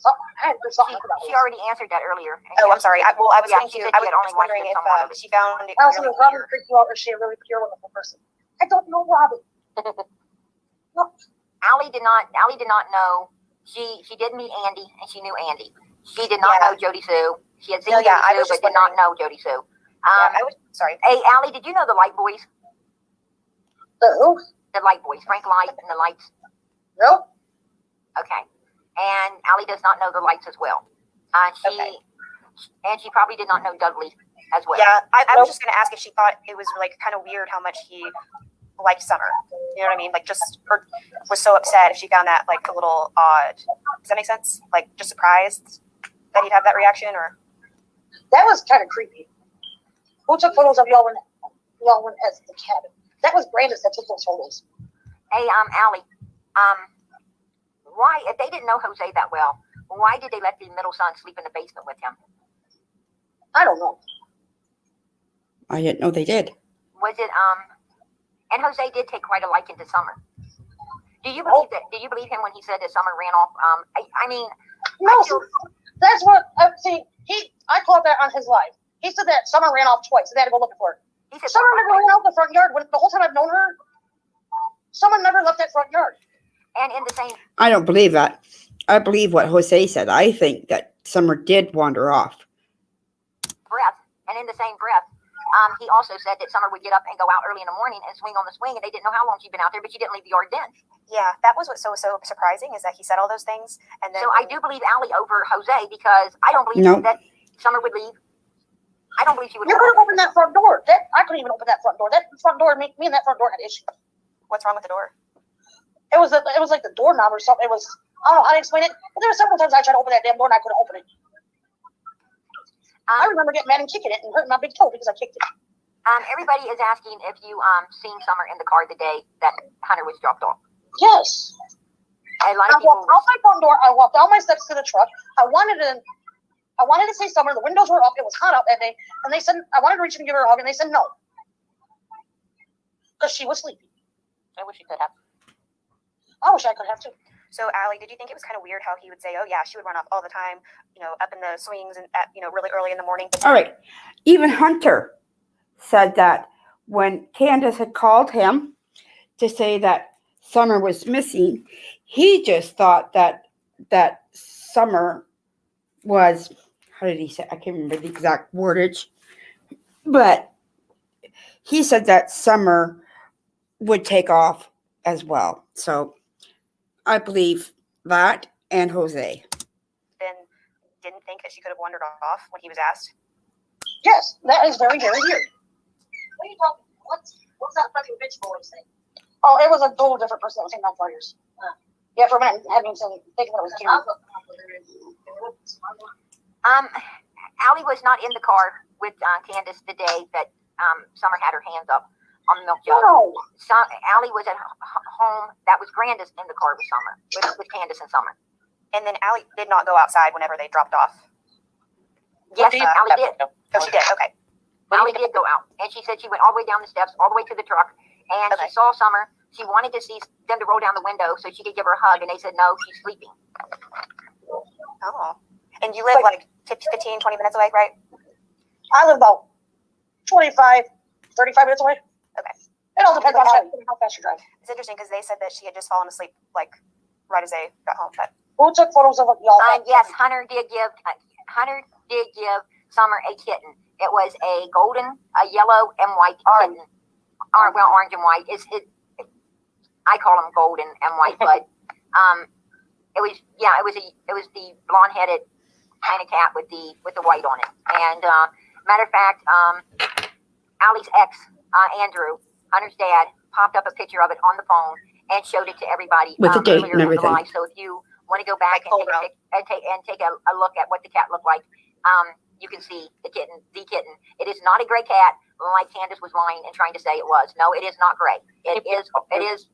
She already answered that earlier. Oh, I'm sorry. I was Yeah, thinking, she said I she was had only just wondering watched if some of it. she found it Allison, really was Robin weird. freaked you out, or is she a really pure, wonderful person? I don't know Robin. No. Allie did not know. She did meet Andy, and she knew Andy. She did not know Jody Sue. She had seen Jody Sue, but did not know Jody Sue. I was sorry. Hey, Allie, did you know the Light Boys? The who? The Light Boys, Frank Light and the Lights. Nope. Okay. And Allie does not know the Lights as well. And she probably did not know Dudley as well. Yeah, I was just going to ask if she thought it was like kind of weird how much he liked Summer. You know what I mean? Like just, or was so upset if she found that like a little odd. Does that make sense? Like just surprised that he'd have that reaction, or? That was kind of creepy. Who took photos of y'all when at the cabin? That was Brandis that took those photos. Hey, Allie, why, if they didn't know Jose that well, why did they let the middle son sleep in the basement with him? I don't know. I didn't know they did. Was it, and Jose did take quite a liking to Summer. Do you believe that? Do you believe him when he said that Summer ran off? I mean, no, that's what, see, I caught that on his live. He said that Summer ran off twice, and they had to go looking for her. He said Summer never ran out the front yard. When the whole time I've known her, Summer never left that front yard. And in the same, I don't believe that. I believe what Jose said. I think that Summer did wander off. breath, and in the same breath, he also said that Summer would get up and go out early in the morning and swing on the swing, and they didn't know how long she'd been out there, but she didn't leave the yard then. Yeah, that was what's so surprising, is that he said all those things, and then so I do believe Allie over Jose, because I don't believe that Summer would leave. I don't believe she would. You could have opened that front door. I couldn't even open that front door. That front door, me and that front door had issues. What's wrong with the door? It was like the doorknob or something. It was, I don't know how to explain it, but there were several times I tried to open that damn door and I couldn't open it. I remember getting mad and kicking it and hurting my big toe because I kicked it. Everybody is asking if you seen Summer in the car the day that Hunter was dropped off. Yes. A lot of people. I walked out my front door. I walked down my steps to the truck. I wanted to say Summer. The windows were up. It was hot out that day, and they said I wanted to reach in and give her a hug, and they said no because she was sleeping. I wish you could have. I wish I could have too. So, Allie, did you think it was kind of weird how he would say, "Oh yeah, she would run off all the time, you know, up in the swings and at, you know, really early in the morning"? All right. Even Hunter said that when Candace had called him to say that Summer was missing, he just thought that Summer was, how did he say? I can't remember the exact wordage, but he said that Summer would take off as well. So I believe that, and Jose. Then didn't think that she could have wandered off when he was asked? Yes, that is very, very weird. What are you talking? What's that fucking bitch boy thing? Oh, it was a total different person that was taking out flyers. Yeah, for a minute, I hadn't even thinking that it was Karen. Allie was not in the car with Candace the day that Summer had her hands up on the milk jug. No. Allie was at home. That was Grandis in the car with Summer, with Candace and Summer. And then Allie did not go outside whenever they dropped off. Yes, Allie did. Oh, she did. Okay. Allie did go out, and she said she went all the way down the steps, all the way to the truck, and she saw Summer. She wanted to see them to roll down the window so she could give her a hug, and they said, no, she's sleeping. Oh. And you live like 15, 20 minutes away, right? I live about 25, 35 minutes away. Okay. It all depends on how fast you drive. It's interesting because they said that she had just fallen asleep, like, right as they got home. But who took photos of y'all? Yes, Hunter did give Summer a kitten. It was a golden, a yellow and white kitten. Orange and white. I call them gold and white, but it was the blonde headed kind of cat with the white on it. And matter of fact, Allie's ex, Andrew, Hunter's dad, popped up a picture of it on the phone and showed it to everybody with the date earlier and in the everything. live. So if you want to go back and take a look at what the cat looked like, you can see the kitten. It is not a gray cat like Candace was lying and trying to say it was. No, it is not gray. It is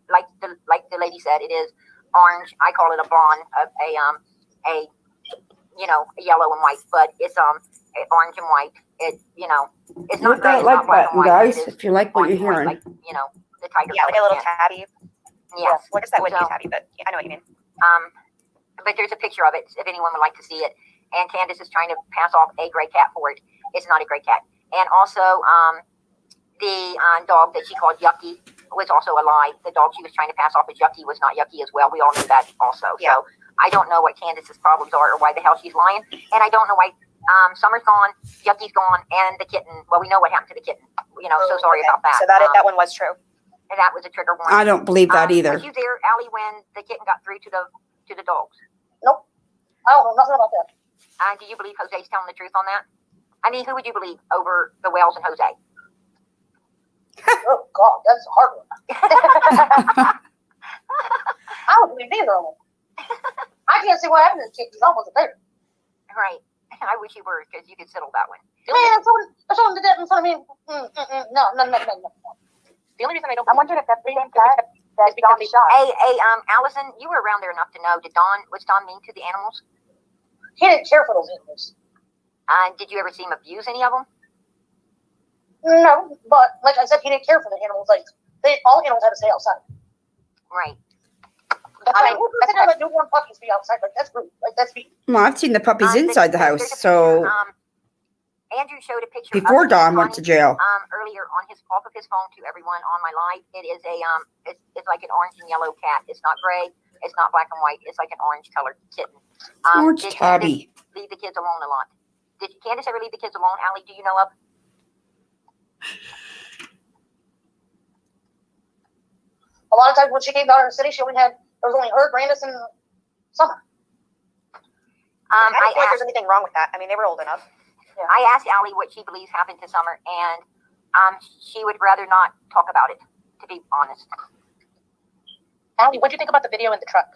like the lady said, it is orange. I call it a blonde, a yellow and white, but it's orange and white. It it's not Hit gray. that It's like not black button, and white. guys, if you like what you're hearing. Like the tiger. Yeah, like a little tabby. Yes. Well, I guess that wouldn't be tabby, but I know what you mean. But there's a picture of it if anyone would like to see it. And Candace is trying to pass off a gray cat for it. It's not a gray cat. And also, the dog that she called Yucky was also a lie. The dog she was trying to pass off as Yucky was not Yucky as well. We all knew that also. Yeah. So I don't know what Candace's problems are or why the hell she's lying. And I don't know why Summer's gone, Yucky's gone, and the kitten. Well, we know what happened to the kitten. So sorry about that. So that one was true. And that was a trigger warning. I don't believe that either. Were you there, Allie, when the kitten got through to the dogs? Nope. I don't know nothing about that. Do you believe Jose's telling the truth on that? I mean, who would you believe over the Wells and Jose? Oh God, that's a hard one. I don't believe neither of them. I can't see what happened to the kid. He's almost there. Right. I wish you were, because you could settle that one. Man, someone did that in front of me. No. The only reason I don't. I'm wondering if that's the same cat that Don shot. Hey, Allison, you were around there enough to know. Was Don mean to the animals? He didn't care for those animals. Did you ever see him abuse any of them? No, but like I said, he didn't care for the animals. Like all animals had to stay outside. Right. Who doesn't have newborn puppies be outside? Like that's rude. Like that's me. Well, I've seen the puppies inside the house, so Andrew showed a picture before of Don went to jail. Earlier off of his phone to everyone on my live. It is it's like an orange and yellow cat. It's not gray. It's not black and white. It's like an orange colored kitten. Orange tabby. Leave the kids alone a lot. Did Candace ever leave the kids alone, Allie? Do you know of? A lot of times when she came down to the city, there was only her, Grandis, and Summer. I don't think there's anything wrong with that. I mean, they were old enough. Yeah. I asked Allie what she believes happened to Summer, and she would rather not talk about it, to be honest. Allie, what do you think about the video in the truck?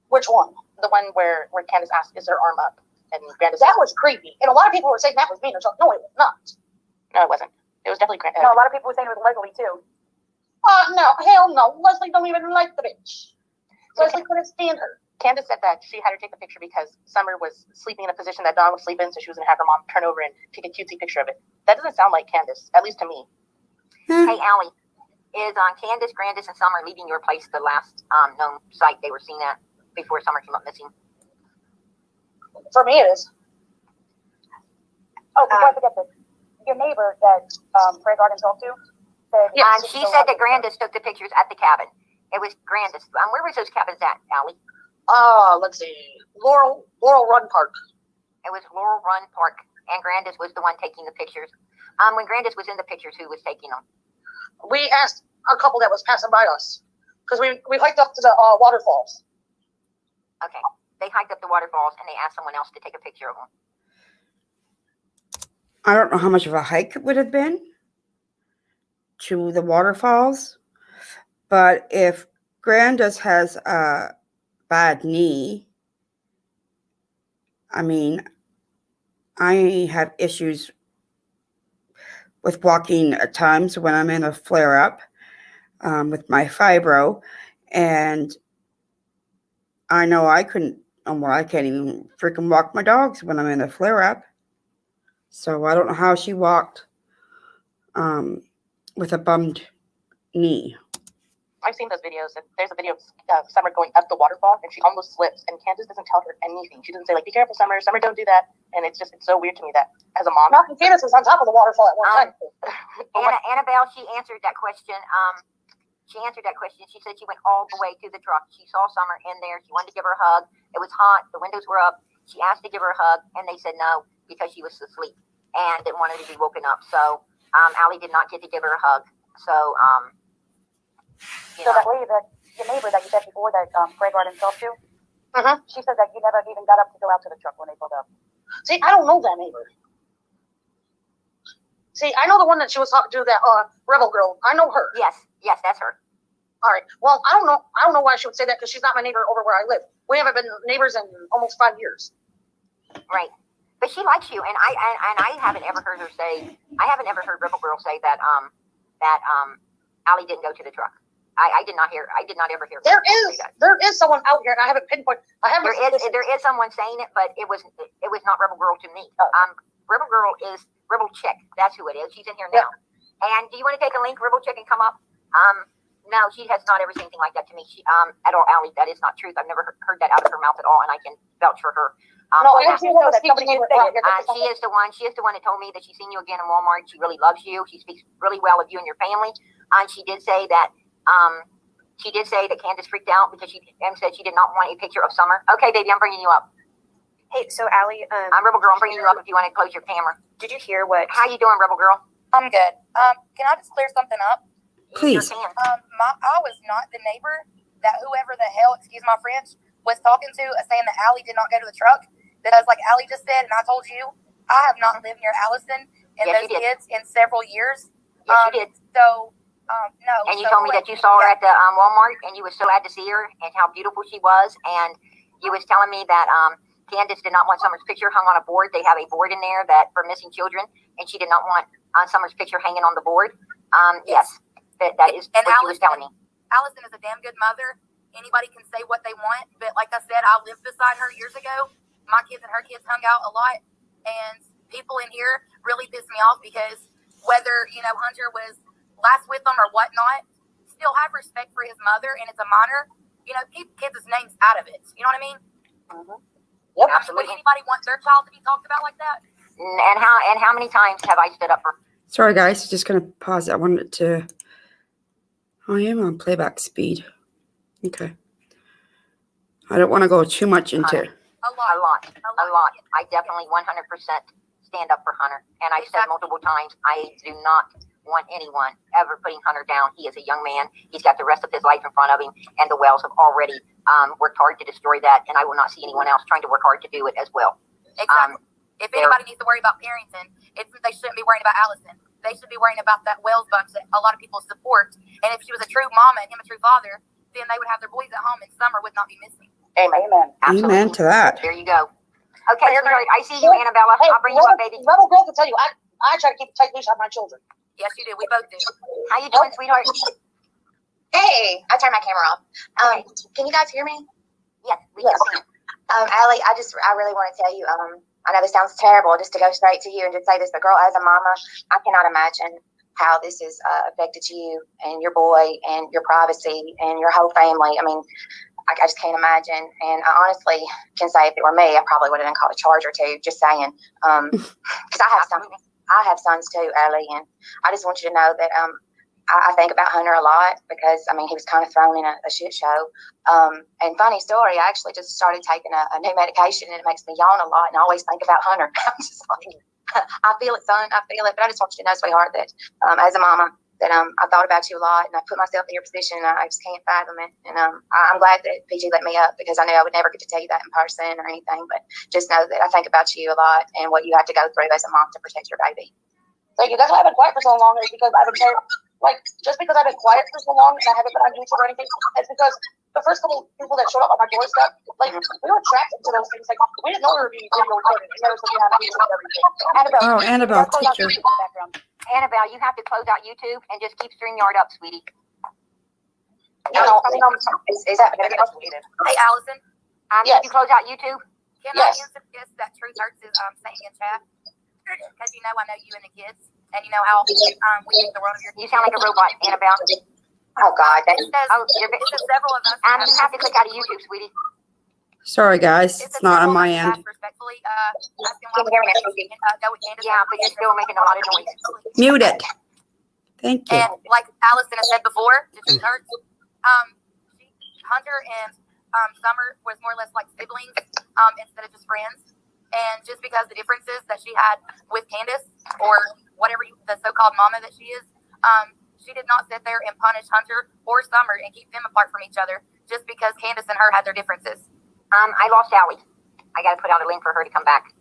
Which one? The one where Candace asked, "Is her arm up?" And Grandis. That was creepy, and a lot of people were saying that was mean or something. No, it was not. No, it wasn't. It was definitely Grandis. No, a lot of people were saying it was Leslie too. No, hell no. Leslie don't even like the bitch. Leslie couldn't stand her. Candace said that she had her take the picture because Summer was sleeping in a position that Dawn would sleep in, so she was going to have her mom turn over and take a cutesy picture of it. That doesn't sound like Candace, at least to me. Hey, Allie, is Candace, Grandis, and Summer leaving your place the last known site they were seen at before Summer came up missing? For me, it is. Oh, before I forget this, your neighbor that Fred Garden talked to said... Yeah, and she said that Grandis took the pictures at the cabin. It was Grandis. Where was those cabins at, Allie? Let's see. Laurel Run Park. It was Laurel Run Park, and Grandis was the one taking the pictures. When Grandis was in the pictures, who was taking them? We asked a couple that was passing by us because we hiked up to the waterfalls. Okay, they hiked up the waterfalls and they asked someone else to take a picture of them. I don't know how much of a hike it would have been to the waterfalls, but if Grandis has a bad knee, I mean, I have issues with walking at times when I'm in a flare-up with my fibro, and I know I can't even freaking walk my dogs when I'm in a flare-up. So I don't know how she walked with a bummed knee. I've seen those videos. There's a video of Summer going up the waterfall, and she almost slips, and Candace doesn't tell her anything. She doesn't say, like, be careful, Summer. Summer, don't do that. And it's so weird to me that, as a mom... Malcolm Candace was on top of the waterfall at one time. Annabelle, she answered that question. She said she went all the way to the truck. She saw Summer in there. She wanted to give her a hug. It was hot. The windows were up. She asked to give her a hug, and they said no because she was asleep and didn't want her to be woken up. So Allie did not get to give her a hug. So You So know. that lady, your neighbor that you said before that Greg Garden talked to, Mm-hmm. she said that you never even got up to go out to the truck when they pulled up. See, I don't know that neighbor. See, I know the one that she was talking to, that rebel girl. I know her. Yes, that's her. All right. Well, I don't know why she would say that, because she's not my neighbor over where I live. We haven't been neighbors in almost 5 years. Right. But she likes you, and I haven't ever heard her say. I haven't ever heard Rebel Girl say that Allie didn't go to the truck. I did not ever hear. There is someone out here, and I haven't pinpointed. There is someone saying it, but it was not Rebel Girl to me. Rebel Girl is Rebel Chick. That's who it is. She's in here now. And do you want to take a link, Rebel Chick, and come up? No, she has not ever said anything like that to me. She at all, Allie. That is not truth. I've never heard that out of her mouth at all, and I can vouch for her. She is the one. She is the one that told me that she's seen you again in Walmart. She really loves you. She speaks really well of you and your family. And she did say that Candace freaked out because she said she did not want a picture of Summer. Okay, baby, I'm bringing you up. Hey, so Allie, I'm Rebel Girl. I'm bringing you up if you want to close your camera. did you hear what? How you doing, Rebel Girl? I'm good. Can I just clear something up? Please. I was not the neighbor that whoever the hell, excuse my French, was talking to, saying that Allie did not go to the truck. Because like Allie just said, and I told you, I have not lived near Allison and those kids in several years. Yes, you did. So, no. And you told me that you saw her at the Walmart, and you were so glad to see her, and how beautiful she was. And you was telling me that Candace did not want Summer's picture hung on a board. They have a board in there that for missing children, and she did not want Summer's picture hanging on the board. Yes, that is what she was telling me. Allison is a damn good mother. Anybody can say what they want, but like I said, I lived beside her years ago. My kids and her kids hung out a lot, and people in here really pissed me off because whether, Hunter was last with them or whatnot, still have respect for his mother, and it's a minor. Keep kids' names out of it. You know what I mean? Mm-hmm. Yep, absolutely. Would anybody want their child to be talked about like that? And how many times have I stood up for? Sorry, guys. Just going to pause it. I wanted to. I am on playback speed. Okay. I don't want to go too much into. A lot. I definitely 100% stand up for Hunter. And I've said multiple times, I do not want anyone ever putting Hunter down. He is a young man. He's got the rest of his life in front of him. And the Wells have already worked hard to destroy that. And I will not see anyone else trying to work hard to do it as well. Exactly. If anybody needs to worry about parenting, they shouldn't be worrying about Allison. They should be worrying about that Wells bunch that a lot of people support. And if she was a true mama and him a true father, then they would have their boys at home and Summer would not be missing. Amen. Absolutely. Amen to that. There you go. Okay, sweetheart, I see you, Annabella. I'll bring you up, baby. Rebel Girl can tell you, I try to keep a tight leash on my children. Yes, you do. We both do. How you doing, sweetheart? Hey, I turned my camera off. Can you guys hear me? Yes, we Yes. can. Allie, I really want to tell you, I know this sounds terrible just to go straight to you and just say this, but girl, as a mama, I cannot imagine how this has affected you and your boy and your privacy and your whole family. I mean, I just can't imagine. And I honestly can say if it were me, I probably would have been called a charge or two, just saying. Because I have sons too, Ellie, and I just want you to know that I think about Hunter a lot because, I mean, he was kind of thrown in a shit show. And funny story, I actually just started taking a new medication, and it makes me yawn a lot, and I always think about Hunter. I'm just like, I feel it, son. I feel it. But I just want you to know, sweetheart, that as a mama, that I thought about you a lot, and I put myself in your position, and I just can't fathom it. And I'm glad that PG let me up because I knew I would never get to tell you that in person or anything. But just know that I think about you a lot and what you have to go through as a mom to protect your baby. Thank you. That's why I've been quiet for so long, is because I've been just because I've been quiet for so long and I haven't been on YouTube or anything, it's because the first couple people that showed up on my doorstep, we were attracted to those things. Like, we didn't know we were being video recorded. We never said we had YouTube and everything. Oh, Annabelle, take your. Annabelle, you have to close out YouTube and just keep StreamYard up, sweetie. Is that better? Hey, Allison. Yes. Did you close out YouTube? Can I answer this? That Truth Hurts is saying in chat. Because I know you and the kids, and you know how we think the world of your kids. You sound like a robot, Annabelle. Oh God, it says several of us. You have to click out of YouTube, sweetie. Sorry, guys, it's not on my end. Respectfully, can you hear me? Yeah, but you're still making a lot of noise. Mute it. Thank you. And like Allison has said before, the Truth Hurts. Hunter and Summer was more or less like siblings instead of just friends. And just because the differences that she had with Candace, or whatever the so-called mama that she is, She did not sit there and punish Hunter or Summer and keep them apart from each other just because Candace and her had their differences. I lost Allie. I got to put out a link for her to come back.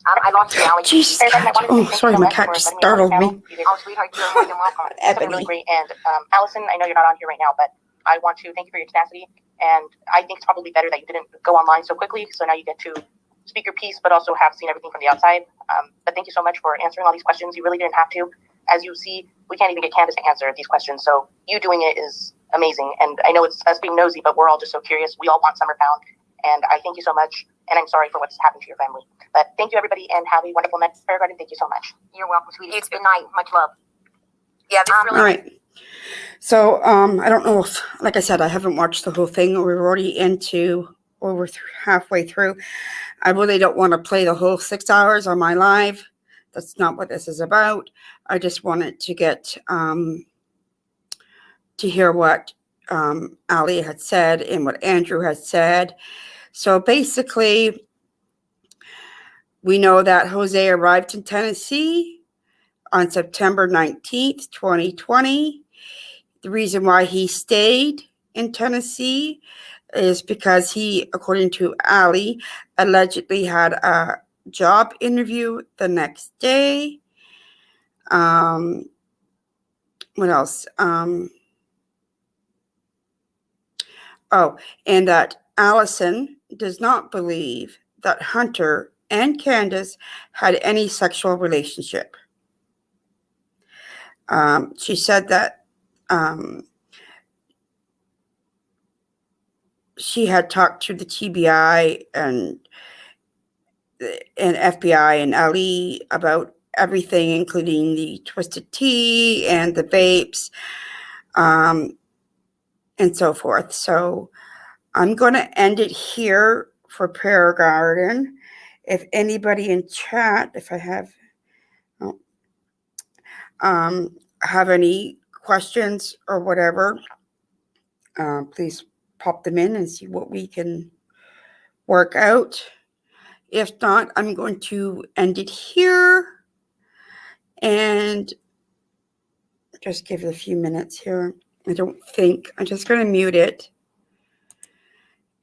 I lost you, Allie. Jesus God. Oh, sorry, my cat just startled me. Oh, sweetheart, you're more than welcome. It's been really great. And Allison, I know you're not on here right now, but I want to thank you for your tenacity. And I think it's probably better that you didn't go online so quickly. So now you get to speak your piece, but also have seen everything from the outside. But thank you so much for answering all these questions. You really didn't have to. As you see, we can't even get Candace to answer these questions. So you doing it is amazing. And I know it's us being nosy, but we're all just so curious. We all want Summer found. And I thank you so much. And I'm sorry for what's happened to your family. But thank you, everybody, and have a wonderful night. Prayer Garden, thank you so much. You're welcome, sweetie. Good night. Much love. Yeah, this really. All right. So I don't know if, like I said, I haven't watched the whole thing. We're already we're halfway through. I really don't want to play the whole 6 hours on my live. That's not what this is about. I just wanted to get to hear what Ali had said and what Andrew had said. So basically, we know that Jose arrived in Tennessee on September 19th, 2020. The reason why he stayed in Tennessee is because he, according to Ali, allegedly had a job interview the next day. What else? And that Allison does not believe that Hunter and Candace had any sexual relationship. She said that she had talked to the TBI and FBI and Ali about everything, including the twisted tea and the vapes, and so forth. So I'm going to end it here for Prayer Garden. If anybody in chat, if I have any questions or whatever, please pop them in and see what we can work out. If not, I'm going to end it here and just give it a few minutes here. I'm just going to mute it.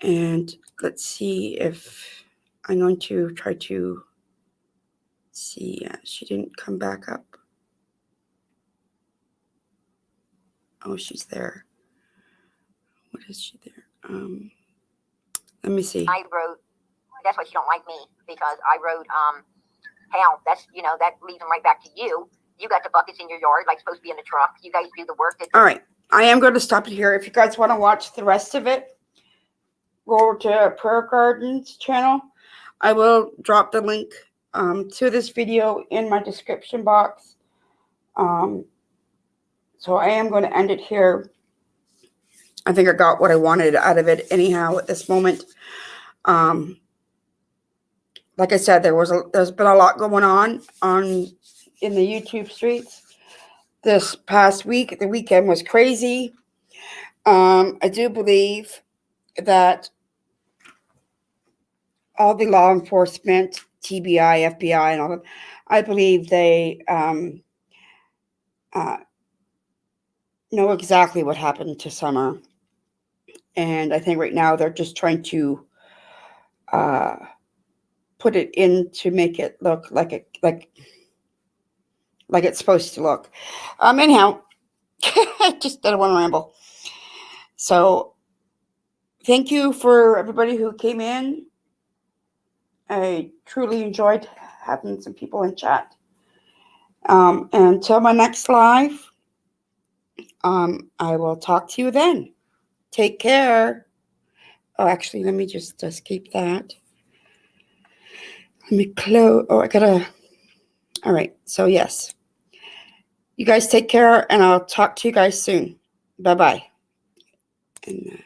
And let's see if I'm going to try to see. She didn't come back up. Oh, she's there. What is she there? Let me see. I wrote, that's why she don't like me, because I wrote, hell, that's, that leads them right back to you. You got the buckets in your yard, like supposed to be in the truck. You guys do the work. All right. I am going to stop it here. If you guys want to watch the rest of it, go over to Prayer Garden's channel. I will drop the link to this video in my description box. So I am going to end it here. I think I got what I wanted out of it anyhow at this moment. Like I said, there's been a lot going on in the YouTube streets this past week. The weekend was crazy. I do believe that all the law enforcement, TBI, FBI, and all that, I believe they know exactly what happened to Summer. And I think right now they're just trying to put it in to make it look like it's supposed to look. Anyhow, I don't want to ramble. So thank you for everybody who came in. I truly enjoyed having some people in chat. And until my next live, I will talk to you then. Take care. Oh, actually, let me just escape that. Let me close. Oh, all right. So, yes. You guys take care, and I'll talk to you guys soon. Bye-bye. And